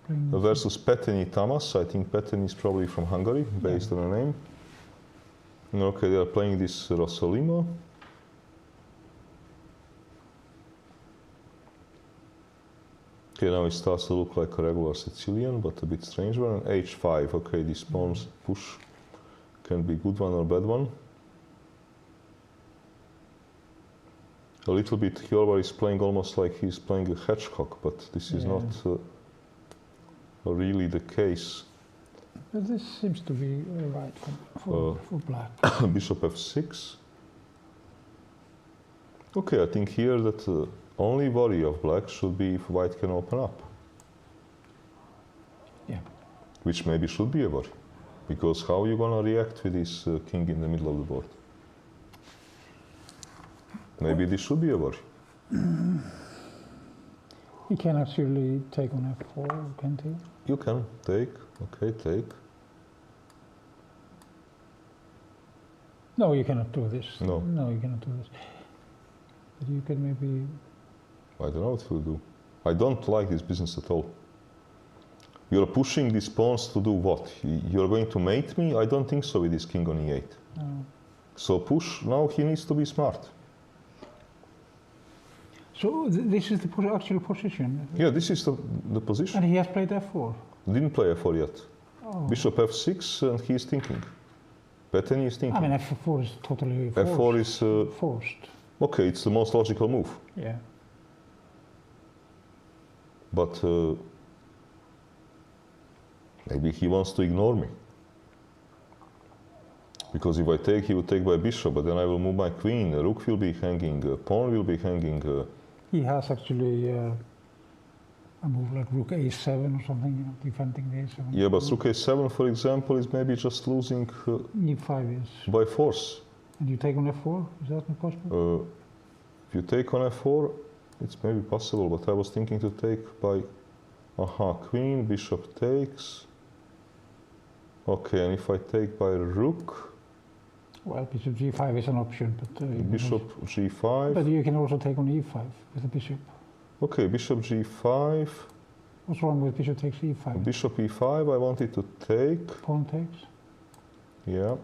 versus Peteni Tamas. I think Peteni is probably from Hungary, based on a name. Okay, they are playing this Rossolimo. Okay, now it starts to look like a regular Sicilian, but a bit strange one. And H5, okay, this pawn's push can be good one or bad one. a little bit. Hjorvar is playing almost like he's playing a hedgehog, but this is Yeah. not really the case. But this seems to be right for black. Bishop f6. Okay, I think here that only worry of black should be if white can open up. Yeah. Which maybe should be a worry. Because how are you going to react with this king in the middle of the board? Maybe this should be a worry. He can actually take on f4, can't he? You can take, okay, take. No, you cannot do this. No. No, you cannot do this. But you can maybe... I don't know what he'll do. I don't like this business at all. You're pushing these pawns to do what? You're going to mate me? I don't think so with this king on e8. No. So push, now he needs to be smart. So this is the actual position? Yeah, this is the position. And he has played f4? Didn't play f4 yet. Oh. Bishop f6 and he's thinking. Petteni is thinking. I mean, f4 is totally forced. f4 is... forced. Okay, it's the most logical move. Yeah. But maybe he wants to ignore me. Because if I take, he will take by bishop, but then I will move my queen. The rook will be hanging, pawn will be hanging. He has actually a move like rook a7 or something, you know, defending the a7. Yeah, but rook a7, for example, is maybe just losing e5 is. by force. And you take on f4? Is that not possible? If you take on f4, it's maybe possible, but I was thinking to take by, queen, bishop takes. Okay, and if I take by rook? Well, bishop g5 is an option, but... Bishop g5. But you can also take on e5 with the bishop. Okay, bishop g5. What's wrong with bishop takes e5? Bishop e5, I wanted to take. Pawn takes? Yeah.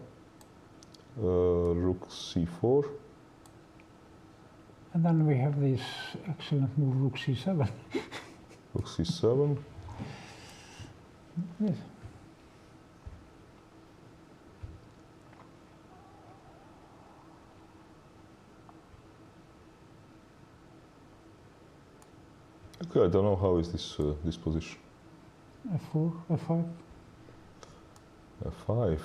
Rook c4. And then we have this excellent move, rook c7. Rook c7. Yes. Okay, I don't know how is this this position. f4, f5. f5.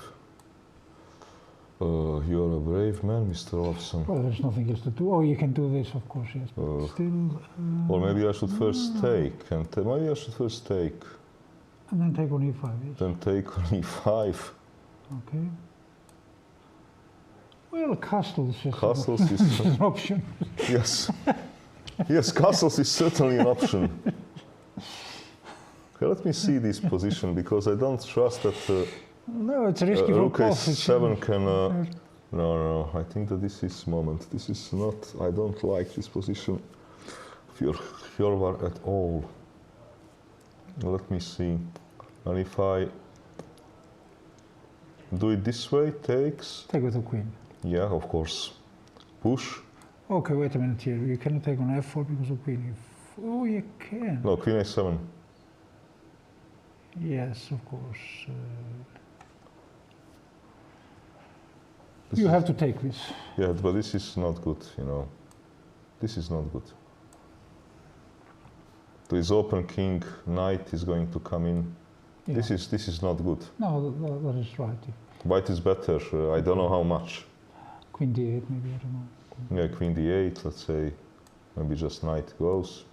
You're a brave man, Mr. Olafsson. Well, there's nothing else to do. Oh, you can do this, of course, yes. But still... Or maybe I should first take, and maybe I should first take. And then take on e5, yes. Then take on e5. Okay. Well, castles is, Castles is is... an option. Yes. Yes, castles is certainly an option. Okay, let me see this position, because I don't trust that No, it's risky for rook both. a7 can... no, I think that this is moment. This is not... I don't like this position of Hjorvar at all. Let me see. And if I do it this way, takes... Take with the queen. Yeah, of course. Push. Okay, wait a minute here. You cannot take on f4 because of queen. Oh, you can. No, queen a7. Yes, of course. This You is- have to take this. Yeah, but this is not good, you know. This is not good. This open king, knight is going to come in. Yeah. This is not good. No, that is right. White is better. I don't know how much. Queen d8, maybe, I don't know. Yeah, queen d8, let's say. Maybe just knight goes.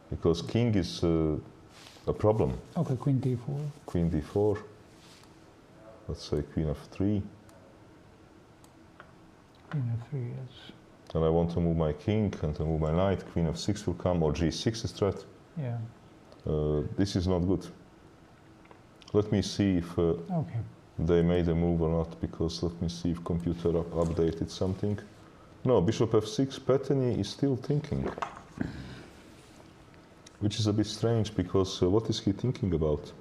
Because king is a problem. Okay, queen d4. Queen d4. Let's say queen f3. Queen f3, yes. And I want to move my king and to move my knight. Queen f6 will come, or g6 is threat. Yeah. This is not good. Let me see if Okay. they made a move or not, because let me see if computer updated something. No, bishop f6, Petteni is still thinking. Which is a bit strange, because what is he thinking about?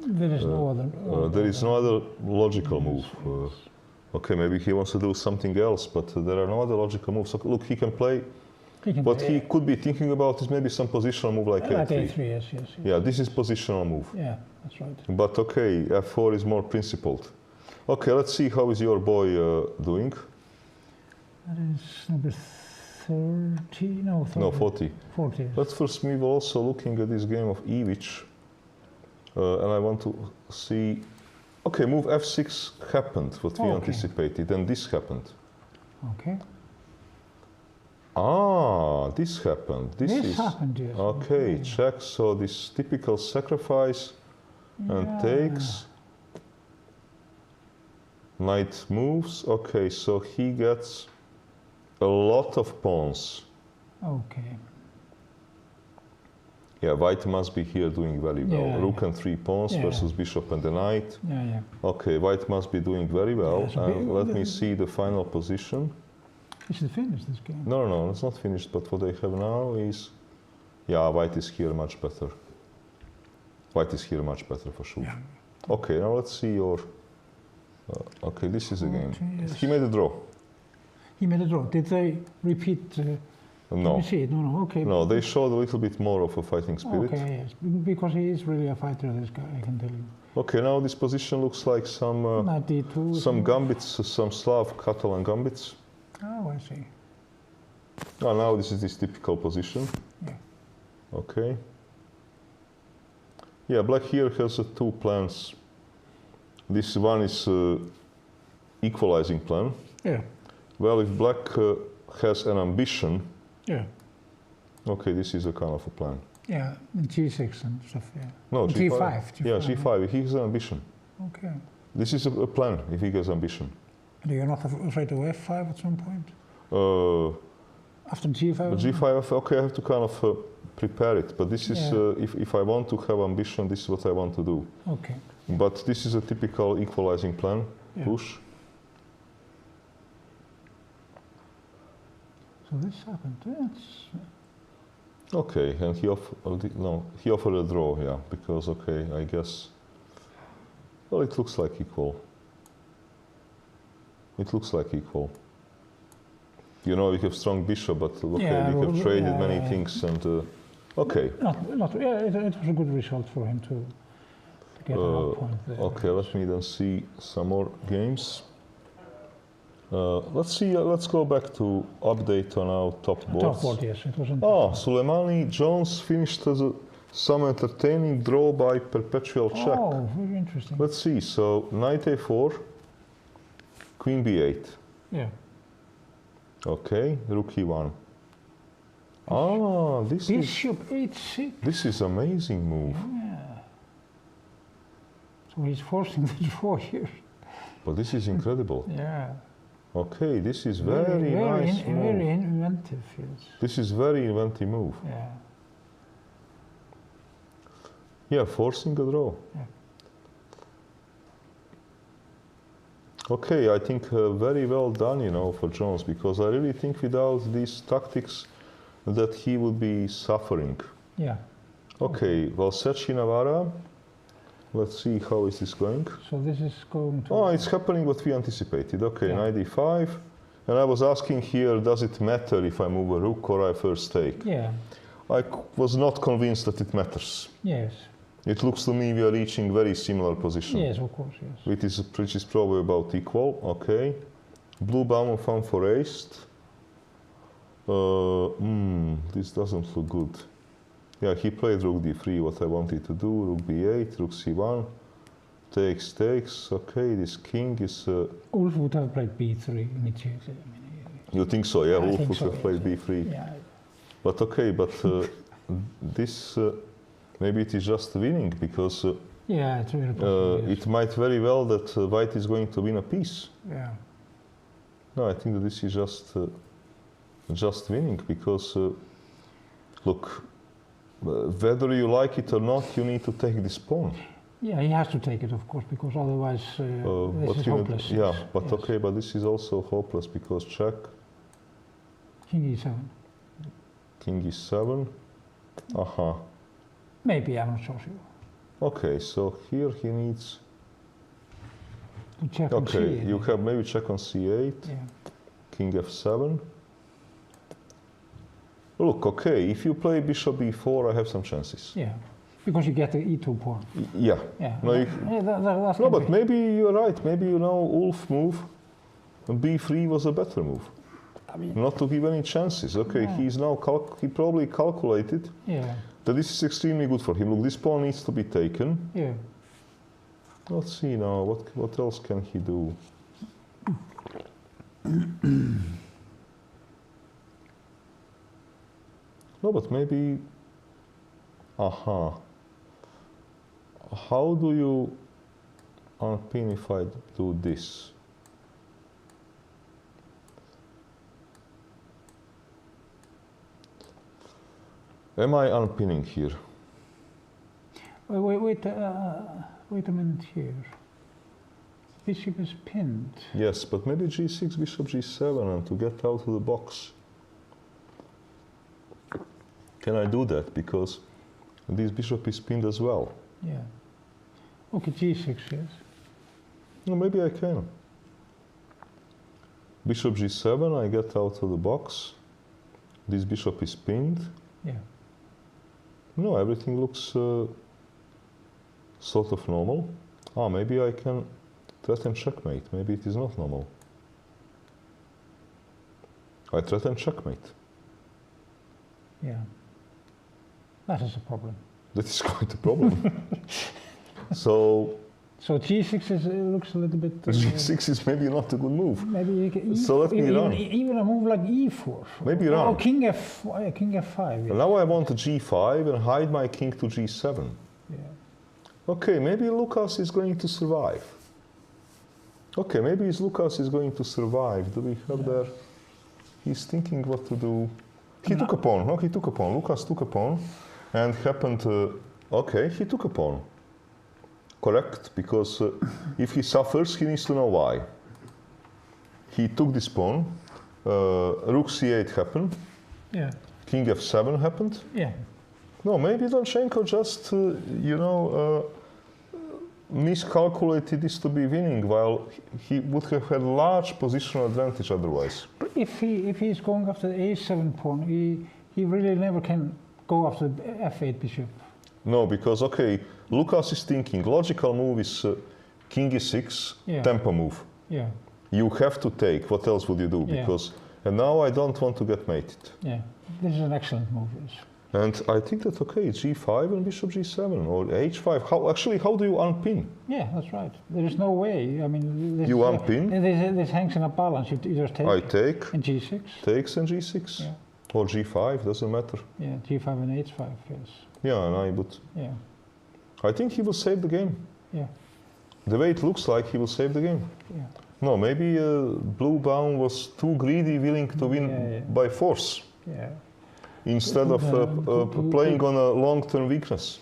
There is no other. There is no other logical Yes, move. yes. Okay, maybe he wants to do something else, but there are no other logical moves. So, look, he can play. What he could be thinking about is maybe some positional move like like a3. a3, yes, yes. Yeah, this is positional move. Yeah, that's right. But okay, f4 is more principled. Okay, let's see how is your boy doing. That is number 30, no, 30. No, 40. 40. Yes. Let's first move also looking at this game of e-which, and I want to see. Okay, move f6 happened, what we Okay. anticipated, and this happened. Okay. Ah, this happened. This is happened, yes. okay. Check. So this typical sacrifice and Yeah. takes. Knight moves. Okay, so he gets a lot of pawns. Okay. Yeah, white must be here doing very well. Yeah, Rook yeah. and 3 pawns Yeah. versus bishop and the knight. Yeah, yeah. Okay, white must be doing very well. Yeah, so And big- let me see the final position. Is it finished, this game? No, no, no, it's not finished. But what they have now is, yeah, white is here much better. White is here much better for sure. Yeah. Okay, now let's see your. Okay, this is a game. 40, yes. He made a draw. He made a draw. Did they repeat? Let No, me see it. No, no. Okay. no, they showed a little bit more of a fighting spirit. Okay, yes. Because he is really a fighter, this guy, I can tell you. Okay, now this position looks like some 92. gambits, some Slav Catalan gambits. Oh, I see. Oh, now this is this typical position. Yeah. Okay. Yeah, black here has two plans. This one is equalizing plan. Yeah. Well, if black has an ambition, Yeah. okay, this is a kind of a plan. Yeah. And G6 and stuff, yeah. No, G5. Yeah, G5. He has an ambition. Okay. This is a plan if he has ambition. And you're not afraid of F5 at some point? But After G5? G5, okay, I have to kind of prepare it. But this is, Yeah. if I want to have ambition, this is what I want to do. Okay. But this is a typical equalizing plan. Yeah. Push. So this happened. That's, Okay, and he offered a draw, yeah, because okay, I guess. Well, it looks like equal. It looks like equal. You know, you have strong bishop, but okay, Yeah, we have traded yeah, many yeah. things, and okay. yeah, it was a good result for him to get an up point there. Okay, let me then see some more games. Let's see. Let's go back to update on our top boards. Top board, yes, it wasn't. Ah, Soleimani Jones finished as some entertaining draw by perpetual check. Oh, very interesting. Let's see. So knight a4, queen b8. Yeah. Okay, rook e1. Ah, Bishop h6. this is amazing move. Yeah. So he's forcing the draw here. But this is incredible. Yeah. Okay, this is very nice move. Very inventive, yes. This is very inventive move. Yeah. Yeah, forcing a draw. Yeah. Okay, I think very well done, you know, for Jones, because I really think without these tactics that he would be suffering. Yeah. Okay, well, Sechi Navarra, let's see how is this going. So this is going to. Oh, it's happening what we anticipated. Okay, Yeah. knight d5. And I was asking here, does it matter if I move a rook or I first take? Yeah. I was not convinced that it matters. Yes. It looks to me we are reaching very similar position. Yes, of course, yes. Which is probably about equal. Okay. Blue Baumann found for ace. This doesn't look good. Yeah, he played rook d3, what I wanted to do. Rook b8, rook c1. Takes, takes. Okay, this king is... Ulf would have played b3 initially. you think so? Yeah, I Wolf think would so, have played yes. b3. Yeah. But okay, but this... maybe it is just winning, because Yeah, it's very possible. Yes. it might very well that white is going to win a piece. Yeah. No, I think that this is just winning, because look, whether you like it or not, you need to take this pawn. Yeah, he has to take it, of course, because otherwise this is hopeless. Yeah, yes. but Yes. okay, but this is also hopeless, because check, King e7. king e7. Aha. Maybe, I'm not so sure. Okay, so here he needs. To check on Okay, c8. you have maybe check on c8, Yeah. king f7. Look, okay, if you play bishop b4, I have some chances. Yeah. Because you get the e2 pawn. Yeah. Yeah. No, you, Yeah, that's no, but complete. maybe you're right. Maybe you know Ulf move, and b3 was a better move. I mean, not to give any chances. Okay, Yeah. he's now he probably calculated yeah, that this is extremely good for him. Look, this pawn needs to be taken. yeah. Let's see now, what else can he do? No, but maybe, aha. How do you unpin if I do this? Am I unpinning here? Wait a minute here. Bishop is pinned. Yes, but maybe g6, bishop g7, and to get out of the box. Can I do that? Because this bishop is pinned as well. Yeah. Okay, g6, yes. No, maybe I can. Bishop g7, I get out of the box. This bishop is pinned. Yeah. No, everything looks sort of normal. Ah, maybe I can threaten checkmate. Maybe it is not normal. I threaten checkmate. Yeah. That is a problem. That is quite a problem. So So g6 is, looks a little bit... g6 is maybe not a good move. Maybe you can, So let me run. even a move like e4. Maybe or, run. or king f5. And now I want a g5 and hide my king to g7. Yeah. Okay, maybe Lucas is going to survive. Okay, maybe Lucas is going to survive. Do we have there? He's thinking what to do. He took a pawn. No, he took a pawn. Lucas took a pawn and happened to... Okay, he took a pawn. Correct, because if he suffers, he needs to know why. He took this pawn. Rook c8 happened. Yeah. King f7 happened. Yeah. No, maybe Donchenko just, miscalculated this to be winning, while he would have had large positional advantage otherwise. But if he's going after the a7 pawn, he really never can go after the f8 bishop. No, because, okay, Lucas is thinking, logical move is king e6, Yeah. tempo move. Yeah. You have to take, what else would you do? Yeah. Because, and now I don't want to get mated. Yeah. This is an excellent move. Yes. And I think that, okay, g5 and bishop g7, or h5. How do you unpin? Yeah, that's right. There is no way. I mean, this, You unpin? This hangs in a balance. You just take I take, and g6. takes and g6. Yeah. Or g5, doesn't matter. Yeah, g5 and h5. Yes. Yeah, and I would. Yeah. I think he will save the game. Yeah. The way it looks like, he will save the game. Yeah. No, maybe Blue Baum was too greedy, willing to win Yeah. by force, Yeah. instead of playing on a long-term weakness.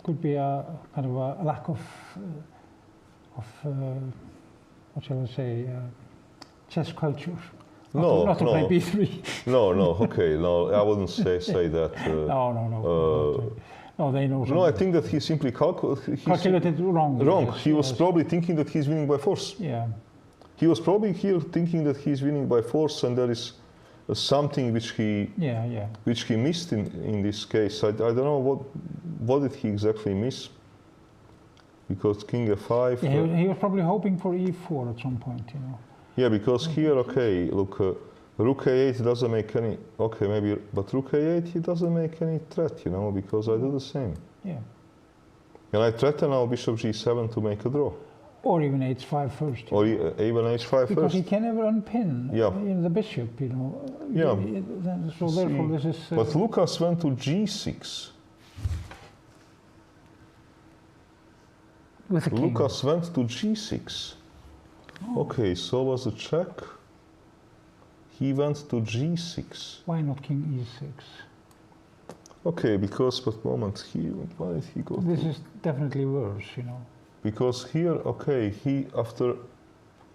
Could be a kind of a lack of what shall I say, chess culture. Not to play b3. No, okay, no, I wouldn't say that. No, they know. No, I think that he simply calculated wrong. Wrong. Yes, He was yes. probably thinking that he's winning by force. Yeah. He was probably here thinking that he's winning by force, and there is something which he missed in this case. I don't know what did he exactly miss, because king f5. Yeah, he was probably hoping for e4 at some point, Yeah, because here, okay, look, rook a8 doesn't make any. Okay, maybe, but rook a8 he doesn't make any threat, because I do the same. Yeah. And I threaten now bishop g7 to make a draw. Or even h5 first. Or even h5 because first. he can never unpin the bishop, Yeah. So therefore this is... But Lucas went to g6. with the king. Lucas went to g6. Okay, so was a check. He went to g6. Why not king e6? Okay, because, but moment, why did he go? This is definitely worse, Because here, okay,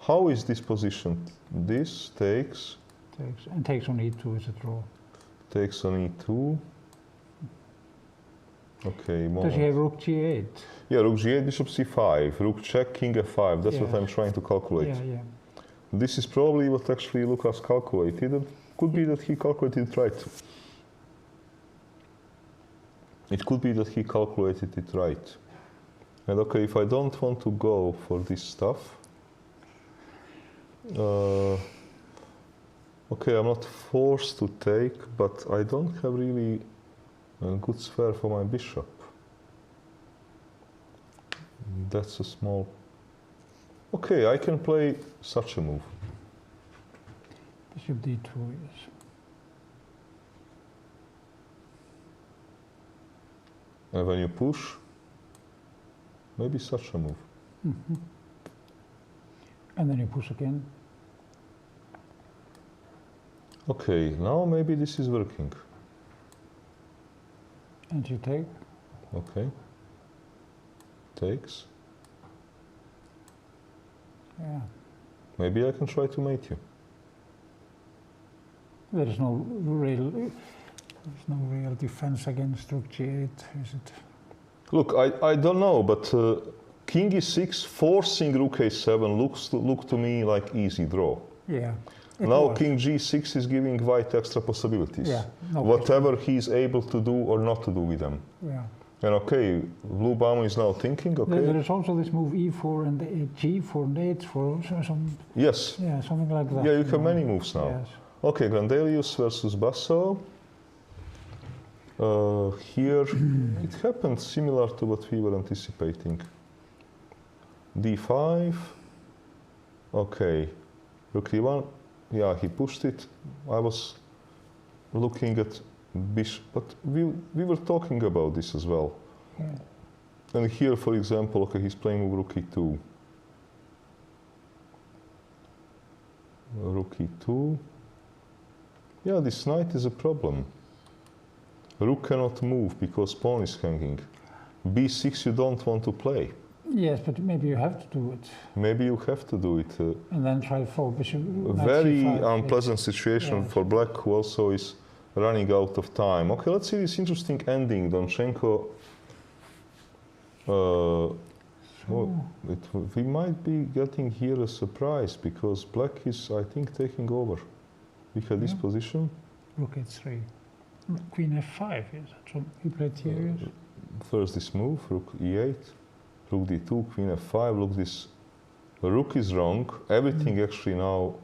how is this positioned? This takes takes on e2 is a draw. Takes on e2. Okay, moment. Does he have rook g8? Yeah, rook g8, bishop c5, rook check, king f5. That's what I'm trying to calculate. Yeah. This is probably what actually Lucas calculated. It could be that he calculated it right. It could be that he calculated it right. And okay, if I don't want to go for this stuff, Okay, I'm not forced to take, but I don't have really a good sphere for my bishop. That's a small... Okay, I can play such a move. Bishop d2, yes. And when you push, maybe such a move. Mm-hmm. And then you push again. Okay, now maybe this is working. And you take. Okay. Takes. Yeah. Maybe I can try to mate you. There is no real defense against rook g8, is it? Look, I don't know, but king e6 forcing rook a7 look to me like easy draw. Yeah. Now king g6 is giving white extra possibilities. Yeah. No Whatever he's able to do or not to do with them. Yeah. And okay, Blue Bauman is now thinking, okay. There is also this move e4 and g4 and h4, some. Yes. Yeah, something like that. Yeah, you have many moves now. Yes. Okay, Grandelius versus Basso. Here it happened similar to what we were anticipating. d5. Okay, rook e1. Yeah, he pushed it. I was looking at bishop, but we were talking about this as well. Yeah. And here, for example, okay, he's playing with rook e2. Rook e2. Yeah, this knight is a problem. Rook cannot move because pawn is hanging. b6 you don't want to play. Yes, but maybe you have to do it. Maybe you have to do it. And then try for bishop. A very c5, unpleasant situation for black, who also is running out of time. Okay, let's see this interesting ending. Donchenko. We might be getting here a surprise because black is, I think, taking over. We had this position. Rook h3. Queen f5, yes. So he played here. Yes. First this move, rook e8, rook d2, queen f5. Look, this rook is wrong. Everything actually now,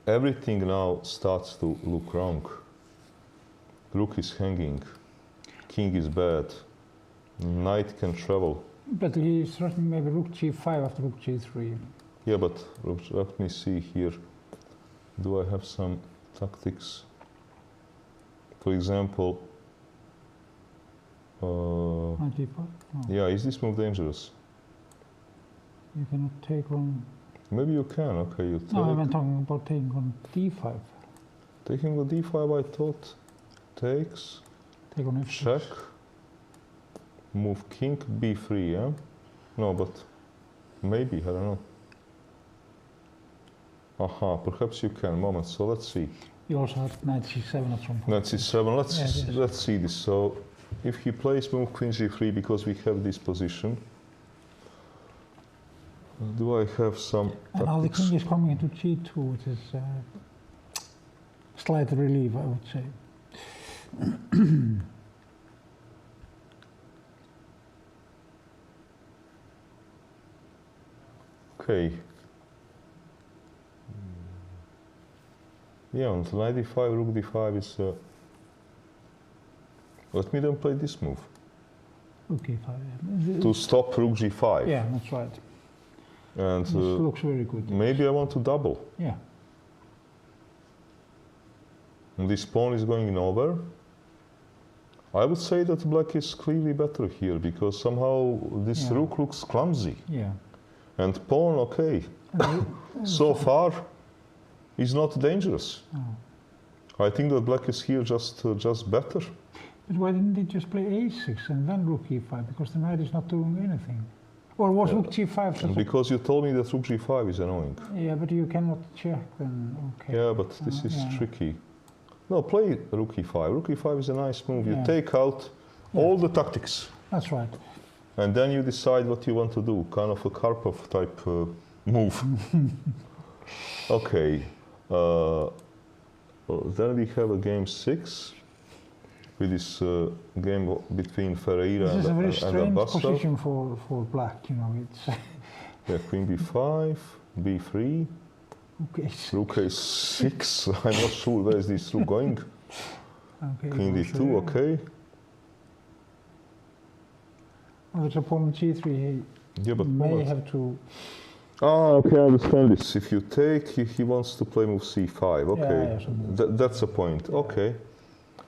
everything now starts to look wrong. Rook is hanging, king is bad, knight can travel. But he's threatening maybe rook g5 after rook g3. Yeah, but let me see here. Do I have some tactics? For example, Knight d5? No. yeah, is this move dangerous? You cannot take on. Maybe you can. Okay, you take. No, I'm talking about taking on d5. Taking on d5, I thought. Takes. Take on f6. Check. Move king b3, yeah? No, but maybe, I don't know. Aha, perhaps you can. Moment, so let's see. You also have knight c7 at some point. Knight c7, Yeah, let's see this. So, if he plays move queen g3 because we have this position, do I have some And now the tactics? king is coming into g2, which is slight relief, I would say. Okay. Yeah, on knight d5, rook d5 is... let me then play this move. Rook e5. To stop rook g5. Yeah, that's right. And This looks very good. maybe I want to double. Yeah. And this pawn is going nowhere. I would say that black is clearly better here because somehow this Yeah. rook looks clumsy. Yeah. And pawn, okay, so far is not dangerous. Oh. I think that black is here just better. But why didn't he just play a6 and then rook e5? Because the knight is not doing anything. Or was rook g5 such And a... because you told me that rook g5 is annoying. Yeah, but you cannot check then, okay. Yeah, but this is yeah. tricky. No, play rook e5. Rook e5 is a nice move. You Yeah. take out all the tactics. That's right. And then you decide what you want to do, kind of a Karpov type move. Okay, then we have a game 6 with this game between Ferreira This is a very and strange Abasso. position for black, you know, it's... Yeah, queen b5, b3, Okay. Rook a6. I'm not sure where is this rook going. Okay. Queen go d2, through. okay. Oh, there's a pawn on g3. He Yeah, but may moment. have to. Ah, okay, I understand this. If you take, he wants to play move c5. Okay, Yeah, so that's a point. Yeah. Okay.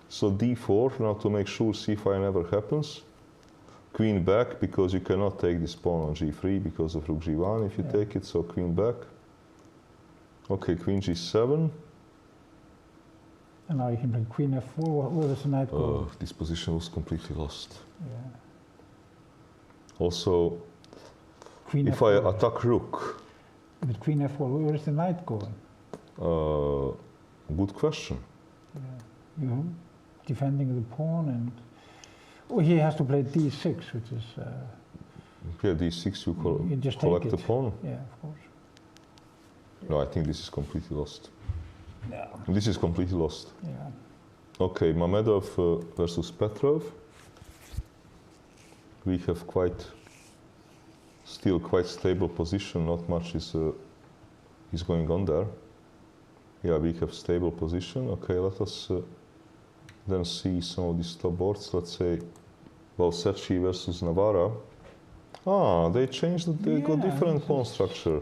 So d4, now to make sure c5 never happens. Queen back, because you cannot take this pawn on g3 because of rook g1 if you Yeah. take it, so queen back. Okay, queen g7. And now you can play queen f4. Where does the knight go? This position was completely lost. Yeah. Also, Queen if I f4. attack rook, With queen f4, where is the knight going? good question. Yeah. You defending the pawn and. Oh, he has to play d6, which is. Yeah, d6 You just collect take the it. pawn. Yeah, of course. No, I think this is completely lost. Yeah. This is completely lost. Yeah. Okay, Mamedov versus Petrov. We have still quite stable position. Not much is going on there. Yeah, we have stable position. Okay, let us then see some of these top boards. Let's say Valsecchi versus Navarra. Ah, they changed. They got Yeah, different this pawn is- structure.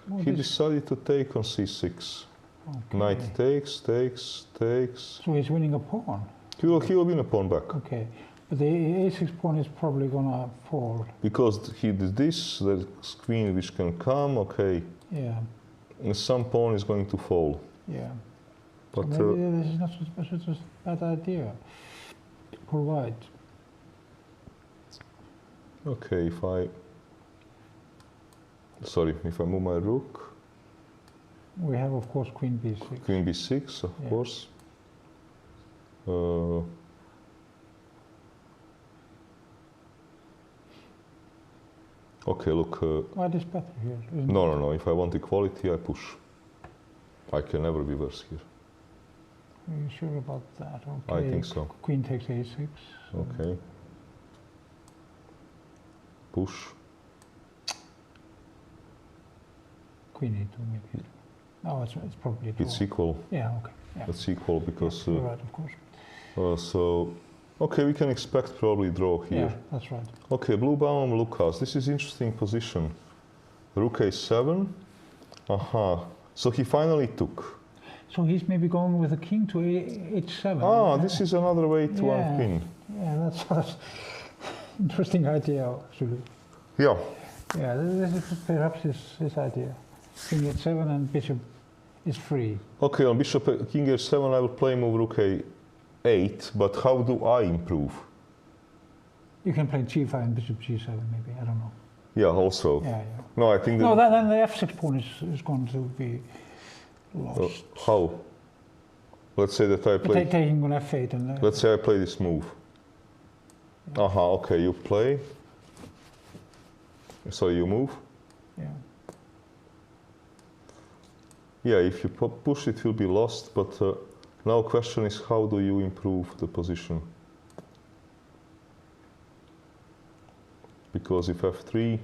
Well, He this- decided to take on c6. okay. Knight takes. So he's winning a pawn. He will win a pawn back. Okay. But the a6 pawn is probably gonna fall. Because he did this, there's queen which can come, okay. Yeah. And some pawn is going to fall. Yeah. But So maybe this is not such a bad idea. For white. okay, if I move my rook, We have, of course, queen b6. queen b6, of Yeah. course. Okay, look. White is better here. Isn't it? No. If I want equality, I push. I can never be worse here. Are you sure about that? Okay. I think so. Queen takes a6. Okay. Push. Queen e2 maybe. No, it's probably a draw. It's equal. Yeah, okay. Yeah. It's equal because. You're right, of course. So, okay, we can expect probably draw here. Yeah, that's right. Okay, Blue Baum Lucas. This is interesting position. Rook a7. Aha. So he finally took. So he's maybe going with a king to h7. Ah, this is another way to Yeah. unpin. Yeah, that's interesting idea, actually. Yeah. Yeah, this is perhaps his idea. King h7 and bishop is free. Okay, on bishop king h7, I will play move rook a8. But how do I improve? You can play g5 and bishop g7 maybe, I don't know. Yeah, also. Yeah. No, I think that. No, then the f6 pawn is going to be lost. How? Let's say that I But play. taking on f8 and... Let's say I play this move. Aha, okay, you play. So you move. yeah. Yeah, if you push it will be lost, but now question is how do you improve the position? Because if f3,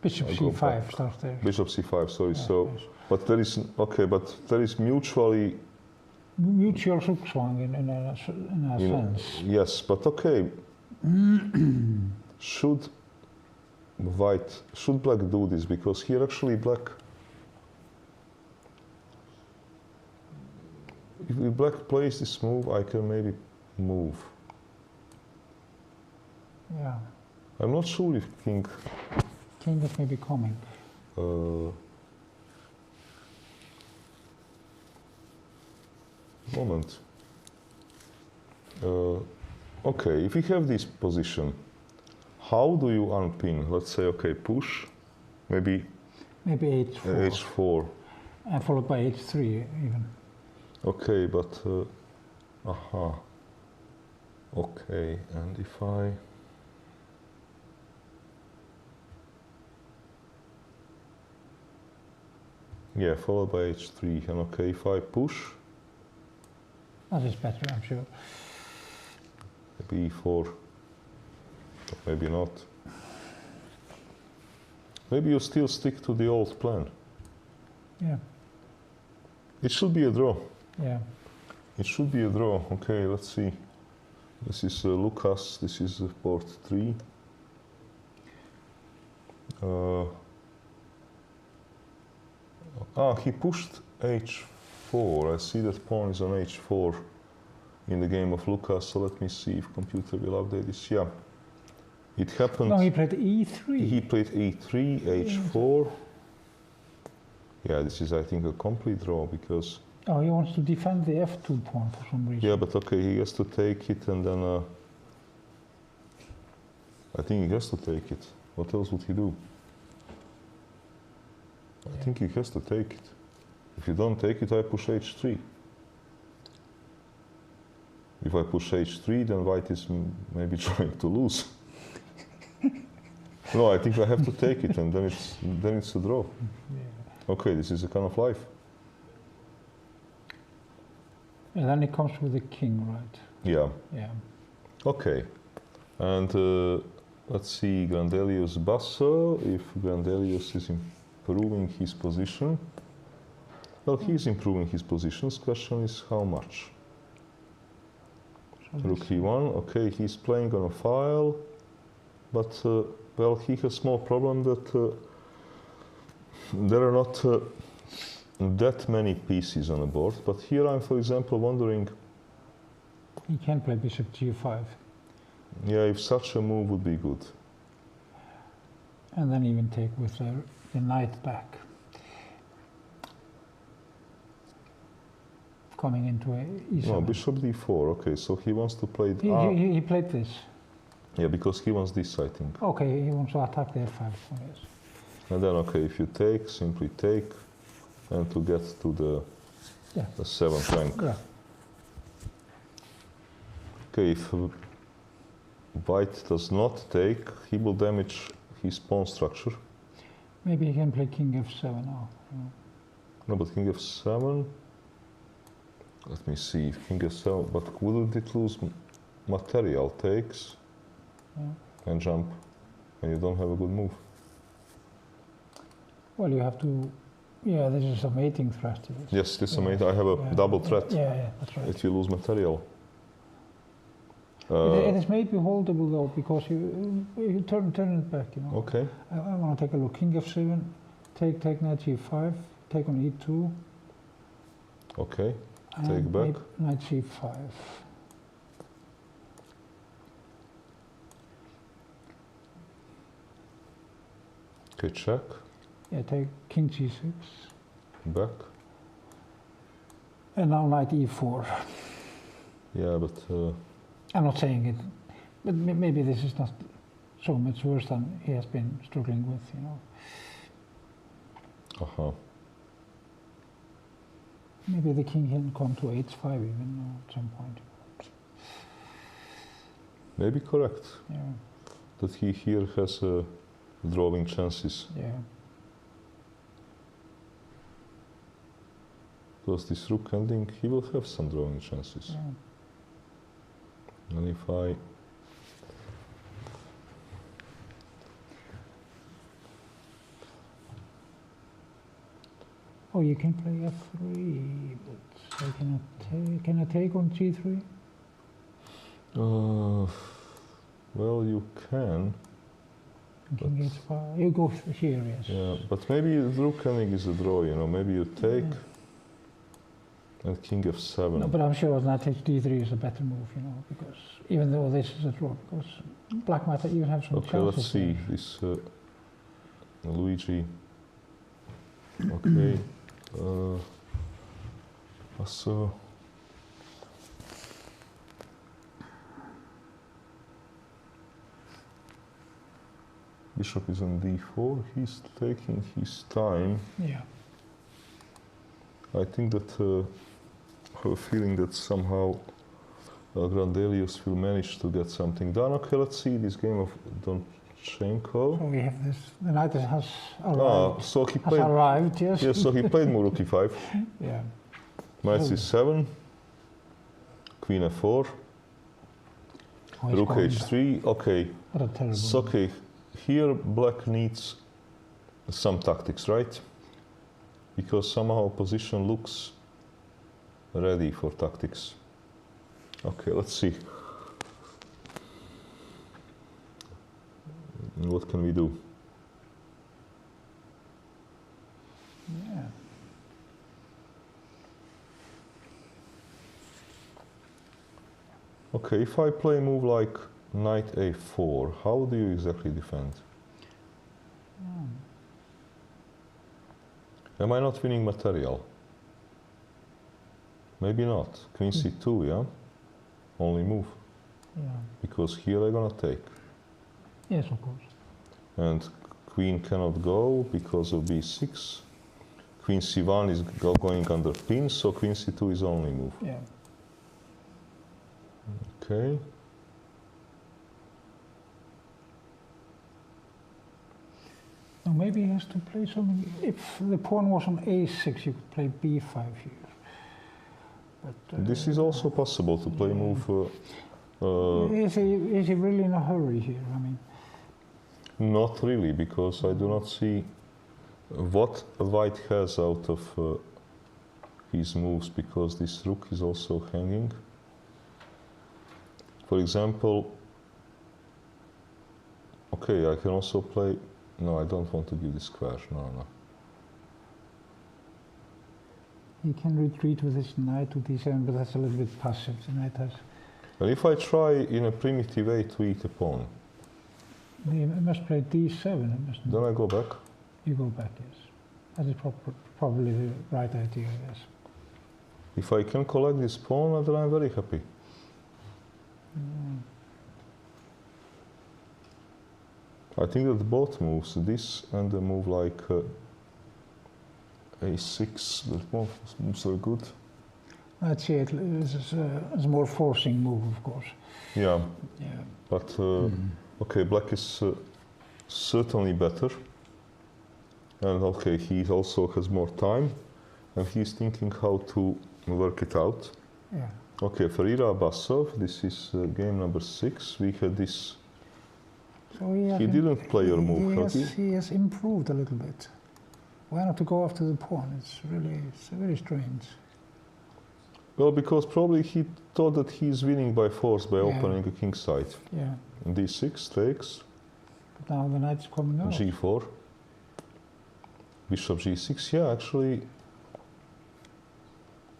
Bishop I go c5 back. starts there. bishop c5, sorry, Yeah, so, yes. but there is, okay, but there is mutually, Mutual zugzwang in a you know, sense. yes, but okay, should black do this? Because here actually black, if black plays this move, I can maybe move. Yeah. I'm not sure if king, King is maybe coming. moment. Okay, if we have this position, how do you unpin? Let's say, okay, push, maybe Maybe h4. h4. And followed by h3 even. Okay, but, aha. Okay, and if I, yeah, followed by h3, and okay, if I push, That is better, I'm sure. maybe e4, but maybe not. Maybe you still stick to the old plan. Yeah, It should be a draw. yeah. It should be a draw. Okay, let's see. This is Lucas. This is port 3. He pushed h4. I see that pawn is on h4 in the game of Lucas. So let me see if computer will update this. Yeah, it happened. No, he played e3. He played e3, h4. Yeah, this is, I think, a complete draw because. Oh, he wants to defend the f2 pawn for some reason. Yeah, but okay, he has to take it and then. I think he has to take it. What else would he do? I think he has to take it. If you don't take it, I push h3. If I push h3, then white is maybe trying to lose. No, I think I have to take it, and then it's a draw. Yeah. Okay, this is a kind of life. And then it comes with the king, right? Yeah. Yeah. Okay, and let's see Grandelius Basso. If Grandelius is improving his position. Well, he is improving his positions. Question is how much? So Rook e1. Okay, he's playing on a file, but well, he has small problem that there are not that many pieces on the board. But here I'm, for example, wondering. he can play bishop g5. Yeah, if such a move would be good. And then even take with the knight back. Coming into a e7. No, bishop d4. Okay, so he wants to play. He played this. Yeah, because he wants this, I think. Okay, he wants to attack the f5. Oh, yes. And then, okay, if you take, simply take, and to get to the 7th rank. Yeah. Okay, if white does not take, he will damage his pawn structure. Maybe he can play king f7 now. No, but king f7. Let me see, king f7. But wouldn't it lose material? Takes and jump, and you don't have a good move. Well, you have to. Yeah, this is a mating threat. Yes, this is amazing. I have a double threat. Yeah, that's right. If you lose material. It is maybe holdable though, because you turn it back, you know. Okay. I want to take a look. King f7, take knight g5, take on e2. Okay. And Take back. Knight c5. Okay, check. Yeah, take king g6. Back. And now knight e4. Yeah, but I'm not saying it, but maybe this is not so much worse than he has been struggling with, you know. Maybe the king can come to h5 even at some point. maybe correct. Yeah, That he here has drawing chances. yeah. Because this rook ending, he will have some drawing chances. Yeah. And if I... Oh, you can play f3, but I cannot take. Can I take on g3? well, you can. King h5. You go here, yes. Yeah, but maybe the rook ending is a draw, you know. Maybe you take and king f7. No, but I'm sure knight d3 is a better move, you know, because even though this is a draw, because black might even have some Okay, chances. let's see. This Luigi. Okay. So bishop is on d4. He's taking his time. Yeah. I think that I have a feeling that somehow Grandelius will manage to get something done. Okay, let's see this game of Donchenko. So we have this. The knight has arrived. So he Has played. arrived, yes. Yes, so he played more rook e5. Yeah. Knight So- c7. Queen f4. Oh, he's Rook going- h3. Okay. What a terrible. So okay, here black needs some tactics, right? because somehow position looks ready for tactics. Okay, let's see. What can we do? Yeah. Okay, if I play a move like knight a4, how do you exactly defend? Am I not winning material? Maybe not. Queen c2, yeah? Only move. Yeah. Because here I'm gonna take. Yes, of course. And queen cannot go because of b6. Queen c1 is going under pin, so queen c2 is only move. Yeah. Okay. Now maybe he has to play something. If the pawn was on a6, you could play b5 here. But, This is also possible to play move. Is he really in a hurry here? I mean, Not really, because I do not see what white has out of his moves, because this rook is also hanging. For example, okay, I can also play. No, I don't want to give this square. No. he can retreat with his knight to d7, but that's a little bit passive. The knight has. But if I try in a primitive way to eat a pawn, He must play d7. then I go back. You go back, yes. That is probably the right idea, yes. If I can collect this pawn, then I'm very happy. I think that both moves, this and the move like a6, both moves are good. I'd say it's a more forcing move, of course. Yeah, Yeah. but okay, black is certainly better. And okay, he also has more time, and he's thinking how to work it out. Yeah. Okay, Ferreira Abbasov, this is game number 6. We had this. So He didn't play your move, had he? He has improved a little bit. Why not to go after the pawn? It's very strange. Well, because probably he thought that he's winning by force by opening a king side. Yeah. And d6 takes, But now the knight's coming out. g4, bishop g6. Yeah, actually,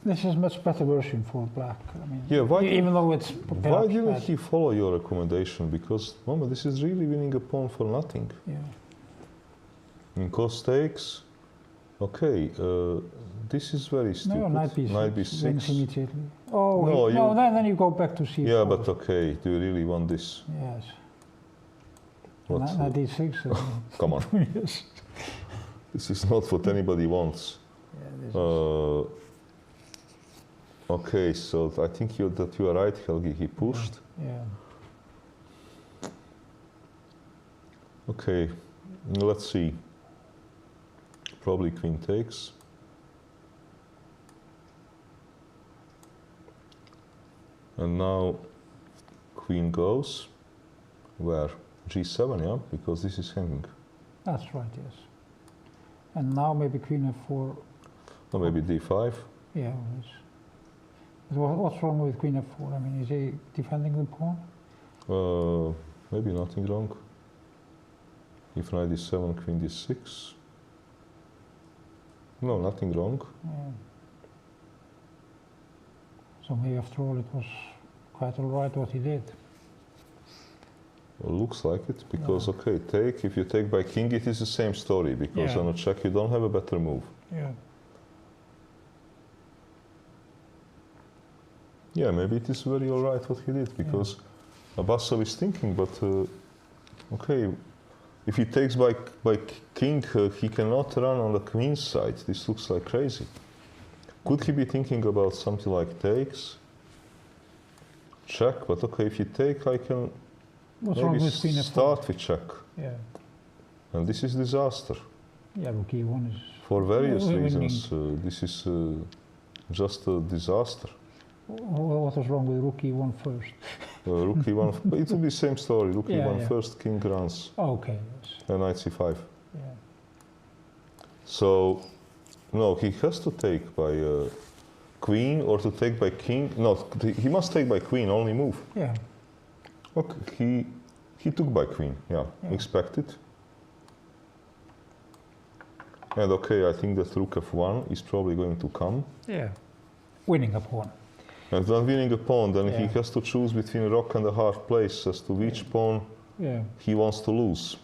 This is much better version for black. I mean, yeah. even though it's Why perhaps didn't bad. he follow your recommendation? Because, Mama, this is really winning a pawn for nothing. Yeah. In cost takes. Okay, this is very stupid. No, knight b6. Knight Wins b6. immediately. Oh, No, no, then you go back to c4. Yeah, but okay, do you really want this? Yes. What? Knight d6. Come on. Yes. This is not what anybody wants. Yeah, this is, Okay, so I think that you are right, Helgi. He pushed. yeah. Okay, let's see. Probably queen takes. And now queen goes. Where? g7, yeah? Because this is hanging. That's right, yes. And now maybe queen f4. Or maybe d5. Yeah, yes. But what's wrong with queen f4? I mean, is he defending the pawn? Maybe nothing wrong. If knight d7, queen d6. No, nothing wrong. Yeah. So maybe after all it was quite all right what he did. Well, looks like it, because okay, take. If you take by king, it is the same story, because Yeah. on a check you don't have a better move. Yeah. Yeah, maybe it is very all right what he did, because Abbasov is thinking, but okay, if he takes by king, he cannot run on the queen's side. This looks like crazy. Could he be thinking about something like takes, check? But okay, if you take, I can What's wrong maybe with queen f4? start with check. Yeah. And this is disaster. Yeah, rook e1 is... For various winning. reasons, this is just a disaster. What was wrong with rook e1 first? Rook e1, it will be the same story. Rook Yeah, e1 yeah. first, king runs, Oh, okay, yes. and knight c5. Yeah. So No, he has to take by queen or to take by king. No, he must take by queen, only move. Yeah. Okay, he took by queen, yeah, expected. And okay, I think that rook f1 is probably going to come. Yeah. Winning a pawn. And then winning a pawn, then he Yeah. has to choose between a rock and a hard place as to which pawn Yeah. he wants to lose.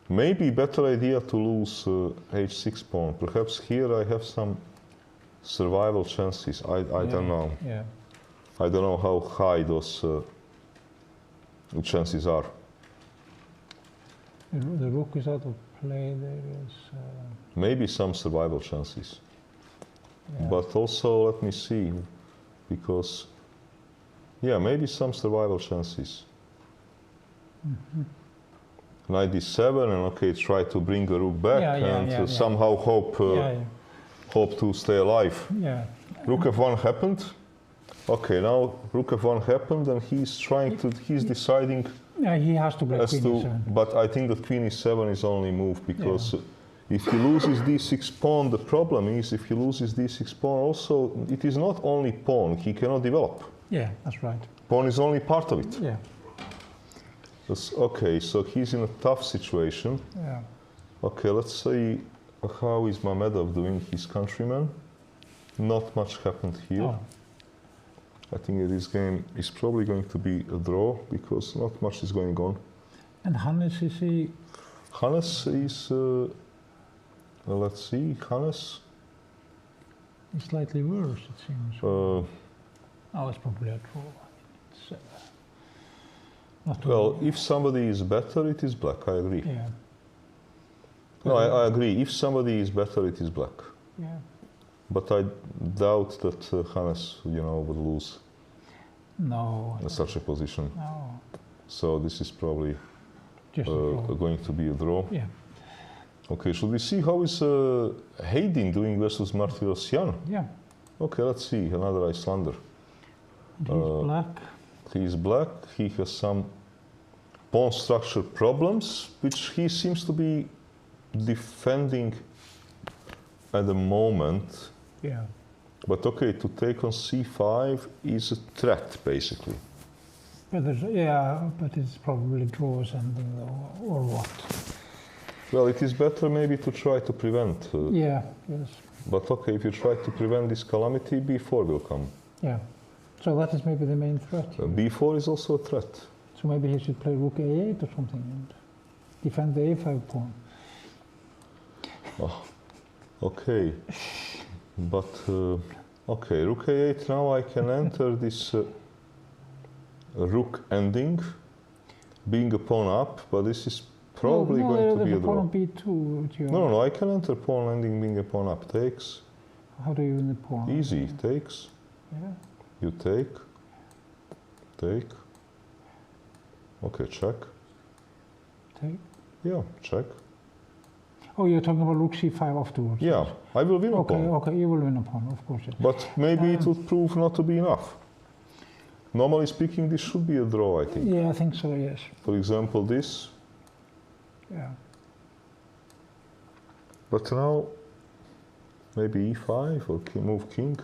Maybe better idea to lose h6 pawn. Perhaps here I have some survival chances. I don't know. Yeah. I don't know how high those chances are. The rook is out of play. There is. Maybe some survival chances. Yeah. But also, let me see, because, yeah, maybe some survival chances. Knight d7, and okay, try to bring a rook back and somehow hope hope to stay alive. Yeah. Rook f1 happened. Okay, now rook f1 happened, and he's deciding Yeah, he has to play as queen to. e7. But I think that queen e7 is only move because. If he loses d6 pawn, the problem is if he loses d6 pawn also, it is not only pawn, he cannot develop. Yeah, that's right. Pawn is only part of it. Yeah. Okay, so he's in a tough situation. Yeah. Okay, let's see how is Mamedov doing, his countryman. Not much happened here. Oh. I think this game is probably going to be a draw because not much is going on. And Hannes, is he? Hannes is, let's see, Hannes. He's slightly worse, it seems. Uh, Oh, it's probably a draw. It's, not too well, bad. if somebody is better, it is black, I agree. Yeah. No, I agree. If somebody is better, it is black. Yeah. But I doubt that Hannes, would lose No. in such a position. No. So this is probably Just a draw. going to be a draw. Yeah. Okay, should we see how is Heydin doing versus Martirosyan? Yeah. Okay, let's see. Another Icelander. And he's black. He is black. He has some pawn structure problems, which he seems to be defending at the moment. Yeah. But okay, to take on c5 is a threat, basically. But but it's probably draws ending though, or what? Well, it is better maybe to try to prevent. Yeah. Yes. But okay, if you try to prevent this calamity, b4 will come. Yeah. So that is maybe the main threat. b4 is also a threat. So maybe he should play rook a8 or something and defend the a5 pawn. Oh, okay. But, okay, rook a8, now I can enter this rook ending, being a pawn up, but this is probably going to be a draw. Pawn on b2. No, I can enter pawn ending, being a pawn up. Takes. How do you win the pawn? Easy, takes. Yeah. You take. Okay, check. Take. Yeah, check. Oh, you're talking about rook c5 afterwards. Yeah, I will win a Okay, pawn. okay, you will win a pawn, of course. Yes. But maybe it would prove not to be enough. Normally speaking, this should be a draw, I think. Yeah, I think so, yes. For example, this. Yeah. But now, maybe e5 or move king.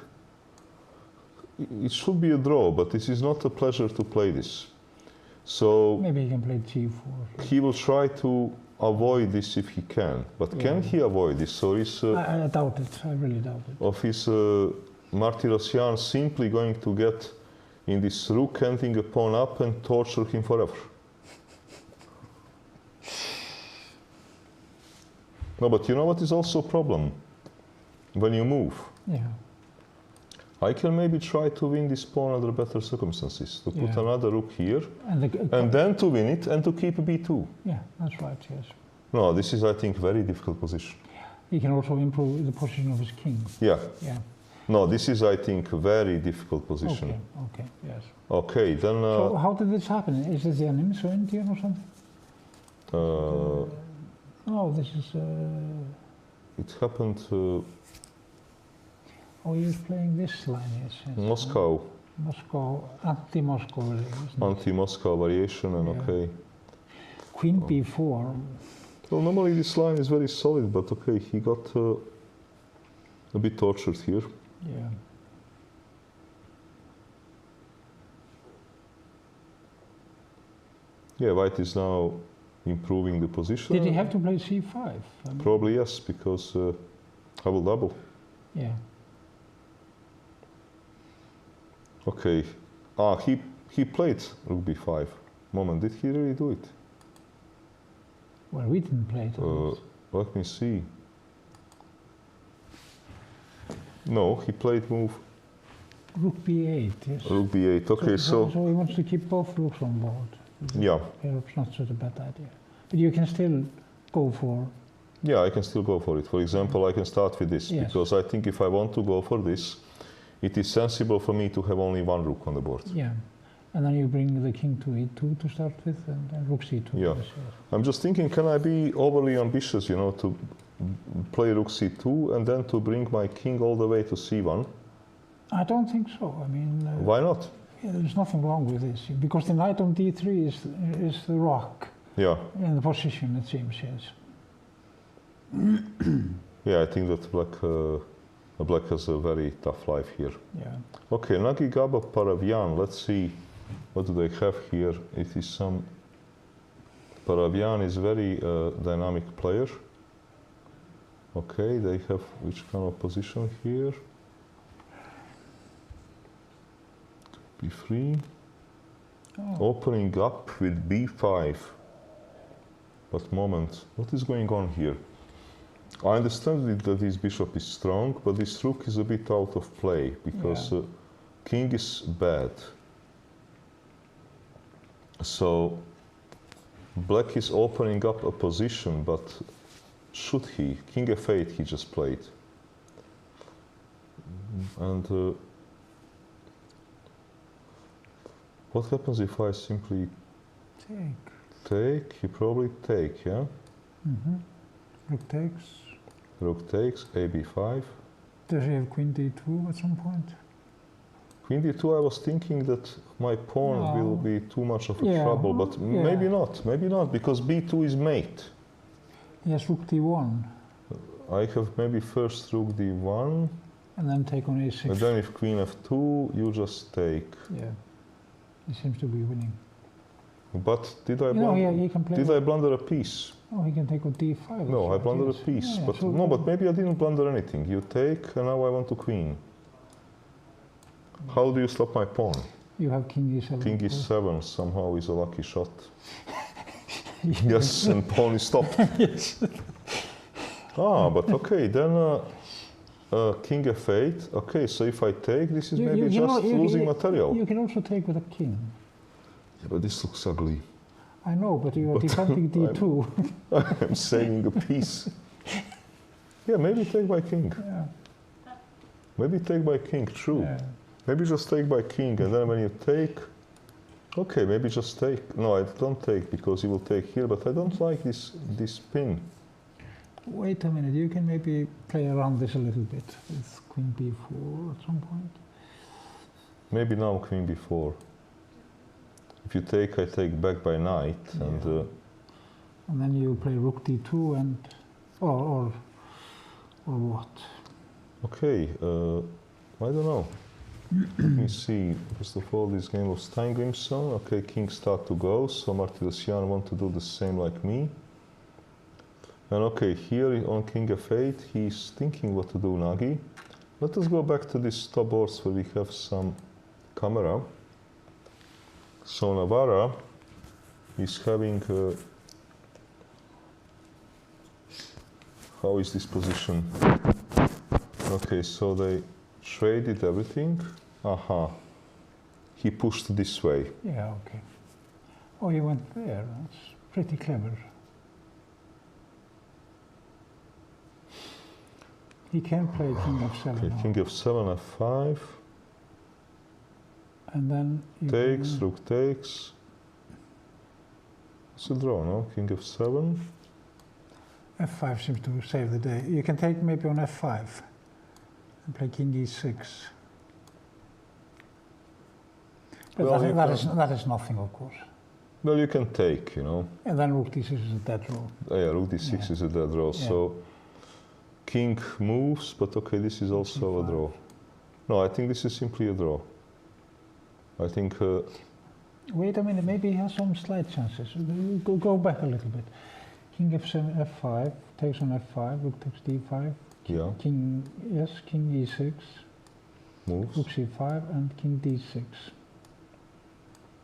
It should be a draw, but this is not a pleasure to play this. So Maybe he can play g4. he will try to avoid this if he can. But can he avoid this? So is I doubt it. I really doubt it. of his Martirosyan simply going to get in this rook ending a pawn up and torture him forever? No, but you know what is also a problem? When you move. Yeah. I can maybe try to win this pawn under better circumstances. To put another rook here, and then to win it and to keep a b2. Yeah, that's right, yes. No, this is, I think, very difficult position. He can also improve the position of his king. Yeah. Yeah. No, this is, I think, a very difficult position. Okay, yes. Okay, then... so how did this happen? Is this the Animso Indian or something? No, this is... It happened Oh, he was playing this line, yes. Moscow. Moscow, anti-Moscow, really, isn't it? Anti-Moscow variation, and okay. Queen b4. Well, normally this line is very solid, but okay, he got a bit tortured here. Yeah. Yeah, white is now improving the position. Did he have to play c5? I mean, Probably yes, because double. yeah. Okay. He played rook b5. Moment, did he really do it? Well, we didn't play it. Let me see. No, he played move Rook b8, yes. rook b8. Okay, so he wants to keep both rooks on board. yeah. Perhaps not such a bad idea. But you can still go for... Yeah, I can still go for it. For example, I can start with this, Yes. because I think if I want to go for this, it is sensible for me to have only one rook on the board. Yeah. And then you bring the king to e2 to start with, and then rook c2. Yeah. Yes, yes. I'm just thinking, can I be overly ambitious, you know, to play rook c2 and then to bring my king all the way to c1? I don't think so. I mean... Why not? Yeah, there's nothing wrong with this, because the knight on d3 is the rock Yeah. in the position, it seems, yes. Yeah, I think that black has a very tough life here. Yeah. Okay, Nagi Gaba Paravian. Let's see, what do they have here? It is some... Paravian is very dynamic player. Okay, they have which kind of position here? b3. Oh. Opening up with b5. But moment, what is going on here? I understand that this bishop is strong, but this rook is a bit out of play, because Yeah. king is bad. So black is opening up a position, but should he? King f8 he just played. And what happens if I simply Take. take? He probably take, yeah? Mm-hmm. Rook takes. Rook takes, a b5. Does he have queen d2 at some point? Queen d2, I was thinking that my pawn No. will be too much of a Yeah, trouble, but yeah. maybe not, because b2 is mate. He has rook d1, I have maybe first rook d1, and then take on a6. and then if queen f2, you just take. Yeah. He seems to be winning. But did I You know, blunder, he can play... did I blunder a piece? Oh, he can take on d5. No, I that's right, blundered yes. a piece, Yeah, but so no, but maybe I didn't blunder anything. You take, and now I want to queen. How do you stop my pawn? You have king e7. King of course. e7 somehow is a lucky shot. Yes, and pawn is stopped. Yes. But okay, then king f8. Okay, so if I take, this is maybe just losing material. You can also take with a king. Yeah, but this looks ugly. I know, but you are But defending d2. I'm saving a piece. Yeah, maybe take by king. Yeah. Maybe take by king, true. Yeah. Maybe just take by king, and then when you take, okay, maybe just take. No, I don't take, because you will take here, but I don't like this pin. Wait a minute, you can maybe play around this a little bit with queen b4 at some point. Maybe now queen b4. If you take, I take back by knight, Yeah. And then you play rook d2 and... or what? Okay, I don't know. Let me see. First of all, this game of Steingrimsson. Okay, king start to go, so Martirosyan want to do the same like me. And okay, here on king f8, he's thinking what to do, Nagi. Let us go back to these top boards where we have some camera. So Navarra is having... how is this position? Okay, so they traded everything. Aha. He pushed this way. Yeah, okay. Oh, he went there. That's pretty clever. He can play king f7 Okay, now. king f7, f5. And then you Takes, can, rook takes. It's a draw, no? King f7. f5 seems to save the day. You can take maybe on f5 and play king e6. But Well, that is nothing, of course. Well, you can take, you know. And then rook d6 is a dead draw. Yeah, rook d6 Yeah. is a dead draw. Yeah. So King moves, but okay, this is also a draw. No, I think this is simply a draw. I think... Wait a minute, maybe he has some slight chances. Go back a little bit. King f7, f5, takes on f5, rook takes d5. Yeah. King, yes, king e6. Moves. Rook c5 and king d6.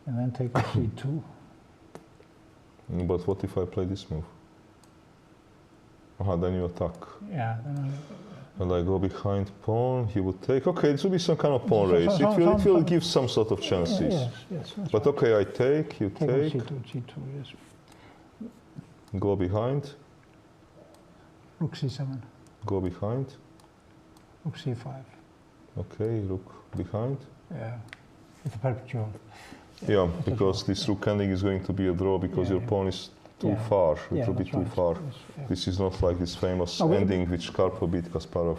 And then take c2. But what if I play this move? Aha, then you attack. Yeah. And I go behind pawn, he would take. Okay, this will be some kind of pawn So- race. so- It will some- give some sort of chances. Yes, that's But right. okay, I take, you Take on take, c2, yes. go behind, Rook c7, go behind. rook c5. Okay, rook behind. Yeah, it's a perpetual. Yeah, it's a because draw. this rook ending is going to be a draw because Yeah, your yeah. pawn is too Yeah. far. It Yeah, will be that's too right. far. Yes, yeah. This is not like this famous Oh, wait. ending which Karpov beat Kasparov.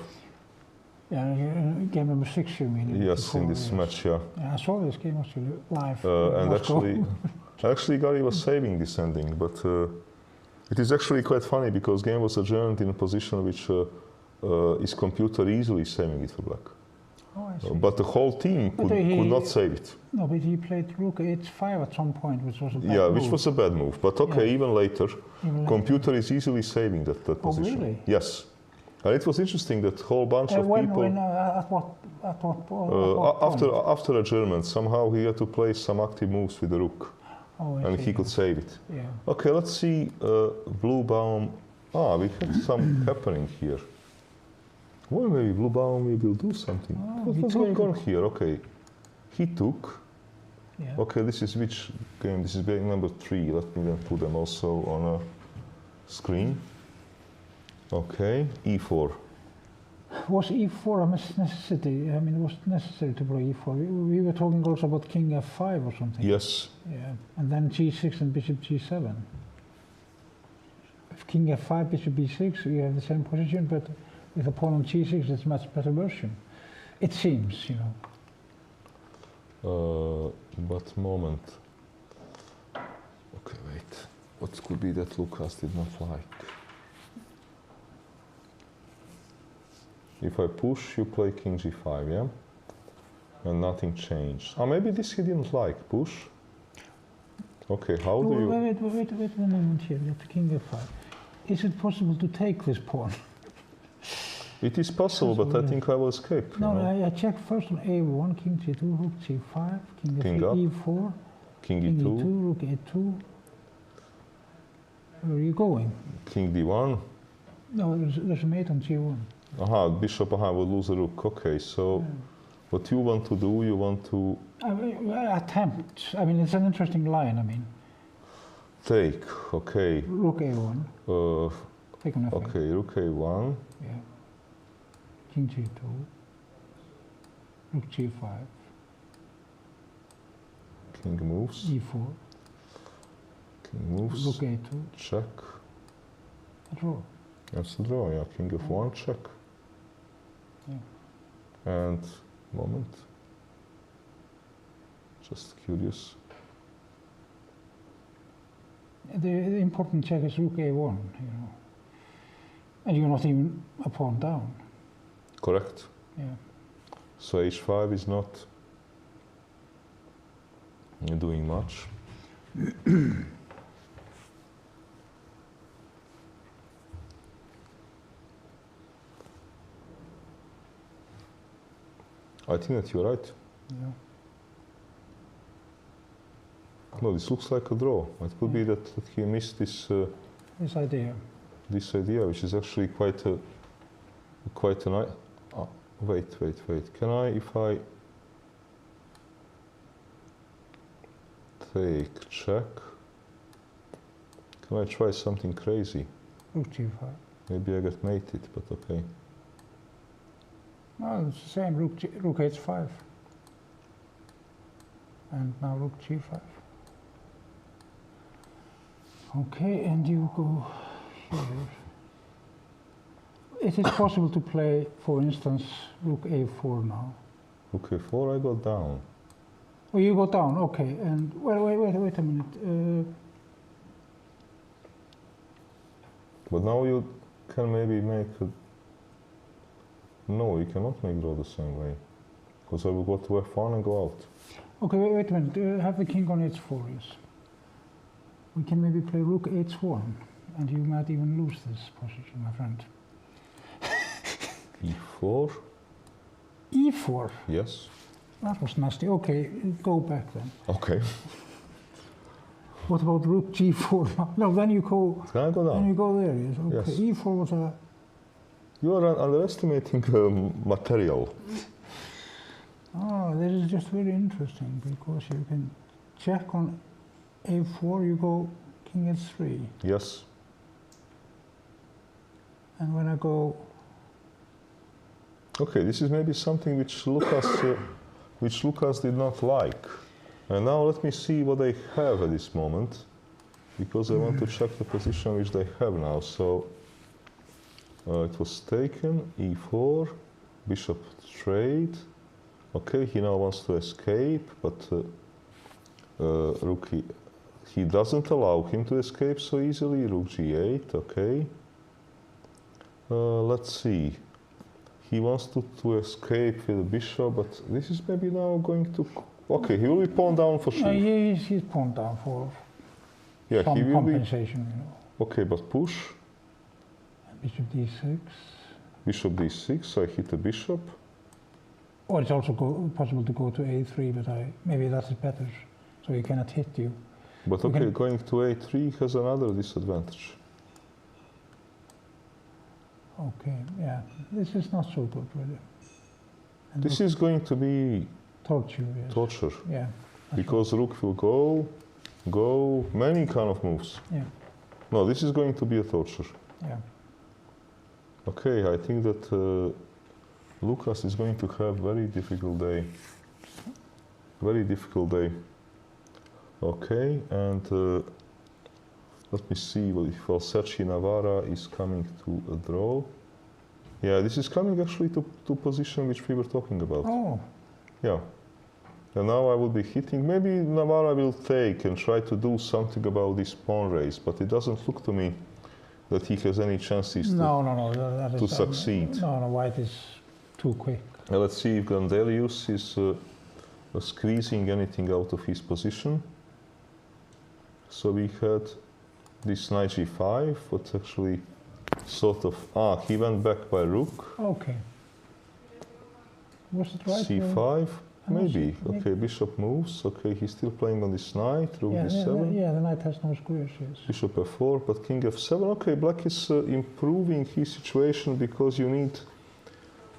Yeah, game number 6 you mean? Yes, before, in this yes. match, yeah. Yeah, I saw this game actually live. in And Moscow. actually, Gary was saving this ending, but it is actually quite funny because game was adjourned in a position which is computer easily saving it for black. Oh, I see. But the whole team But could he- not save it. No, but he played rook h5 at some point, which was a bad Yeah, which move. was a bad move. But okay, Yeah. even later, Even later. computer is easily saving that Oh, position. really? Yes. And it was interesting that whole bunch of people... At what point? after adjournment, somehow he had to play some active moves with the rook, Oh, I and see. he could save it. Yeah. Okay, let's see Blue Baum. We had some happening here. Well, maybe Blue Baum will do something. Oh, What he was took going it. on here? Okay, he took. Yeah. Okay, this is which game? This is game number 3. Let me then put them also on a screen. Okay, e4. Was e4 a necessity? I mean, was it necessary to play e4? We were talking also about king f5 or something. Yes. Yeah. And then g6 and bishop g7. If king f5, bishop b6, you have the same position, but with a pawn on g6, it's a much better version. It seems, you know. But moment. Okay, wait. What could be that Lucas did not like? If I push, you play king g5, yeah? And nothing changed. Maybe this he didn't like. Push. Okay, how do you... Wait a moment here. We have the king f5. Is it possible to take this pawn? It is possible, but I think I will escape. No, you know? I check first on a1, king c2, rook c5, king King f3, up. e4, King king e2, e2, rook a2. Where are you going? king d1. No, there's a mate on g1. Aha, bishop, will lose a rook. Okay, so what you want to do, you want to Attempt. I mean, it's an interesting line. I mean, take. Okay. rook a1, take on f8. Okay, rook a1. Yeah. King g2, rook g5, King moves. e4, King moves. rook a2, Check. a draw. That's the draw, yeah. King f1, check. Yeah. And, moment. Just curious. The important check is rook a1, you know. And you're not even a pawn down. Correct. Yeah. So h5 is not doing much. I think that you're right. Yeah. No, this looks like a draw. It could be that he missed this This idea. this idea, which is actually quite a nice. Wait. Can I, if I take check, can I try something crazy? Rook g5. Maybe I get mated, but okay. No, it's the same. Rook h5. And now rook g5. Okay, and you go here. It is possible to play, for instance, rook a4 now. Rook a4, I go down. Oh, you go down, okay. And wait a minute. But now you can maybe make a No, you cannot make draw the same way. Because I will go to f1 and go out. Okay, wait a minute. Have the king on h4, yes. We can maybe play rook h1, and you might even lose this position, my friend. e4? e4? Yes. That was nasty. Okay, go back then. Okay. What about rook g4? No, then you go. Can I go Then down? you go there, yes. Okay, Yes. e4 was a. You are underestimating material. Oh, this is just very interesting because you can check on a4, you go king h3. Yes. And when I go. Okay, this is maybe something which Lucas did not like. And now let me see what they have at this moment, because I want to check the position which they have now. So it was taken, e4, bishop trade. Okay, he now wants to escape, but rook he doesn't allow him to escape so easily. Rook g8, okay. Let's see. He wants to escape with the bishop, but this is maybe now going to... Okay, he will be pawned down for sure. He's pawned down for Yeah, some he will be... compensation, you know. Okay, but push. Bishop d6. Bishop d6, I hit the bishop. Or it's also possible to go to a3, but maybe that is better, so he cannot hit you. But You okay, can- going to a3 has another disadvantage. Okay, yeah, this is not so good, really. And This rook is going to be torture, yes. torture, Yeah, because rook will go, many kind of moves. yeah, No, this is going to be a torture. yeah. Okay, I think that Lucas is going to have very difficult day. Very difficult day. Okay, and let me see if Valserci Navarra is coming to a draw. Yeah, this is coming actually to position which we were talking about. Oh, Yeah. And now I will be hitting. Maybe Navarra will take and try to do something about this pawn race, but it doesn't look to me that he has any chances no, that is... to succeed. No, white is too quick. Let's see if Gandelius is squeezing anything out of his position. So we had this knight g5, but actually sort of... he went back by rook. Okay. Was it right? c5, no, maybe. maybe. Okay, bishop moves. Okay, he's still playing on this knight. Rook d7. Yeah, the knight has no squares, yes. Bishop f4, but king f7. Okay, black is improving his situation because you need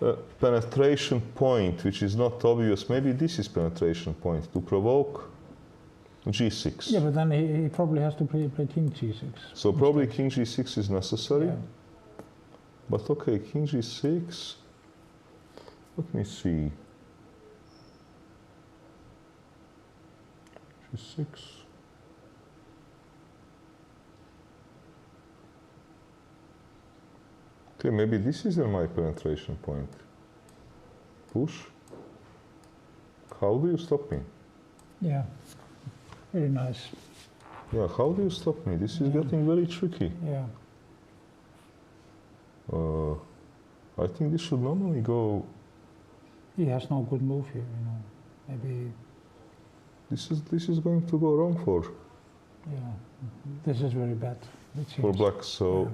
a penetration point, which is not obvious. Maybe this is penetration point to provoke g6. Yeah, but then he probably has to play king g6. So probably king g6 is necessary. Yeah. But okay, king g6. Let me see. g6. Okay, maybe this is my penetration point. Push. How do you stop me? Yeah, very nice. Yeah, how do you stop me? This is getting very tricky. Yeah. I think this should normally go... He has no good move here, you know. Maybe, This is going to go wrong for yeah, this is very bad. It for seems. black. So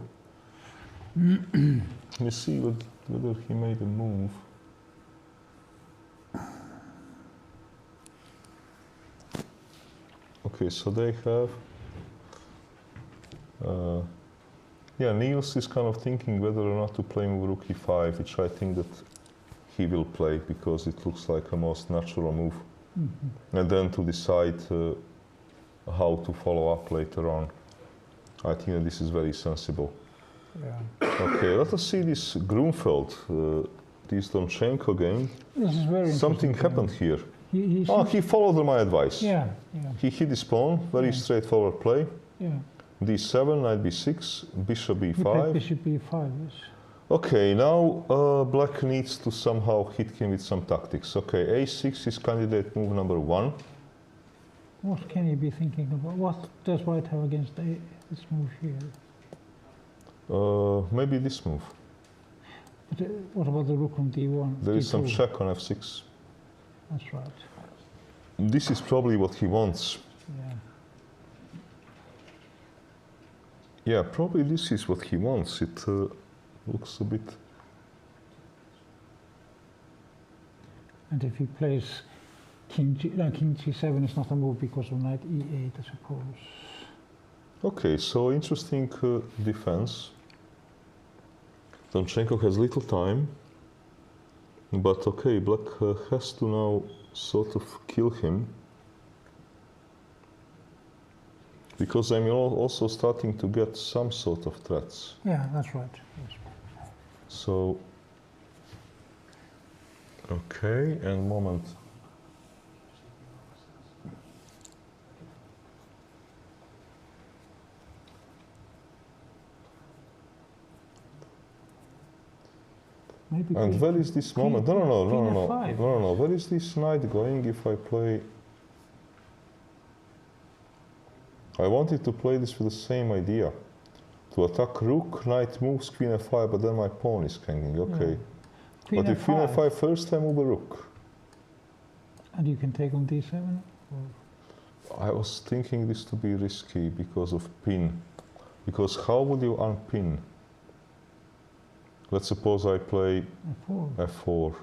let me see whether he made a move. Okay, so they have. Yeah, Niels is kind of thinking whether or not to play move rook e5, which I think that he will play because it looks like a most natural move. And then to decide how to follow up later on. I think that this is very sensible. Yeah. Okay, let us see this Grunfeld, this Donchenko game. This is very interesting. Something happened here. He He followed my advice. yeah. He hit his pawn, very Yeah. straightforward play. Yeah. d7, knight b6, bishop He played b5. bishop b5, yes. Okay, now black needs to somehow hit him with some tactics. Okay, a6 is candidate move number 1. What can he be thinking about? What does white have against this move here? Maybe this move. But, what about the rook on d1? There is some d2? check on f6. That's right. This is probably what he wants. Yeah. Yeah, probably this is what he wants. It looks a bit... And if he plays king g7 is not a move because of knight e8, I suppose. Okay, so interesting defense. Domchenko has little time, but okay, black has to now sort of kill him. Because I'm also starting to get some sort of threats. Yeah, that's right. Yes. So, okay, and moment. Maybe And where is this moment? No. F5. Where is this knight going if I play? I wanted to play this with the same idea. To attack rook, knight moves, queen f5, but then my pawn is hanging. Okay. Queen But if queen f5, f5 first, I move a rook. and you can take on d7? I was thinking this to be risky because of pin. Because how would you unpin? Let's suppose I play f4. f4.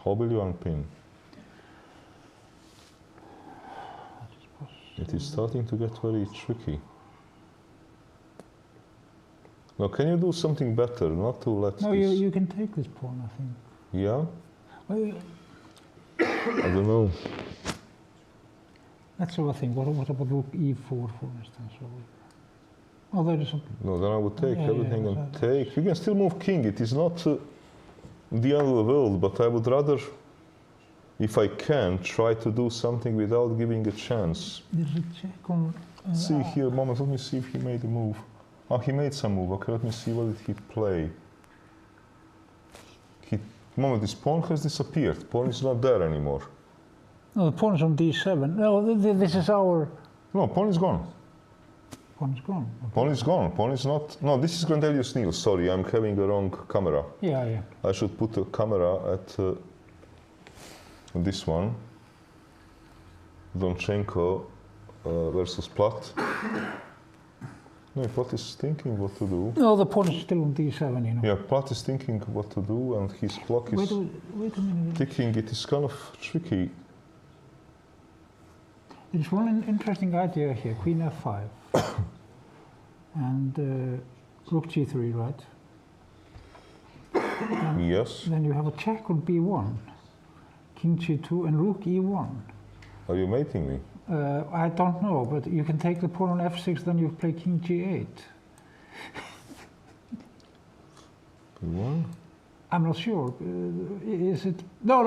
How will you unpin? It is starting to get very tricky. Now, can you do something better, not to let No, this... you can take this pawn, I think. Yeah? Well, I don't know. that's what I think. What about rook e4, for instance? Oh, there is a... No, then I would take Yeah, everything yeah, and take. You can still move king. It is not the end of the world, but I would rather, if I can, try to do something without giving a chance. There's a check on... See here, moment, let me see if he made a move. Oh, he made some move. Okay, let me see, what did he play? Moment, this pawn has disappeared. Pawn is not there anymore. No, the pawn is on d7. No, this is our... No, pawn is gone. Pawn is gone. Pawn is gone. Pawn is not... No, this is Grandelius Neil. Sorry, I'm having the wrong camera. Yeah. I should put a camera at this one. Domchenko versus Platt. No, Platt is thinking what to do. No, the pawn is still on d7, you know. Yeah, Platt is thinking what to do, and his clock is Wait a minute. ticking. It is kind of tricky. There's one interesting idea here, queen f5. And rook g3, right? Yes. Then you have a check on b1, king g2, and rook e1. Are you mating me? I don't know, but you can take the pawn on f6, then you play king g8. One. I'm not sure. Is it? No.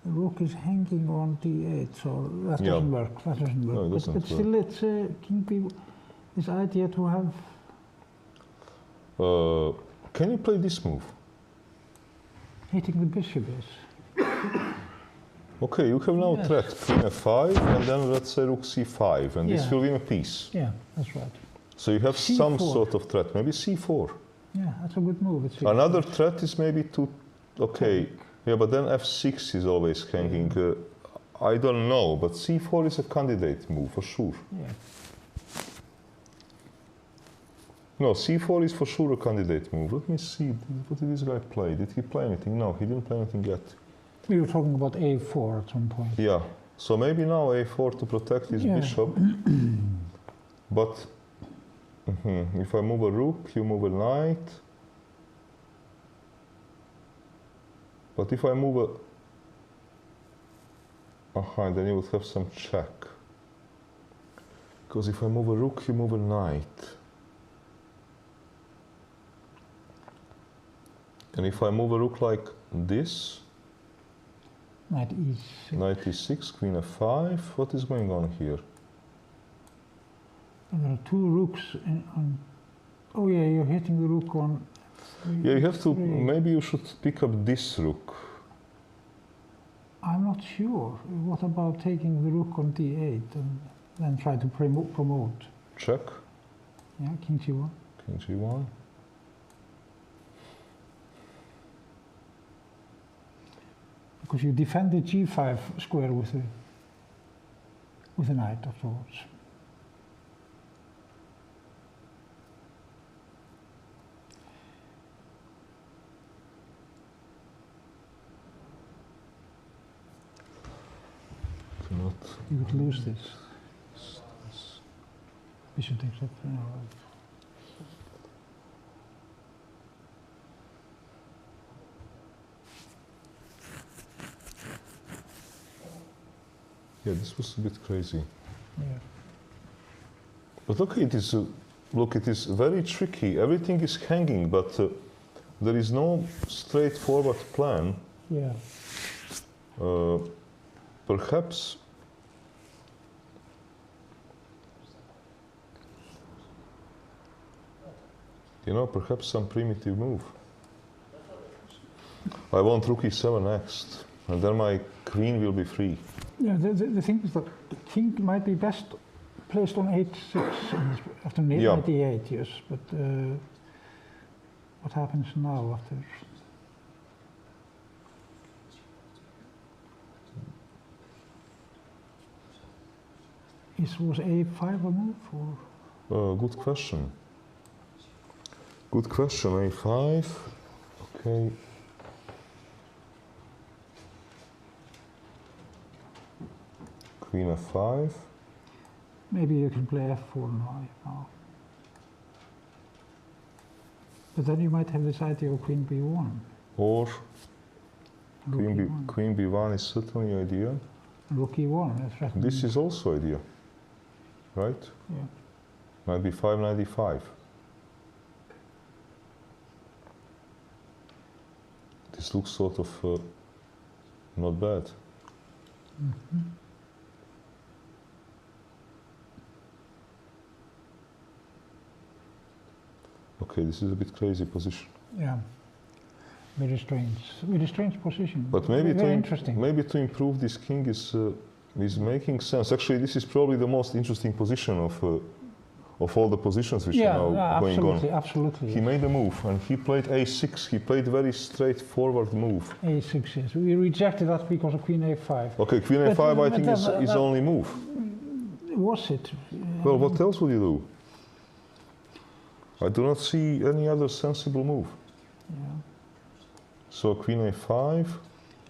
The rook is hanging on d8, so that doesn't work. That doesn't work. No, it doesn't but still, it's king b. This idea to have. Can you play this move? Hitting the bishop is. Okay, you have now Yes. threat queen f5, and then let's say rook c5, and this Yeah. will win a piece. Yeah, that's right. So you have some C4. sort of threat, maybe c4. Yeah, that's a good move. It's Another threat is maybe to, okay, yeah, but then f6 is always hanging. I don't know, but c4 is a candidate move for sure. Yeah. No, c4 is for sure a candidate move. Let me see, what did this guy play? Did he play anything? No, he didn't play anything yet. We were talking about a4 at some point. Yeah, so maybe now a4 to protect his Yeah. bishop. But if I move a rook, you move a knight. But if I move then you would have some check. Because if I move a rook, you move a knight. And if I move a rook like this, Knight e6. knight e6, queen f5, what is going on here? And there are two rooks on. Oh yeah, you're hitting the rook on. Yeah, you have to, three. maybe you should pick up this rook. I'm not sure. What about taking the rook on d8 and then try to promote? Check, Yeah, king g1. king g1. Because you defend the g5 square with the knight afterwards. You would lose this. Bishop takes up. No. Yeah, this was a bit crazy. Yeah. But okay, it is. Look, it is very tricky. Everything is hanging, but there is no straightforward plan. Yeah. Perhaps. You know, perhaps some primitive move. I want rook e7 next, and then my queen will be free. Yeah, the thing is that the king might be best placed on 8-6 after knight e8, yes, but what happens now after? Was a5 a move, or? Good question. Good question, a5, okay. Queen f5. Maybe you can play f4 now. But then you might have this idea of queen b1. Or Rook queen b1 is certainly idea. Rook e1, that's right. This is also idea, right? Yeah. Knight b5, knight e5. This looks sort of not bad. Mm-hmm. Okay, this is a bit crazy position. Yeah. Very strange position. But maybe very interesting. Maybe to improve this king is making sense. Actually, this is probably the most interesting position of all the positions which are now going on. Absolutely. He made a move and he played a6. He played a very straightforward move. a6, yes. We rejected that because of queen a5. Okay, queen a5 I think is only move. Was it? Well, what else would you do? I do not see any other sensible move. Yeah. So queen a5.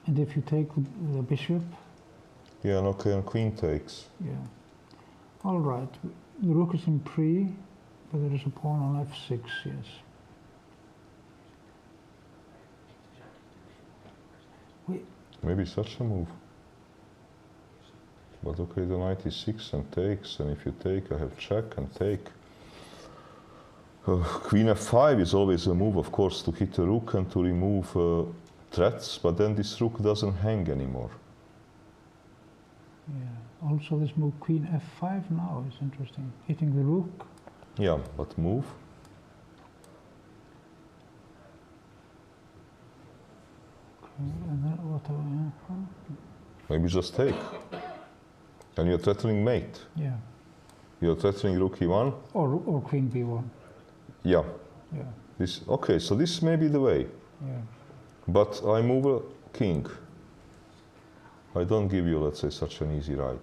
And if you take the bishop? Yeah, and okay, and queen takes. Yeah. All right. The rook is in pre, but there is a pawn on f6, yes. Maybe such a move. But okay, the knight is 6 and takes, and if you take, I have check and take. Queen f5 is always a move, of course, to hit a rook and to remove threats, but then this rook doesn't hang anymore. Yeah. Also, this move queen f5 now is interesting. Hitting the rook. Yeah, but move. Okay, and then what? Maybe just take. And you're threatening mate. Yeah. You're threatening rook e1. Or queen b1. Yeah. Yeah. This okay. So this may be the way. Yeah. But I move a king. I don't give you, let's say, such an easy ride.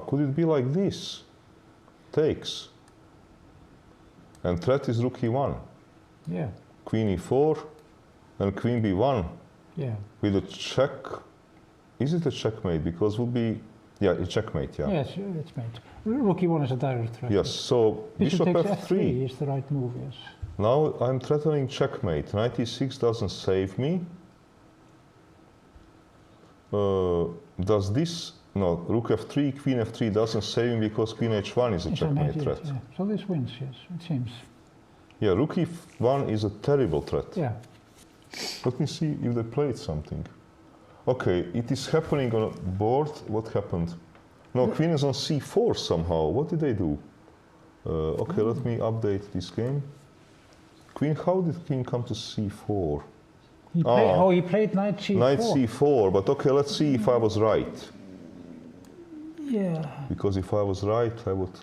Could it be like this? Takes. And threat is rook e1. Yeah. Queen e4 and queen b1 Yeah. with a check. Is it a checkmate? Because would be, yeah, a checkmate, yeah. Yes, it's mate. Rook e1 is a direct threat. Yes, so bishop takes f3 is the right move, yes. Now I'm threatening checkmate. Knight e6 doesn't save me. Does this, no, rook f3, queen f3 doesn't save me because queen h1 is a checkmate threat. Yeah. So this wins, yes, it seems. Yeah, rook e1 is a terrible threat. Yeah. Let me see if they played something. Okay, it is happening on a board. What happened? No, queen is on c4 somehow. What did they do? Okay, let me update this game. Queen, how did queen come to c4? He played knight c4. Knight c4, but okay, let's see if I was right. Yeah. Because if I was right, I would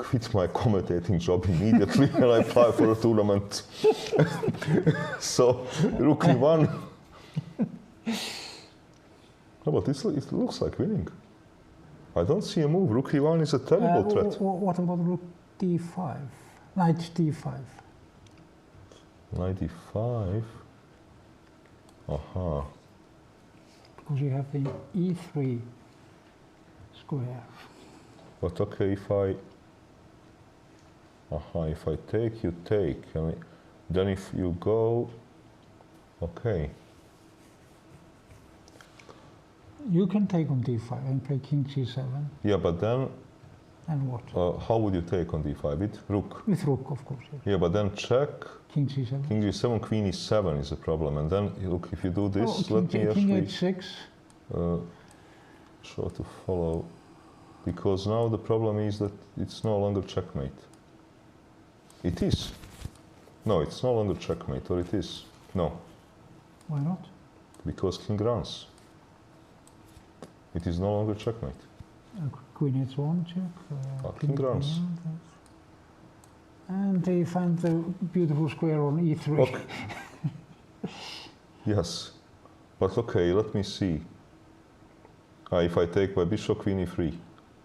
quit my commentating job immediately and I apply for a tournament. So, rook e1. No, but it looks like winning. I don't see a move. Rook e1 is a terrible threat. What about rook d5? Knight d5. Knight e5. Aha. Because you have the e3 square. But okay, if I take, you take. And then if you go, okay. You can take on d5 and play king c7. Yeah, but then, and what? how would you take on d5? With rook? With rook, of course. Yes. Yeah, but then check. King c7. King g7, queen e7 is a problem. And then, look, if you do this, let me king actually h6. try to follow. Because now the problem is that it's no longer checkmate. It is. No, it's no longer checkmate, or it is. No. Why not? Because king runs. It is no longer checkmate. Queen h1 check. King runs. And they find the beautiful square on e3. Okay. Yes. But okay, let me see. If I take my bishop, queen e3.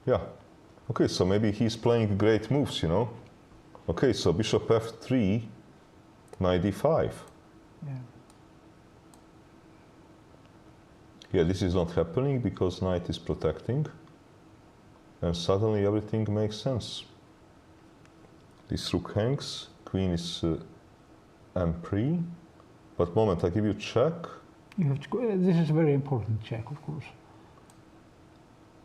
Yeah. Okay, so maybe he's playing great moves, you know. Okay, so bishop f3, knight d5. Yeah. Yeah, this is not happening because knight is protecting. And suddenly everything makes sense. This rook hangs, queen is m3. But moment, I give you check. You have to go, this is a very important check, of course.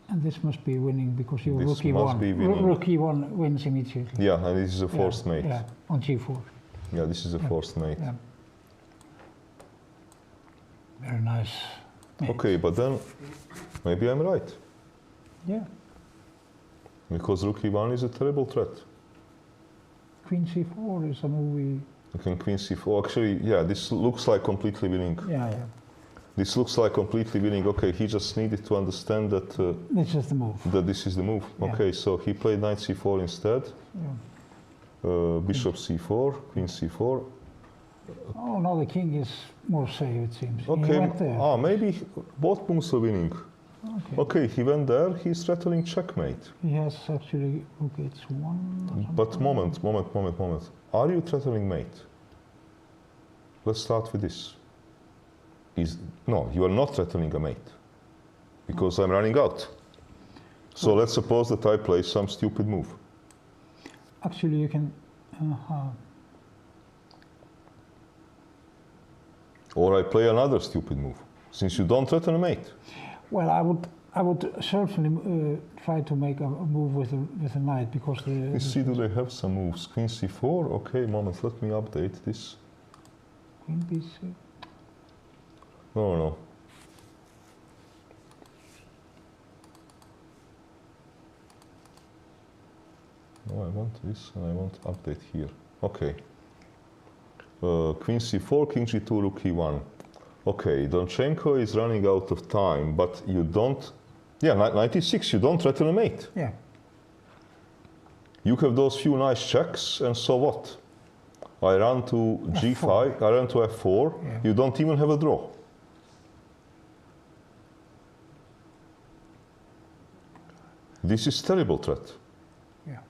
And this must be winning because you rook e1. Rook e1 wins immediately. Yeah, and this is a forced mate. Yeah, on g4. Yeah, this is a forced mate. Yeah. Very nice. Mate. Okay, but then maybe I'm right. Yeah. Because rook e1 is a terrible threat. Queen c4 is a movie. Okay, queen c4. Actually, yeah, this looks like completely winning. Yeah, yeah. This looks like completely winning. Okay, he just needed to understand that. This is the move. That this is the move. Yeah. Okay, so he played knight c4 instead. Yeah. Bishop c4, queen c4. Oh no, the king is more safe, it seems. He Okay, went there. maybe both moves are winning. Okay. Okay, he went there. He's threatening checkmate. He has actually rook h1. But moment. Are you threatening mate? Let's start with this. No, you are not threatening a mate. Because I'm running out. So let's suppose that I play some stupid move. Actually, you can. Or I play another stupid move, since you don't threaten a mate. Well, I would certainly try to make a move with a knight because the. Let's see, do they have some moves? Queen c4. Okay, moment. Let me update this. Queen b6. No. No, I want this and I want update here. Okay. Queen c4, king g2, rook e1. Okay, Donchenko is running out of time, but you don't. Yeah, knight e6, you don't threaten a mate. Yeah. You have those few nice checks, and so what? I run to g5, I run to f4, Yeah. you don't even have a draw. This is terrible threat. Yeah.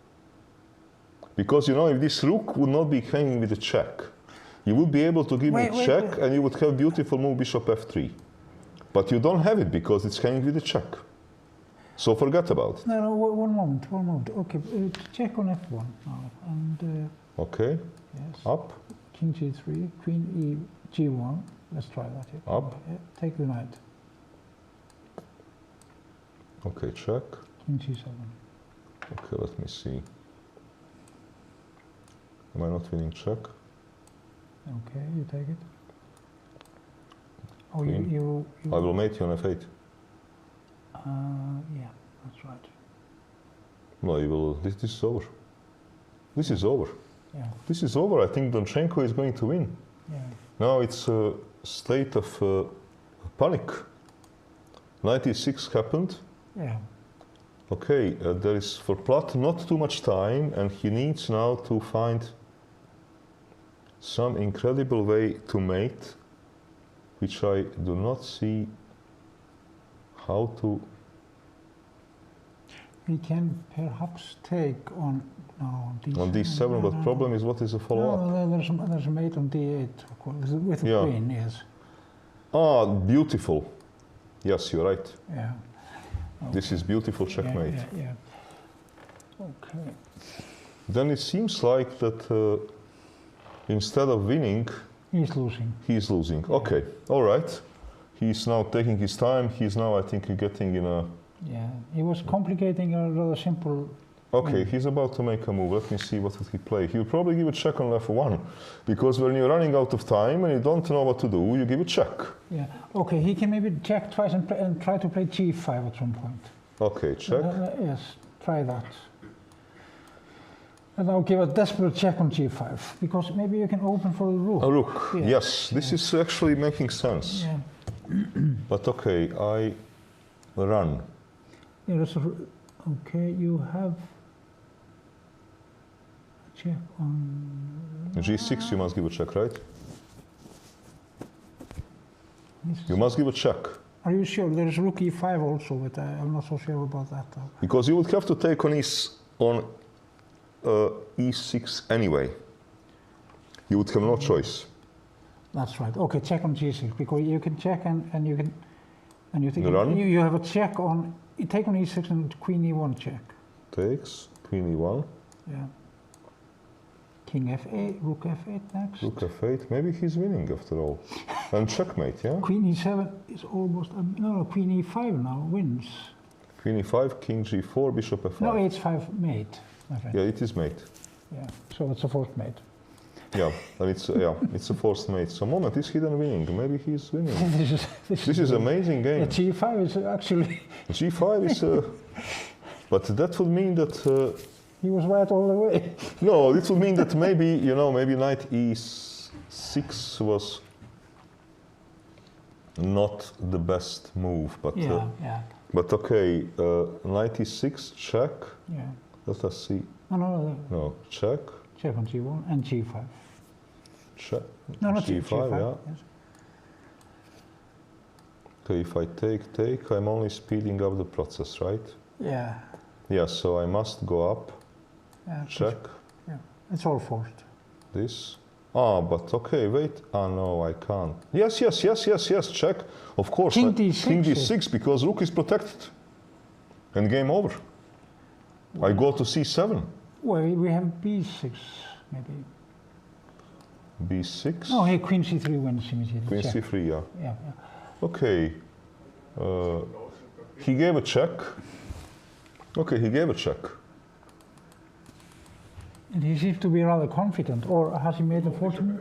Because, you know, if this rook would not be hanging with a check, you would be able to give me a check and you would have beautiful move bishop f3. But you don't have it because it's hanging with a check. So forget about it. No, one moment. Okay, check on f1 now. And, okay, yes. up, King g3, queen e g1. Let's try that. Yeah. up, Yeah, take the knight. okay, check. King g7. Okay, let me see. Am I not winning check? Okay, you take it. Oh, Queen. you I will mate you on f8. yeah, that's right. No, you will. This is over. This is over. Yeah, This is over. I think Donchenko is going to win. yeah. Now it's a state of panic. 96 happened. Yeah. Okay, there is for Platt not too much time, and he needs now to find some incredible way to mate, which I do not see how to. He can perhaps take on D7. On D7, but problem is what is the follow-up? No, there's a mate on D8 of course, with the Yeah. queen, yes. Ah, beautiful. Yes, you're right. Yeah. This is beautiful checkmate. Yeah. Okay. Then it seems like that instead of winning, He's losing. he's losing. Okay, all right. He's now taking his time. He's now, I think, getting in a... Yeah. He was complicating a rather simple. Okay, he's about to make a move. Let me see what would he play. He'll probably give a check on F1, because when you're running out of time and you don't know what to do, you give a check. Yeah. Okay. He can maybe check twice and try to play G5 at some point. Okay, check. Yes. Try that. And now give a desperate check on G5 because maybe you can open for the rook. A rook. Yeah. Yes, this is actually making sense. Yeah. But okay, I run. Yeah. Okay. You have. Check on. G6, you must give a check, right? This You must give a check. Are you sure? There is rook E5 also, but I'm not so sure about that. Because you would have to take on E6 anyway. You would have no choice. That's right. Okay, check on G6 because you can check and you can you think Run. you have a check on. You take on E6 and Queen E1 check. Takes, Queen E1, Yeah. King F8, Rook F8 next. Rook F8. Maybe he's winning after all. And checkmate, yeah? Queen E7 is almost no. Queen E5 now wins. Queen E5, King G4, Bishop F5. No, H5 mate, my friend. Yeah, it is mate. Yeah. So it's a fourth mate. Yeah, and it's a forced mate. So moment is hidden winning. Maybe he's winning. This is amazing game. Yeah, G5 is actually. G5 is. But that would mean that. He was right all the way. No, this would mean that maybe maybe Knight E6 was not the best move, but Yeah. but okay, Knight E6 check. Yeah. Let us see. No. No, check, Check on G1 and G5. check. No, not G5, G5. yeah. Yes. Okay, if I take, I'm only speeding up the process, right? Yeah. Yeah, so I must go up. Yeah. Check Yeah. It's all forced. this. Ah, but okay, wait. Ah, no, I can't. Yes, check. Of course. King D6. King D6, because rook is protected. And game over. I go to C7. Well, we have B6, maybe. B6. No, here Queen C3 wins immediately. Queen check. C3, yeah. Yeah. Okay. He gave a check. Okay, he gave a check. And he seems to be rather confident, or has he made a fortune?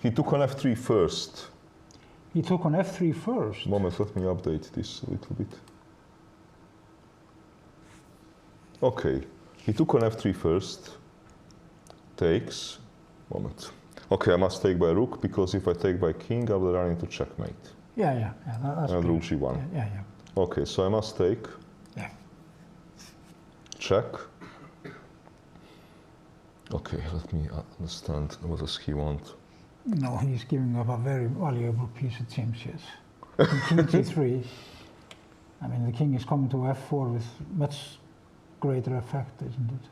He took on F3 first. He took on F3 first. Moment, let me update this a little bit. Okay, he took on F3 first. Takes. Moment. Okay, I must take by rook, because if I take by king, I will run into checkmate. Yeah. That's And clear. rook G1. Yeah. Okay, so I must take. Yeah. Check. Okay, let me understand. What does he want? No, he's giving up a very valuable piece of chimps, yes. King G3. I mean, the king is coming to F4 with much greater effect, isn't it?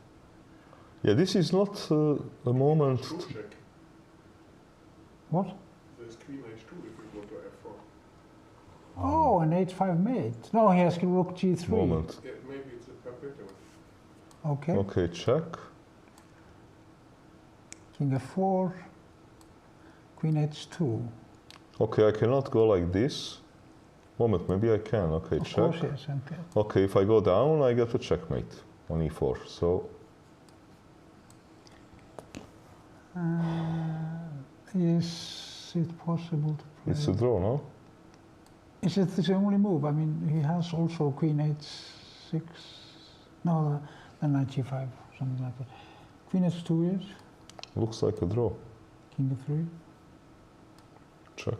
Yeah, this is not a moment. What? There's Queen H2 if we go to F4. Oh, an H5 mate. No, he has Rook G3. Moment. Yeah, maybe it's a perpetual. Okay. Okay, check. King F4. Queen H2. Okay, I cannot go like this. Moment, maybe I can. Okay, Of check. course, yes. Okay. Okay, if I go down, I get a checkmate on E4. So Is it possible to play? it's a draw, no? Is it the only move? I mean, he has also Queen H6. No, then Knight G5, something like that. Queen H2 is Looks like a draw. King F3. Check.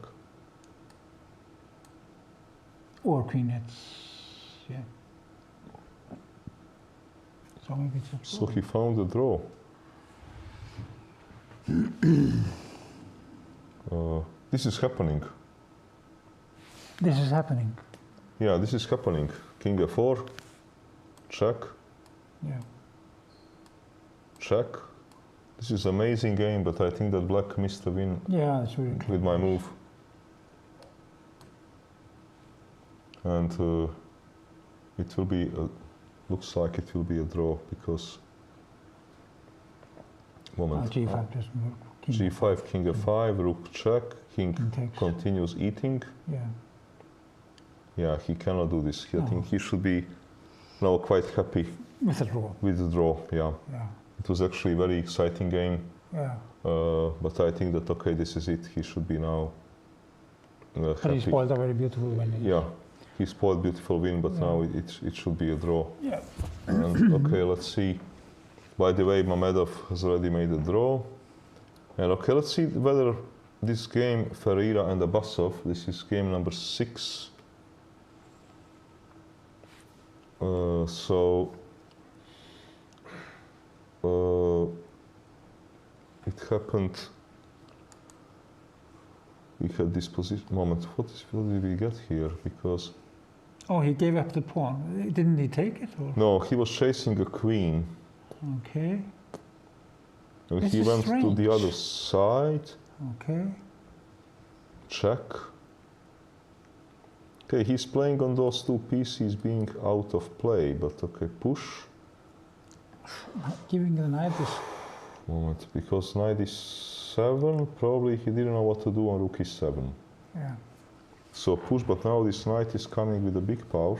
Or queen hits, yeah. So maybe it's a So he found a draw. This is happening. This is happening. Yeah, this is happening. King f4, check, Yeah. check. This is amazing game, but I think that black missed the win Yeah, that's really clever. with my move. And it will be, looks like it will be a draw because, moment, G5 doesn't work. King G5, King f5, Rook check, King King takes. continues eating. Yeah. Yeah, he cannot do this. I No. think he should be now quite happy With a draw. with the draw. Yeah, Yeah. it was actually a very exciting game, Yeah. but I think that okay, this is it. He should be now But he happy. spoiled a very beautiful win. Yeah, he spoiled beautiful win, but Yeah. now it should be a draw. Yeah. And okay, let's see. By the way, Mamedov has already made a draw. And okay, let's see whether this game, Ferreira and Abbasov, this is game number 6. It happened. We had this position moment. What did we get here? Because Oh, he gave up the pawn. Didn't he take it? Or? no, he was chasing a queen. Okay. And This he is went to strange. the other side. Okay. Check. Okay, he's playing on those two pieces being out of play, but okay, push. Giving the knight is. Moment, because knight is 7, probably he didn't know what to do on rook is 7. Yeah. So push, but now this knight is coming with a big power.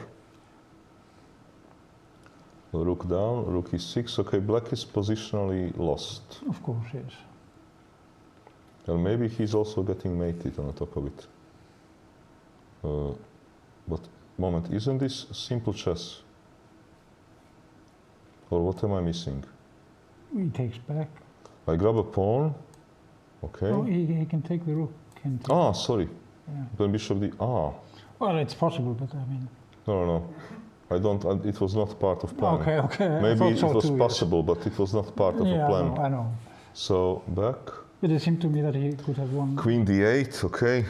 Rook down, rook is 6. Okay, black is positionally lost. Of course, yes. And maybe he's also getting mated on the top of it. But moment, isn't this simple chess? Or what am I missing? He takes back. I grab a pawn. Okay. Oh, he can take the rook. Can take Ah, sorry. Yeah. Then bishop d. Ah, Well, it's possible, but I mean. no. I don't. It was not part of plan. Okay, okay. I Maybe thought it so was too, yes. possible, but it was not part of Yeah, a plan. I know. So back. But it seemed to me that he could have won. Queen d8. Okay.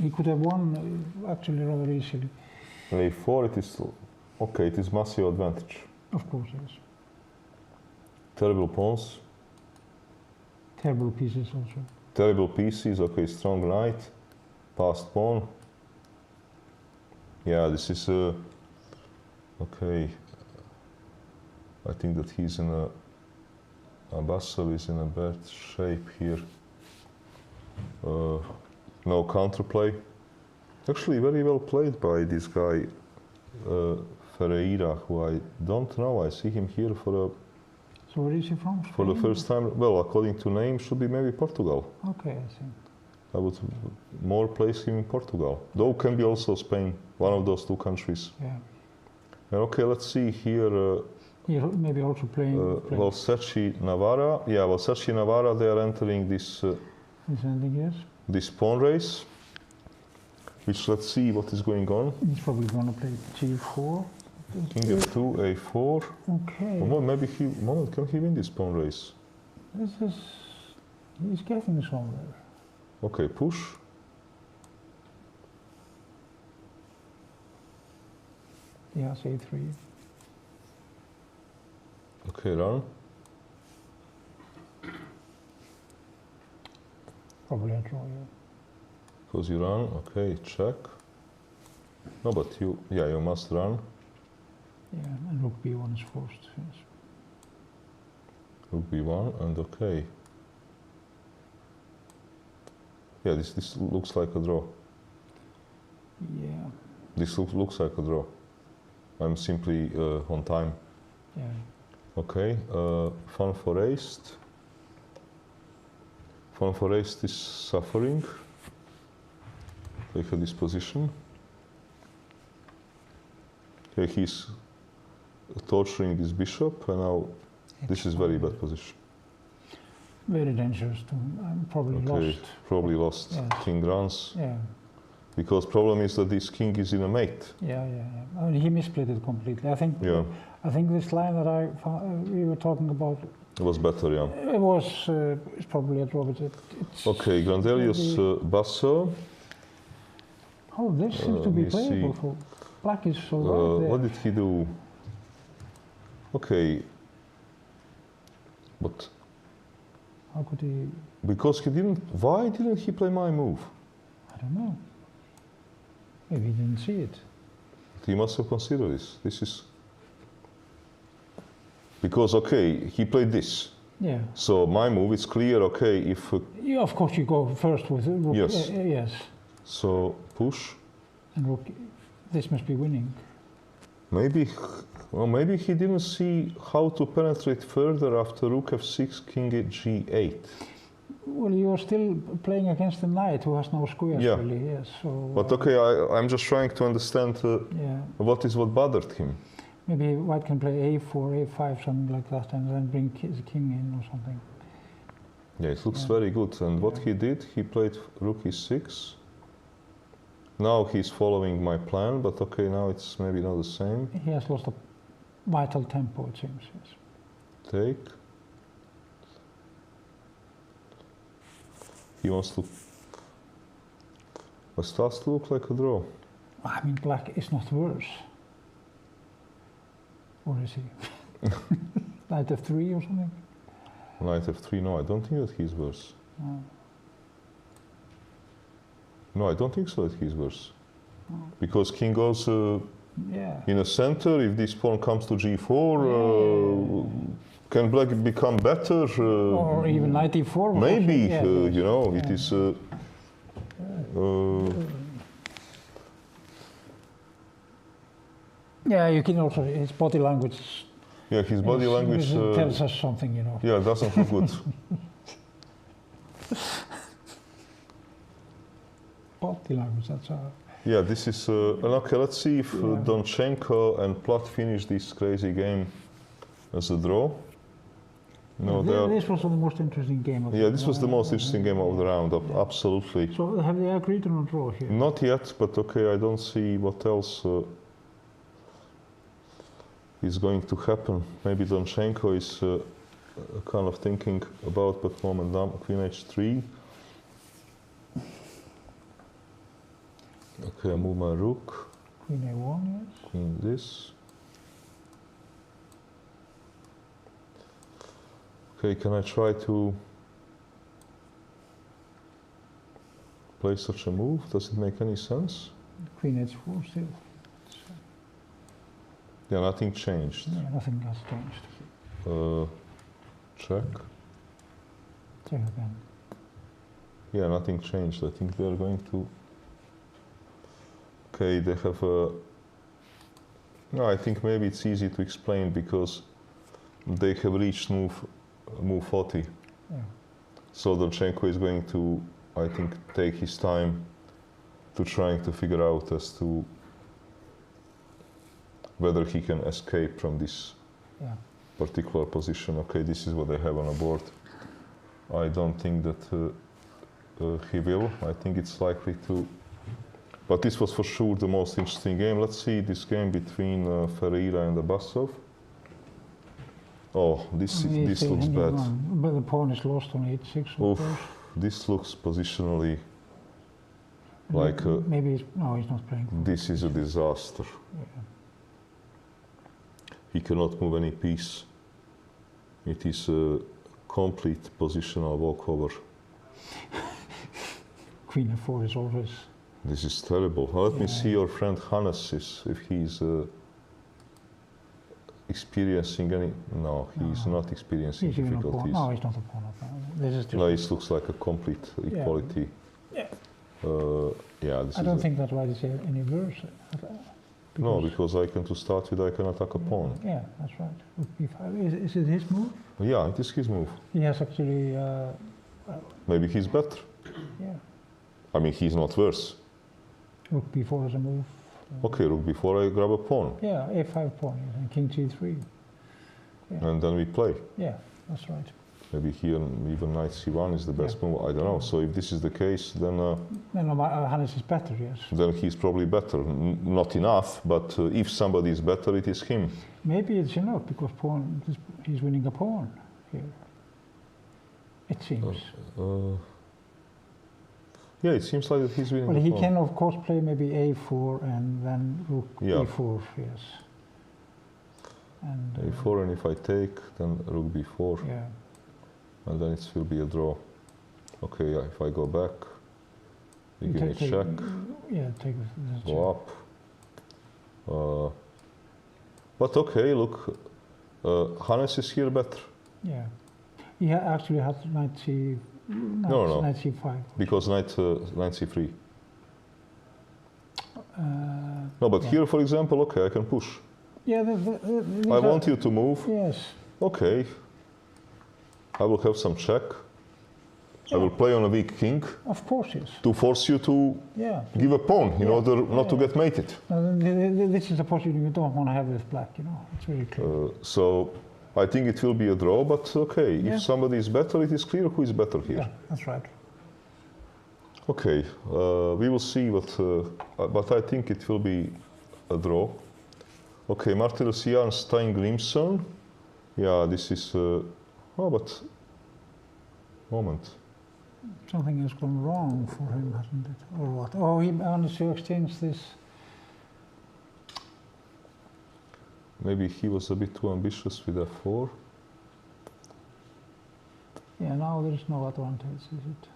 He could have won actually rather easily. a4. It is okay. It is massive advantage. Of course, yes. Terrible pawns. Terrible pieces also. Terrible pieces. Okay, strong knight. Passed pawn. Yeah, this is okay. I think that he's in a. Abbasov is in a bad shape here. No counterplay. Actually, very well played by this guy, Ferreira, who I don't know. I see him here for So where is he from? the Spain? first time. Well, according to name, should be maybe Portugal. Okay, I see. I would more place him in Portugal. Though can be also Spain, one of those two countries. Yeah. And okay, let's see here. He maybe also playing. Valsecchi Navarra. Yeah, Valsecchi Navarra. They are entering this He's ending, yes. this pawn race. Which let's see what is going on. He's probably going to play G4. King f2, a4. Okay. Well, maybe can he win this pawn race? This is. He's getting somewhere. Okay, push. Yes, A3. Okay, run. Probably a draw, yeah. Because you run. Okay, check. No, but you must run. Yeah, and rook B1 is forced, yes. Rook b1 and okay. Yeah, this looks like a draw. Yeah, This looks like a draw. I'm simply on time. yeah. Okay, Van Foreest. Van Foreest is suffering. Look at this position. Okay, he's torturing his bishop, and now this is very bad position. Very dangerous too. I'm probably Okay, lost. probably lost. Yes. King runs. Yeah. Because problem is that this king is in a mate. Yeah. I mean, he misplayed it completely. I think. Yeah, I think this line that we were talking about. it was better, yeah. It was. It's probably a draw, but it's. Okay, Grandelius Basso. Oh, this seems to let be me playable see. for black. Is so right there. What did he do? Okay. But How could he? because he didn't, why didn't he play my move? I don't know. Maybe he didn't see it. He must have considered this. This is, because okay, he played this. Yeah. So my move is clear, okay, if, Yeah, of course you go first with rook. Yes. Yes. so push, And rook. This must be winning. maybe, well, maybe he didn't see how to penetrate further after rook f6, king g8. Well, you're still playing against the knight who has no squares, Yeah. really. Yes. So. But okay, I'm just trying to understand Yeah. what bothered him. Maybe white can play a4, a5, something like that, and then bring his king in or something. Yeah, it looks Yeah. very good. And what Yeah. he did, he played rook e6. Now he's following my plan, but okay, now it's maybe not the same. He has lost a vital tempo, it seems. Yes. Take. He wants to. It starts to look like a draw. I mean, black is not worse. Or is he? Knight f3 or something? Knight f3. No, I don't think that he's worse. No. No, I don't think so that he's worse. No. Because king goes Yeah. in a center. If this pawn comes to g4, can black become better? Or even knight e4. Maybe, Yeah, yes. you know, it Yeah. is. Yeah, you can also, his body language Yeah, his body language. tells us something, you know. Yeah, it doesn't look good. Body language, that's Yeah, this is. Okay, let's see if Donchenko and Plat finish this crazy game as a draw. No, they are. This was the most interesting game of Yeah, this was the most interesting game of the round, absolutely. So have they agreed on a draw here? Not yet, but okay, I don't see what else is going to happen. Maybe Donchenko is kind of thinking about, but moment down, queen h3. Okay, I move my rook, Queen a1, yes. queen this. Okay, can I try to play such a move? Does it make any sense? Queen h4 still. Yeah, nothing changed. Yeah, nothing has changed. Check. Check again. Yeah, nothing changed. I think they're going to. Okay, they have a. No, I think maybe it's easy to explain because they have reached move 40. Yeah. So Donchenko is going to, I think, take his time to trying to figure out as to whether he can escape from this Yeah. particular position. Okay, this is what they have on the board. I don't think that he will. I think it's likely to. But this was for sure the most interesting game. Let's see this game between Ferreira and Abasov. Oh, this looks bad. But the pawn is lost on h6, of Oof, course. this looks positionally like Maybe no, he's not playing. this is a disaster. Yeah. He cannot move any piece. It is a complete positional walkover. Queen f4 is always. This is terrible. Let me see your friend Hannes if he's experiencing any. No, he's not experiencing He's even a pawn. difficulties. No, he's not a pawn. This is just. No, it looks like a complete equality. Yeah. Yeah, this I is. don't think that white is any worse. No, because I can to start with I can attack a pawn. Yeah, that's right. Rook b5. Is it his move? Yeah, it is his move. He has actually. Maybe he's better. Yeah. I mean, he's not worse. Rook b4 is a move. Okay, rook before I grab a pawn, Yeah, a5 pawn, yes, and king g3. Yeah. and then we play. Yeah, that's right. Maybe here even knight c1 is the best move. I don't know. So if this is the case, then Hannes is better, yes. then he's probably better. Not enough, but if somebody is better, it is him. Maybe it's enough because he's winning a pawn here. It seems. Yeah, it seems like that he's winning. Well, the he pawn. can of course play maybe a4 and then rook Yeah. e4, yes. And a4, and if I take, then rook b4, yeah, and then it will be a draw. Okay, yeah, if I go back, you give me take, check, yeah, take the go up. But okay, look, Hannes is here better. Yeah, he actually had knight c, No. knight c5. Because knight c3. No, but yeah. here, for example, okay, I can push. Yeah, I want you to move. Yes. Okay. I will have some check. I will play on a weak king Of course, yes. to force you to Yeah. give a pawn in Yeah. order not to get mated. This is a possibility you don't want to have with black, you know. It's very clear. So I think it will be a draw, but okay, Yeah. if somebody is better, it is clear who is better here. Yeah, that's right. Okay, we will see what, but I think it will be a draw. Okay, Martirosyan, Stein Grimson. Yeah, this is, oh, but, moment. Something has gone wrong for him, hasn't it? Or what? Oh, he managed to exchange this. Maybe he was a bit too ambitious with f4. Yeah, now there is no advantage, is it?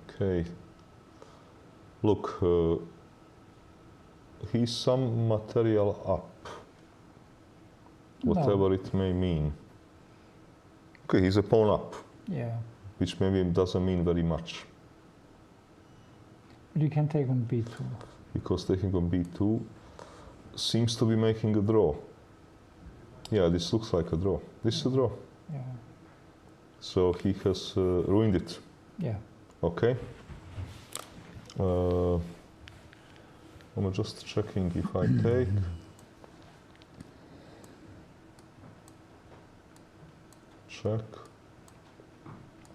Okay. Look, he's some material up, whatever it may mean. Okay, he's a pawn up, Yeah. which maybe doesn't mean very much, But you can take on b2. because taking on b2 seems to be making a draw. Yeah, this looks like a draw. This is a draw. Yeah. So he has ruined it. Yeah. Okay. I'm just checking if I take. Check.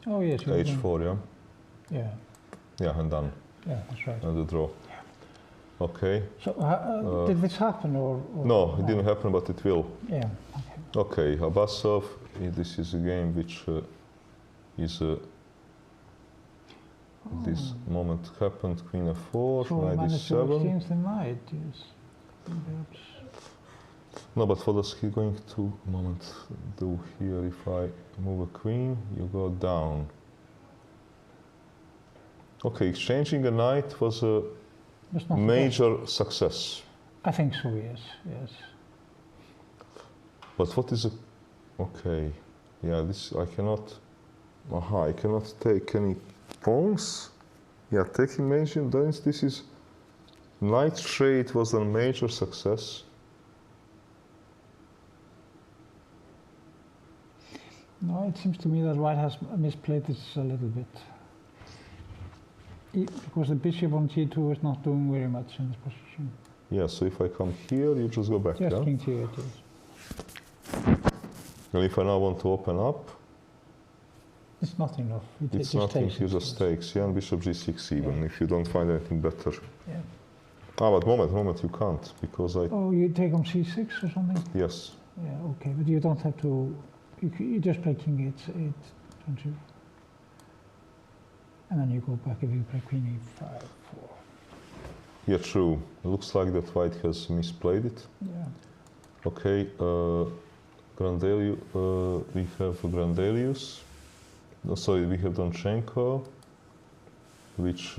Oh, yes. you can- H4, yeah? Yeah. Yeah, and done. Yeah, that's right. And the draw. Okay. So, did this happen or No, it didn't happen, but it will. Yeah. Okay, Abbasov, this is a game which is this moment happened, Queen f4, So he knight managed to e7. exchange the knight, yes. Perhaps. No, but what is he going to do here? If I move a queen, you go down. Okay, exchanging a knight was a That's not major success. I think so, yes. Yes. But what is a... Okay, yeah, this I cannot... Aha, I cannot take any pawns. Yeah, taking major, then this is... Knight trade was a major success. No, it seems to me that White has misplayed this a little bit. Because the bishop on g2 is not doing very much in this position. Yeah, so if I come here, you just go back, Just yeah? king c8, yes. And if I now want to open up, It's not enough. It it's just nothing, takes you it, just yes. takes, yeah, and bishop g6 even, if you don't find anything better. Yeah. Ah, but moment, you can't, because I... Oh, you take on c6 or something? Yes. Yeah, okay, but you don't have to... You just play king h8, don't you? And then you go back if you play queen e5, 4. Yeah, true. It looks like that White has misplayed it. Yeah. Okay, Grandelius, we have Grandelius. No, sorry, we have Donchenko, which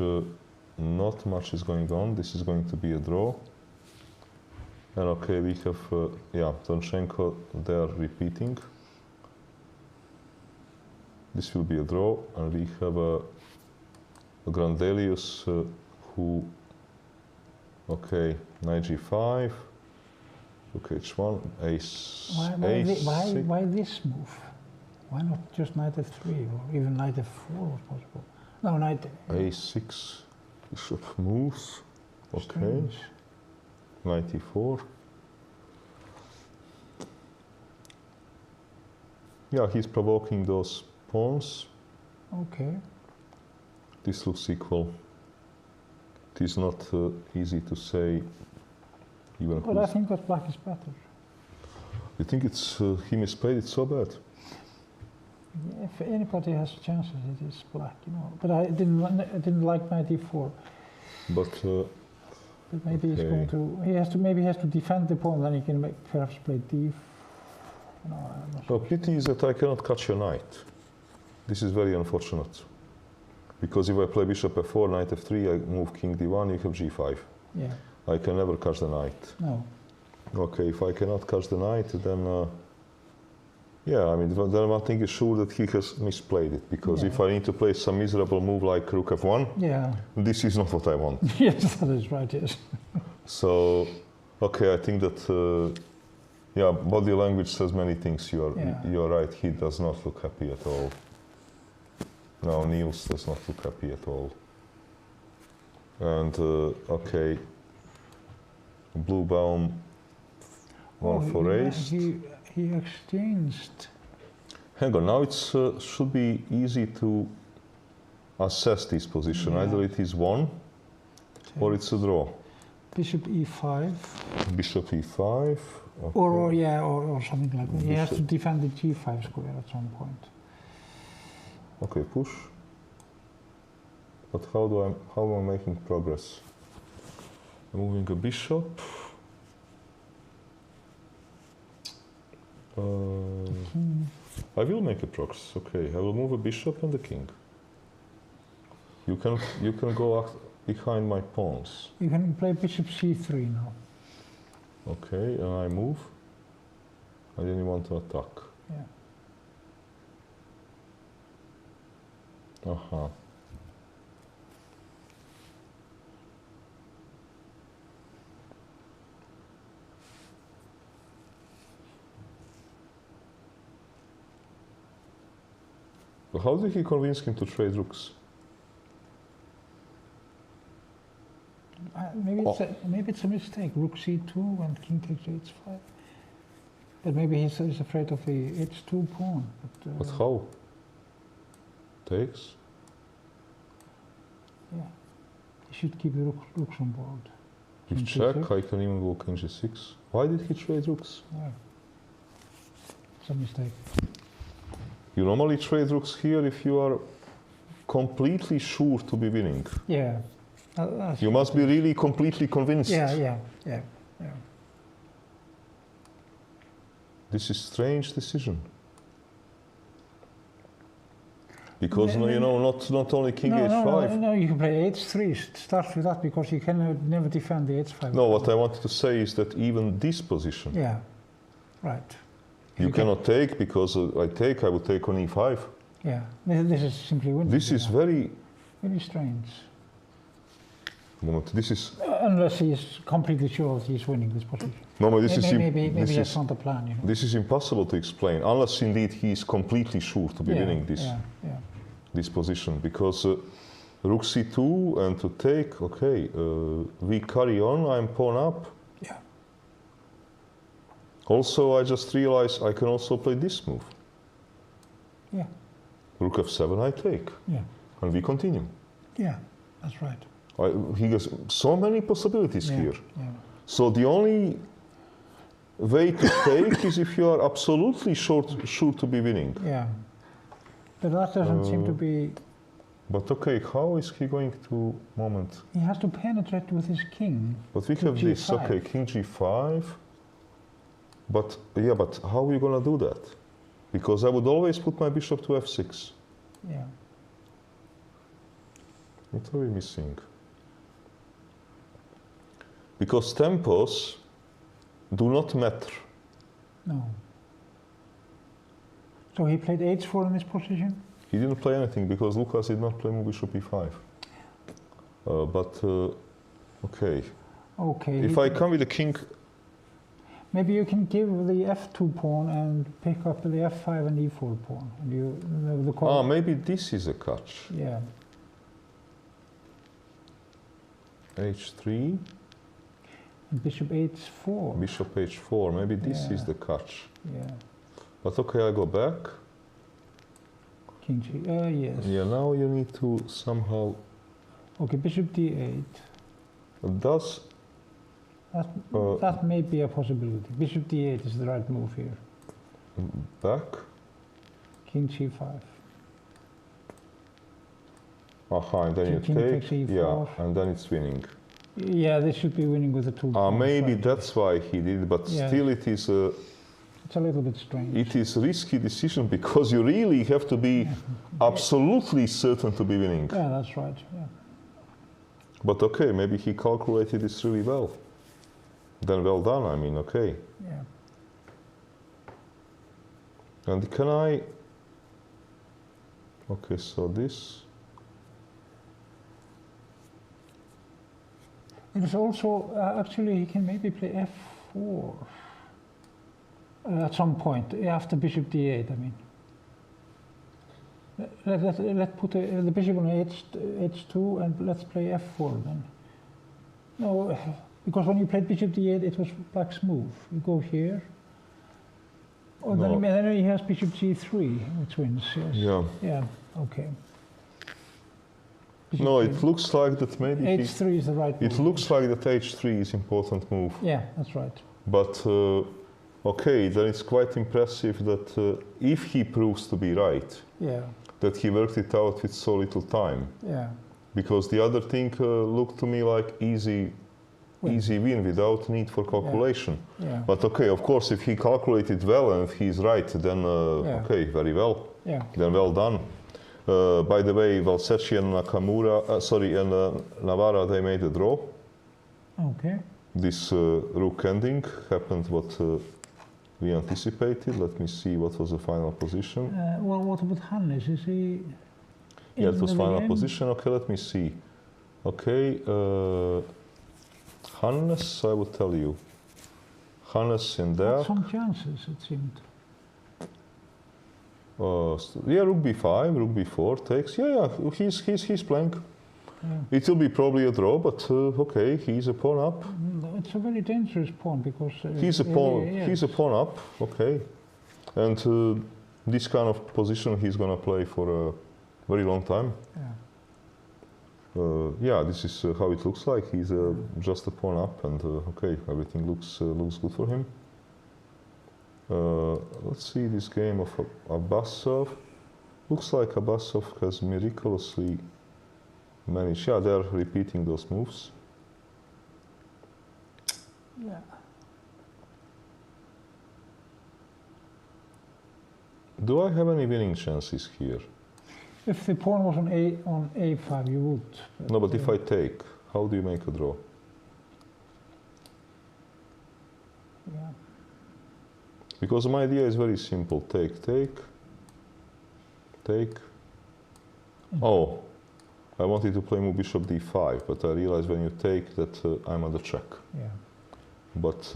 not much is going on. This is going to be a draw. And okay, we have, yeah, Donchenko, they are repeating. This will be a draw, and we have a Grandelius who, okay, knight g5, rook h1, ace, a6. Why this move? Why not just knight f3 or even knight f4 was possible? No, knight a6, bishop moves, okay, strange. knight e4. Yeah, he's provoking those pawns. Okay. This looks equal. It is not easy to say even But I think that black is better. You think it's he misplayed it so bad? If anybody has chances, it is black, you know. But I didn't like knight e4. But But maybe he's going to. Maybe he has to defend the pawn. Then he can perhaps play d. No, I'm not the sure. pity is that I cannot catch your knight. This is very unfortunate. Because if I play bishop f4, knight f3, I move king d1, you have g5. Yeah. I can never catch the knight. No. Okay, if I cannot catch the knight, then yeah, I mean, then one thing is sure that he has misplayed it. Because if I need to play some miserable move like rook f1, Yeah. this is not what I want. Yes, that is right. Yes. So, okay, I think that, yeah, body language says many things. You're right, he does not look happy at all. No, Niels does not look happy at all. And, okay, blue baum, one for ace. He exchanged. Hang on, now it should be easy to assess this position. Yeah. Either it is one or it's a draw. Bishop e5. Bishop e5. Okay. Or something like that. He has to Bishop. defend the g5 square at some point. Okay, push. But how am I making progress? I'm moving a bishop. I will make a progress. Okay, I will move a bishop and the king. You can go behind my pawns. You can play bishop c3 now. Okay, and I move. I didn't want to attack. Yeah. Uh-huh. But how did he convince him to trade rooks? Maybe it's a mistake. Rook c2 and king takes h5. But maybe he's afraid of the h2 pawn. But how? Takes? Yeah. He should keep the rooks on board. If King check, g6. I can even go king g6. Why did he trade rooks? Yeah. It's a mistake. You normally trade rooks here if you are completely sure to be winning. Yeah. You must be really completely convinced. Yeah. This is strange decision. Because No, you know, not only king h5. No, you can play h3. Start with that because you can never defend the h5. No, what I wanted to say is that even this position, Yeah, right. you cannot take because I would take on e5. Yeah, this is simply winning. This is very very strange. moment. This is Unless he is completely sure that he's winning this position. no, but this is Maybe this that's is not the plan. You know. this is impossible to explain unless indeed he is completely sure to be winning this position because rook c2 and to take. Okay, we carry on. I'm pawn up. Yeah. Also, I just realized I can also play this move. Yeah. Rook f7, I take, Yeah. and we continue. Yeah. That's right. He has so many possibilities Yeah. here. Yeah. So the only way to take is if you are absolutely sure to be winning. Yeah. But that doesn't seem to be. But okay, how is he going to moment? He has to penetrate with his king. But we to have this, G5. okay, king g5. But yeah, but how are you gonna do that? Because I would always put my bishop to f6. Yeah. What are we missing? Because tempos do not matter. No. So he played h4 in this position? He didn't play anything because Lucas did not play move bishop e5. Okay. Okay. If I come with the king, Maybe you can give the f2 pawn and pick up the f5 and e4 pawn. And the maybe this is a catch. Yeah. h3, And bishop h4. bishop h4. Maybe this is Yeah. the catch. Yeah. But okay, I go back. King G. Yes. Yeah, now you need to somehow. Okay, bishop d8. Does That may be a possibility. Bishop d8 is the right move here. back? King c5. Aha, and then you King take. takes e4. Yeah, and then it's winning. Yeah, this should be winning with the 2 pawns, Maybe right? that's why he did it, but Yeah. still it is. It's a little bit strange. It is a risky decision because you really have to be absolutely certain to be winning. Yeah, that's right. Yeah. But okay, maybe he calculated this really well. Then well done, I mean, okay. Yeah. And can I... Okay, so this... There's also, actually, he can maybe play f4 at some point, after bishop d8, I mean. Let's put the bishop on h2 and let's play f4 then. No, because when you played bishop d8, it was black's move. You go here. Oh, No. then he has bishop g3, which wins, yes. Yeah. Yeah, okay. Bishop No, g- it looks like that maybe he... h3 is the right move. It looks like that h3 is important move. Yeah, that's right. But, okay, then it's quite impressive that if he proves to be right, Yeah, that he worked it out with so little time. yeah. Because the other thing looked to me like easy win without need for calculation. Yeah, But okay, of course, if he calculated well and if he's right, then Yeah. okay, very well. yeah. Then well done. By the way, Valsecchi and Nakamura, and Navarra, they made a draw. Okay. This rook ending happened what we anticipated. Let me see what was the final position. Well, what about Hannes? Is he? Yeah, it was in the final game? position. Okay, let me see. Okay, Hannes, I will tell you. Hannes in there. Had some chances, it seemed. Yeah, rook b5, rook b4 takes. Yeah, he's playing. Yeah. It will be probably a draw, but okay, he's a pawn up. It's a very dangerous pawn because He's a pawn. yeah, He's a pawn up. Okay, and this kind of position he's gonna play for a very long time. yeah. Yeah, this is how it looks like. He's just a pawn up, and okay, everything looks good for him. Let's see this game of Abbasov. Looks like Abbasov has miraculously managed. Yeah, they're repeating those moves. Yeah. Do I have any winning chances here? If the pawn was on a5, you would. No, but if I take, how do you make a draw? Yeah. Because my idea is very simple. Take, take, take. Oh, I wanted to play move bishop d5, but I realized when you take that I'm at the check. Yeah. But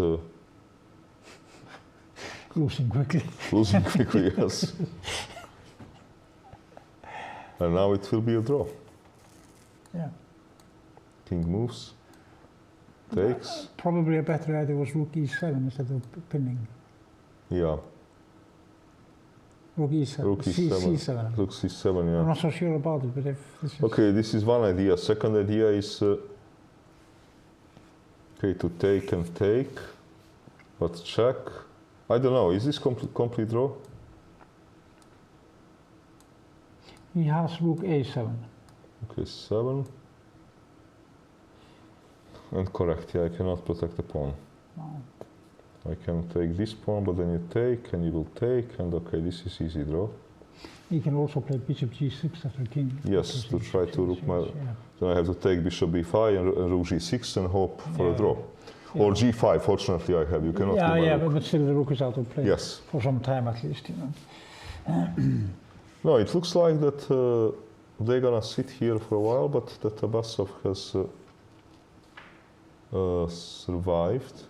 Losing quickly. losing quickly, yes. And now it will be a draw. Yeah. King moves, takes. Probably a better idea was rook e7 instead of pinning. Yeah, Rook e7. rook e7. c7. Rook c7, I'm yeah. not so sure about it, but if this is... Okay, this is one idea. Second idea is okay, to take and take, but check. I don't know, is this complete draw? He has rook a7. Okay, 7. And correct, yeah, I cannot protect the pawn. No. I can take this pawn, but then you take, and you will take, and okay, this is easy draw. He can also play bishop g6 after king. Yes, to try to rook my... Yeah. Then I have to take bishop b5 and rook g6 and hope for a Yeah. draw. Yeah. Or g5, fortunately I have, you cannot Yeah, do my yeah, rook. but still the rook is out of play. Yes. For some time at least, you know. No, it looks like that they're gonna sit here for a while, but that Abbasov has survived.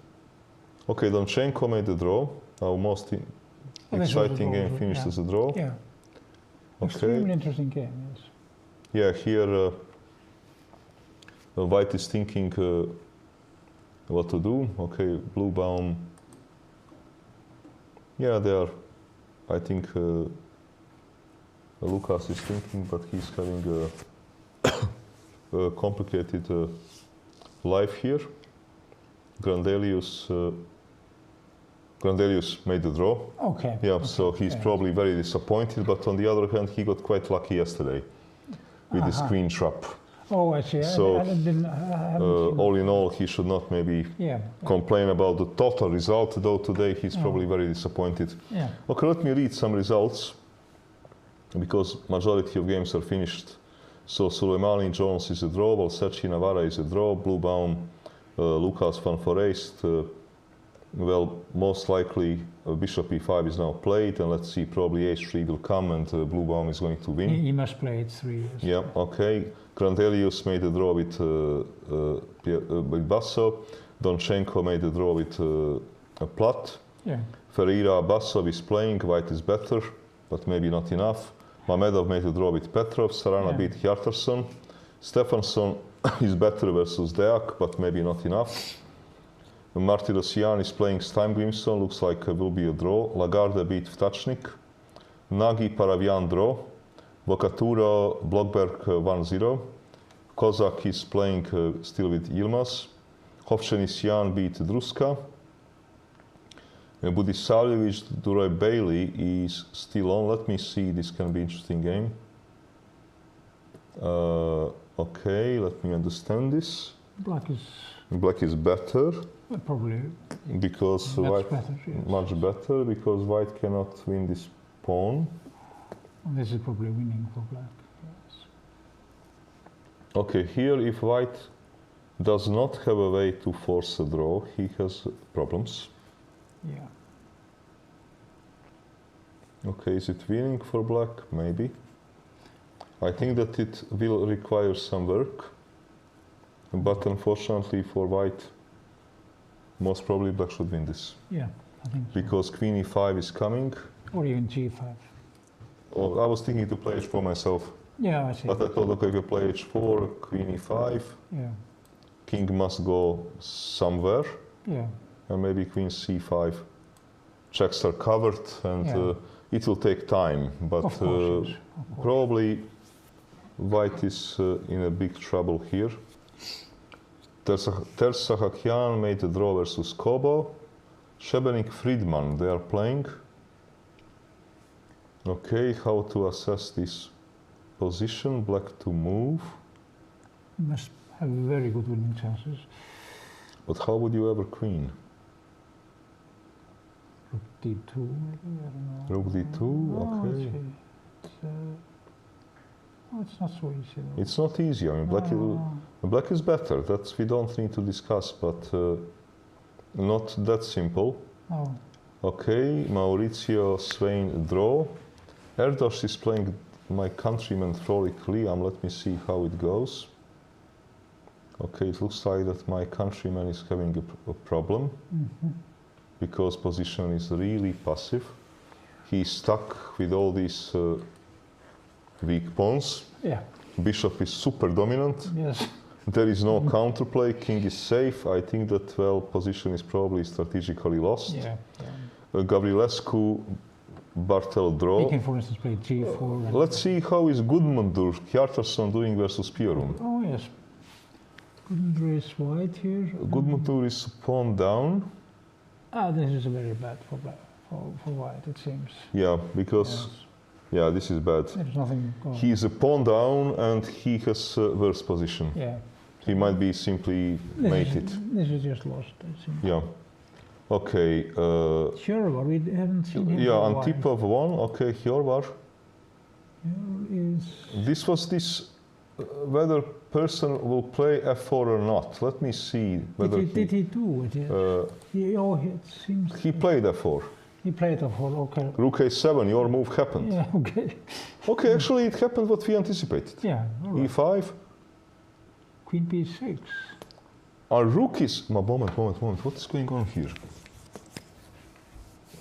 Okay, Domchenko made the draw. Our most this was a exciting draw, game finished yeah. as a draw. Yeah. Okay. Extremely interesting game, yes. Yeah, here White is thinking what to do. Okay, Blue Baum. Yeah, they are I think Lucas is thinking, but he's having a complicated life here. Grandelius made the draw. Okay. Yeah, okay. so he's yeah. probably very disappointed, but on the other hand, he got quite lucky yesterday with his queen trap. Oh, I see. So, I haven't seen all in all, he should not maybe yeah. complain about the total result, though today he's probably very disappointed. Yeah. Okay, let me read some results, because majority of games are finished. So Suleimani Jones is a draw, Valsecchi Navarra is a draw, Bluebaum, Lucas van Forest, well, most likely Bishop E5 is now played, and let's see, probably H3 will come, and Bluebaum is going to win. He must play H3. Yes. Yeah, okay. Grandelius made a draw with Basso. Donchenko made a draw with Platt. Yeah. Ferreira Bassov is playing, white is better, but maybe not enough. Mamedov made a draw with Petrov. Sarana beat Hjartarson. Stefansson is better versus Deak, but maybe not enough. Martirosyan is playing Steingrimsson, looks like it will be a draw. Lagarde beat Vtachnik. Nagy Paravian draw. Bocatura Blockberg 1-0. Kozak is playing still with Yilmaz. Hovčenisyan beat Druska. Budisavljevic Duraj Bailey is still on. Let me see, this can be interesting game. Okay, let me understand this. Black is better. Probably. Because white better, yes. much better, because white cannot win this pawn. This is probably winning for black. Yes. Okay, here if white does not have a way to force a draw, he has problems. Yeah. Okay, is it winning for black? Maybe. I think that it will require some work, but unfortunately for white, most probably black should win this. Yeah, I think so. Because queen e5 is coming. Or even g5. Oh, I was thinking to play h4 myself. Yeah, I see. But I thought, okay, if you play h4, queen e5, Yeah, king must go somewhere, yeah, and maybe queen c5. Checks are covered, and Yeah. it will take time. But of course, yes. Of course. probably white is in a big trouble here. Tersahakian made a draw versus Kobo. Šebenik Friedman, they are playing. Okay, how to assess this position? Black to move. Must have very good winning chances. But how would you ever queen? Rook d2, maybe, I don't know. Rook d2, Oh, okay. It's not so easy though. It's not easy. I mean, black is better. That's we don't need to discuss, but not that simple. Oh, Okay, Maurizio Swain draw. Erdos is playing my countryman Frolik Liam. Let me see how it goes. Okay, it looks like that my countryman is having a problem because position is really passive. He's stuck with all these weak pawns. yeah, Bishop is super dominant. yes. There is no counterplay. King is safe. I think that, well, position is probably strategically lost. Yeah, Gavrilescu, Bartel He draw. can, for instance, play g4. and- Let's see how is Gudmundur Hjartarson doing versus Piorun. Oh, yes. Gudmundur is white here. Gudmundur is pawn down. This is very bad for black, for white, it seems. Yeah, because, yeah, this is bad. There's nothing going. He is a pawn down and he has worse position. Yeah. He might be simply mated. This is just lost, it seems. Yeah. Okay. Hjörvar, we haven't seen him. Yeah, for a on while. tip of one. Okay, Hjörvar. Here is. This was this whether person will play f4 or not. Let me see whether Did he do it? It seems. he played f4. He played a 4, okay. Rook a7, your move happened. Yeah, okay. Okay, actually it happened what we anticipated. Yeah, all right. e5. Queen b6. Our rook is... Moment. What is going on here?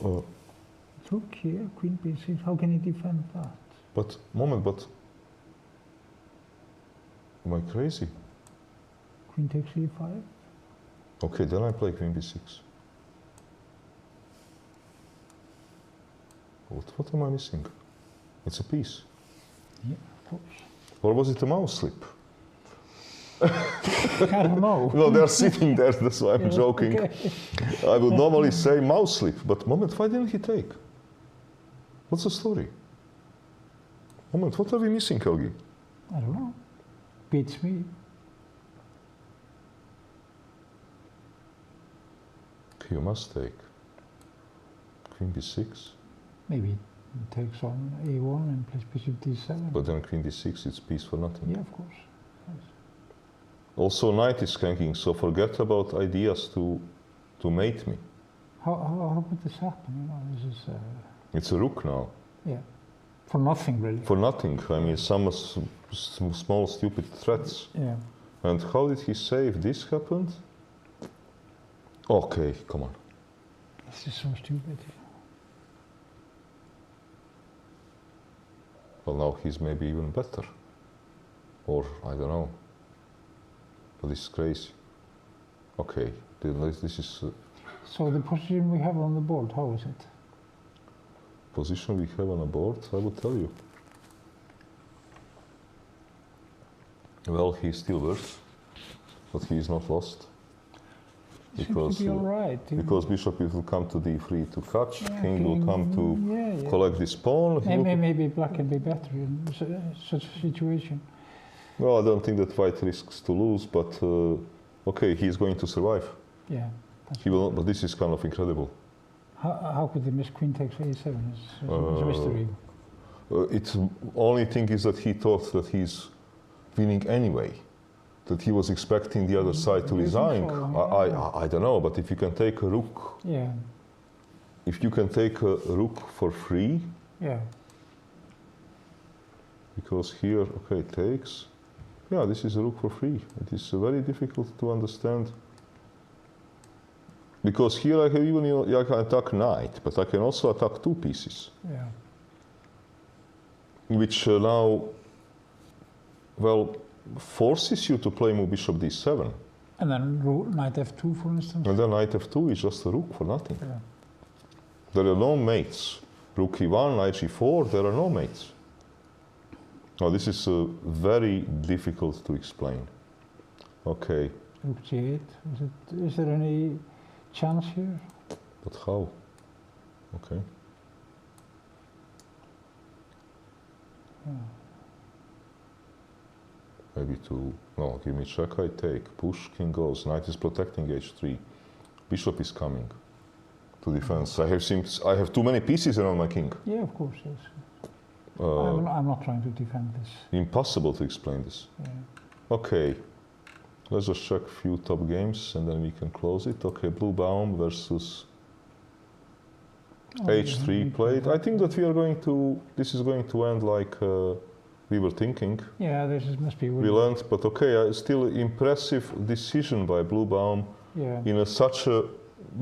Rook here, queen b6. How can he defend that? But... Am I crazy? Queen takes e5. Okay, then I play queen b6. What am I missing? It's a piece. Yeah, of course. Or was it a mouse slip? I don't know. No, they're sitting there, that's why I'm Yeah, joking. okay. I would normally say mouse slip, but moment, why didn't he take? What's the story? Moment, what are we missing, Helgi? I don't know. Beats me. You must take. Queen b6. Maybe he takes on a1 and plays bishop d7. But then queen d6, it's piece for nothing. Yeah, of course. Yes. Also, knight is skanking, so forget about ideas to mate me. How could this happen? You know, this is It's a rook now. yeah, for nothing really. For nothing. I mean, some small stupid threats. Yeah. And how did he save this happened? Okay, come on. This is so stupid. Well, now he's maybe even better. Or, I don't know. But this is crazy. Okay, this is So the position we have on the board, how is it? position we have on a board, I will tell you. Well, he's still worse, but he is not lost. Seems to be all right. Because bishop will come to d3 to catch, Yeah, king will come to collect this pawn. Maybe black can be better in such a situation. Well, I don't think that white risks to lose, but okay, he's going to survive. Yeah. He will, but this is kind of incredible. How could they miss queen takes a7? It's a mystery. It's only thing is that he thought that he's winning anyway. That he was expecting the other side to You think resign. so? I don't know, but if you can take a rook, Yeah. if you can take a rook for free, Yeah. because here, okay, takes. Yeah, this is a rook for free. It is very difficult to understand. Because here I have even, I can attack knight, but I can also attack two pieces. Yeah. Which now, well, forces you to play move bishop d7. And then knight f2, for instance. And then knight f2 is just a rook for nothing. Yeah. There are no mates. Rook e1, knight g4, there are no mates. Now this is very difficult to explain. Okay, Rook g8. Is there any chance here? but how? Okay. Yeah. Maybe to, no, give me check, I take. Push, king goes, knight is protecting h3. Bishop is coming to defense. I have too many pieces around my king. Yeah, of course, yes. Uh, I'm not trying to defend this. Impossible to explain this. Yeah. Okay, let's just check a few top games and then we can close it. Okay, Blue Baum versus h3 played. I think that this is going to end like we were thinking. Yeah, must be We learned, but okay, still impressive decision by Blue Baum Yeah. in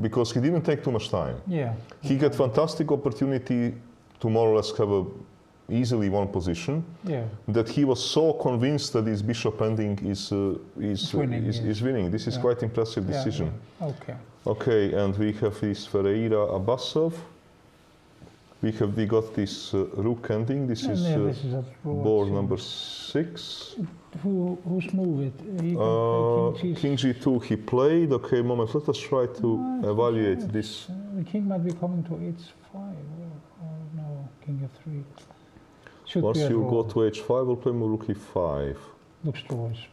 because he didn't take too much time. Yeah. He got fantastic opportunity to more or less have a easily won position. Yeah. That he was so convinced that his bishop ending is winning, is winning. This is Yeah. quite impressive Yeah, decision. yeah. Okay. Okay, and we have this Ferreira Abbasov. We got this rook ending. This And is yeah, this is a board number 6. Whose move it? He King G2 he played. Okay, moment. Let us try to evaluate this. The king might be coming to h5. Or no, king f3. Should Once be a you draw. go to h5, we'll play rook e5. Looks drawish.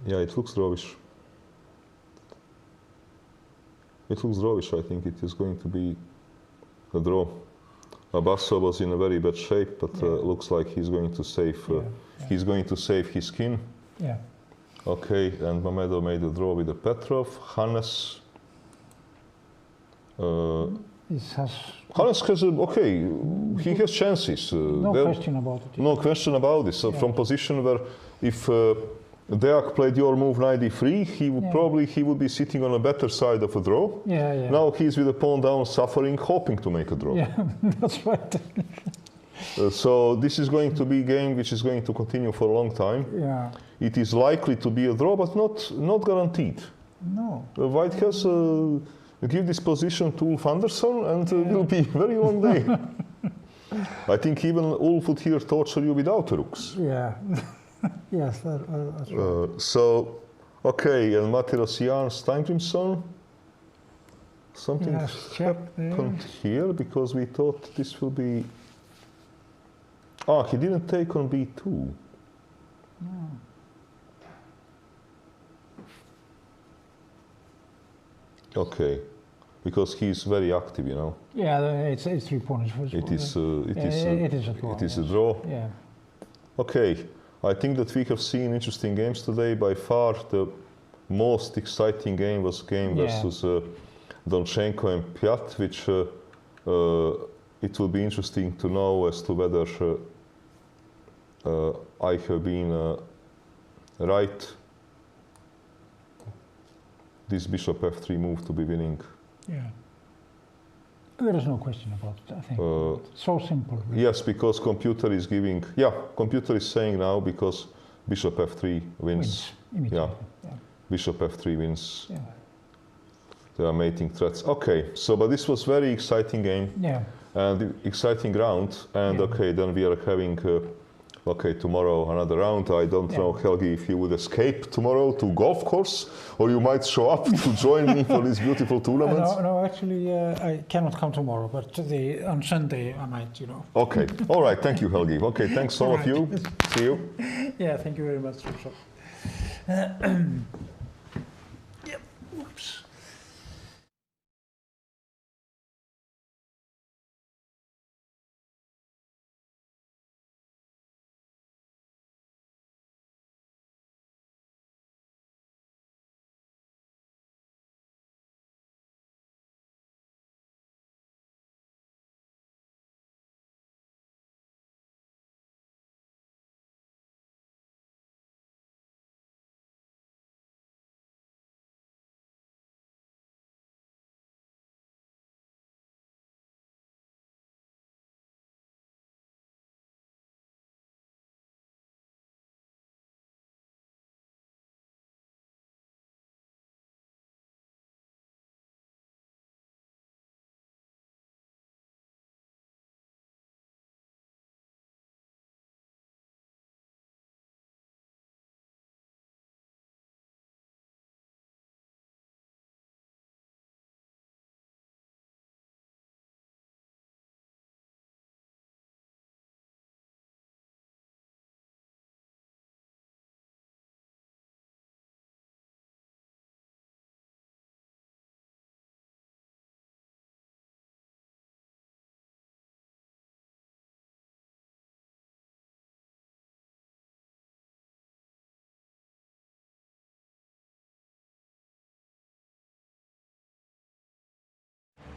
Yeah, it looks drawish. It looks drawish. I think it is going to be a draw. Abbasov was in a very bad shape, but looks like he's going to save. He's going to save his king. Yeah. Okay, and Mamedov made a draw with the Petrov. Hannes. Hannes has he has chances. No question about it. No question about this. So from position where if Deak played your move knight d3, he would be sitting on a better side of a draw. Yeah, yeah. Now he's with the pawn down, suffering, hoping to make a draw. Yeah, that's right. So this is going to be a game which is going to continue for a long time. Yeah. It is likely to be a draw, but not guaranteed. No. White has give this position to Ulf Andersson, and it will be a very long day. I think even Ulf would here torture you without rooks. Yeah. Yes, that's right. So, okay, and Matirosyan Steingrimsson. Something Yes, check happened here because we thought this will be. Ah, he didn't take on B2. No. Okay, because he's very active, you know. Yeah, it's 3 points. It is a draw. It is a yes. draw. Yeah. Okay, I think that we have seen interesting games today. By far, the most exciting game was game versus Donchenko and Piat, which it will be interesting to know as to whether I have been right. This bishop f3 move to be winning. Yeah. There is no question about it, I think. So simple. Really. Yes, because computer is giving. Yeah, computer is saying now because bishop f3 wins. Immediately. Yeah. Bishop f3 wins. Yeah. There are mating threats. Okay, so but this was very exciting game. Yeah. And exciting round. And okay, then we are having. Okay, tomorrow another round. I don't know, Helgi, if you would escape tomorrow to golf course, or you might show up to join me for this beautiful tournament. No, actually, I cannot come tomorrow, but on Sunday I might, you know. Okay, all right, thank you, Helgi. Okay, thanks all of you. See you. Yeah, thank you very much. Yep. Whoops.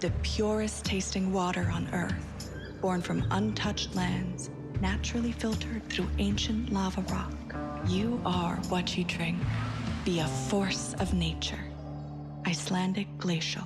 The purest tasting water on Earth, born from untouched lands, naturally filtered through ancient lava rock. You are what you drink. Be a force of nature. Icelandic Glacial.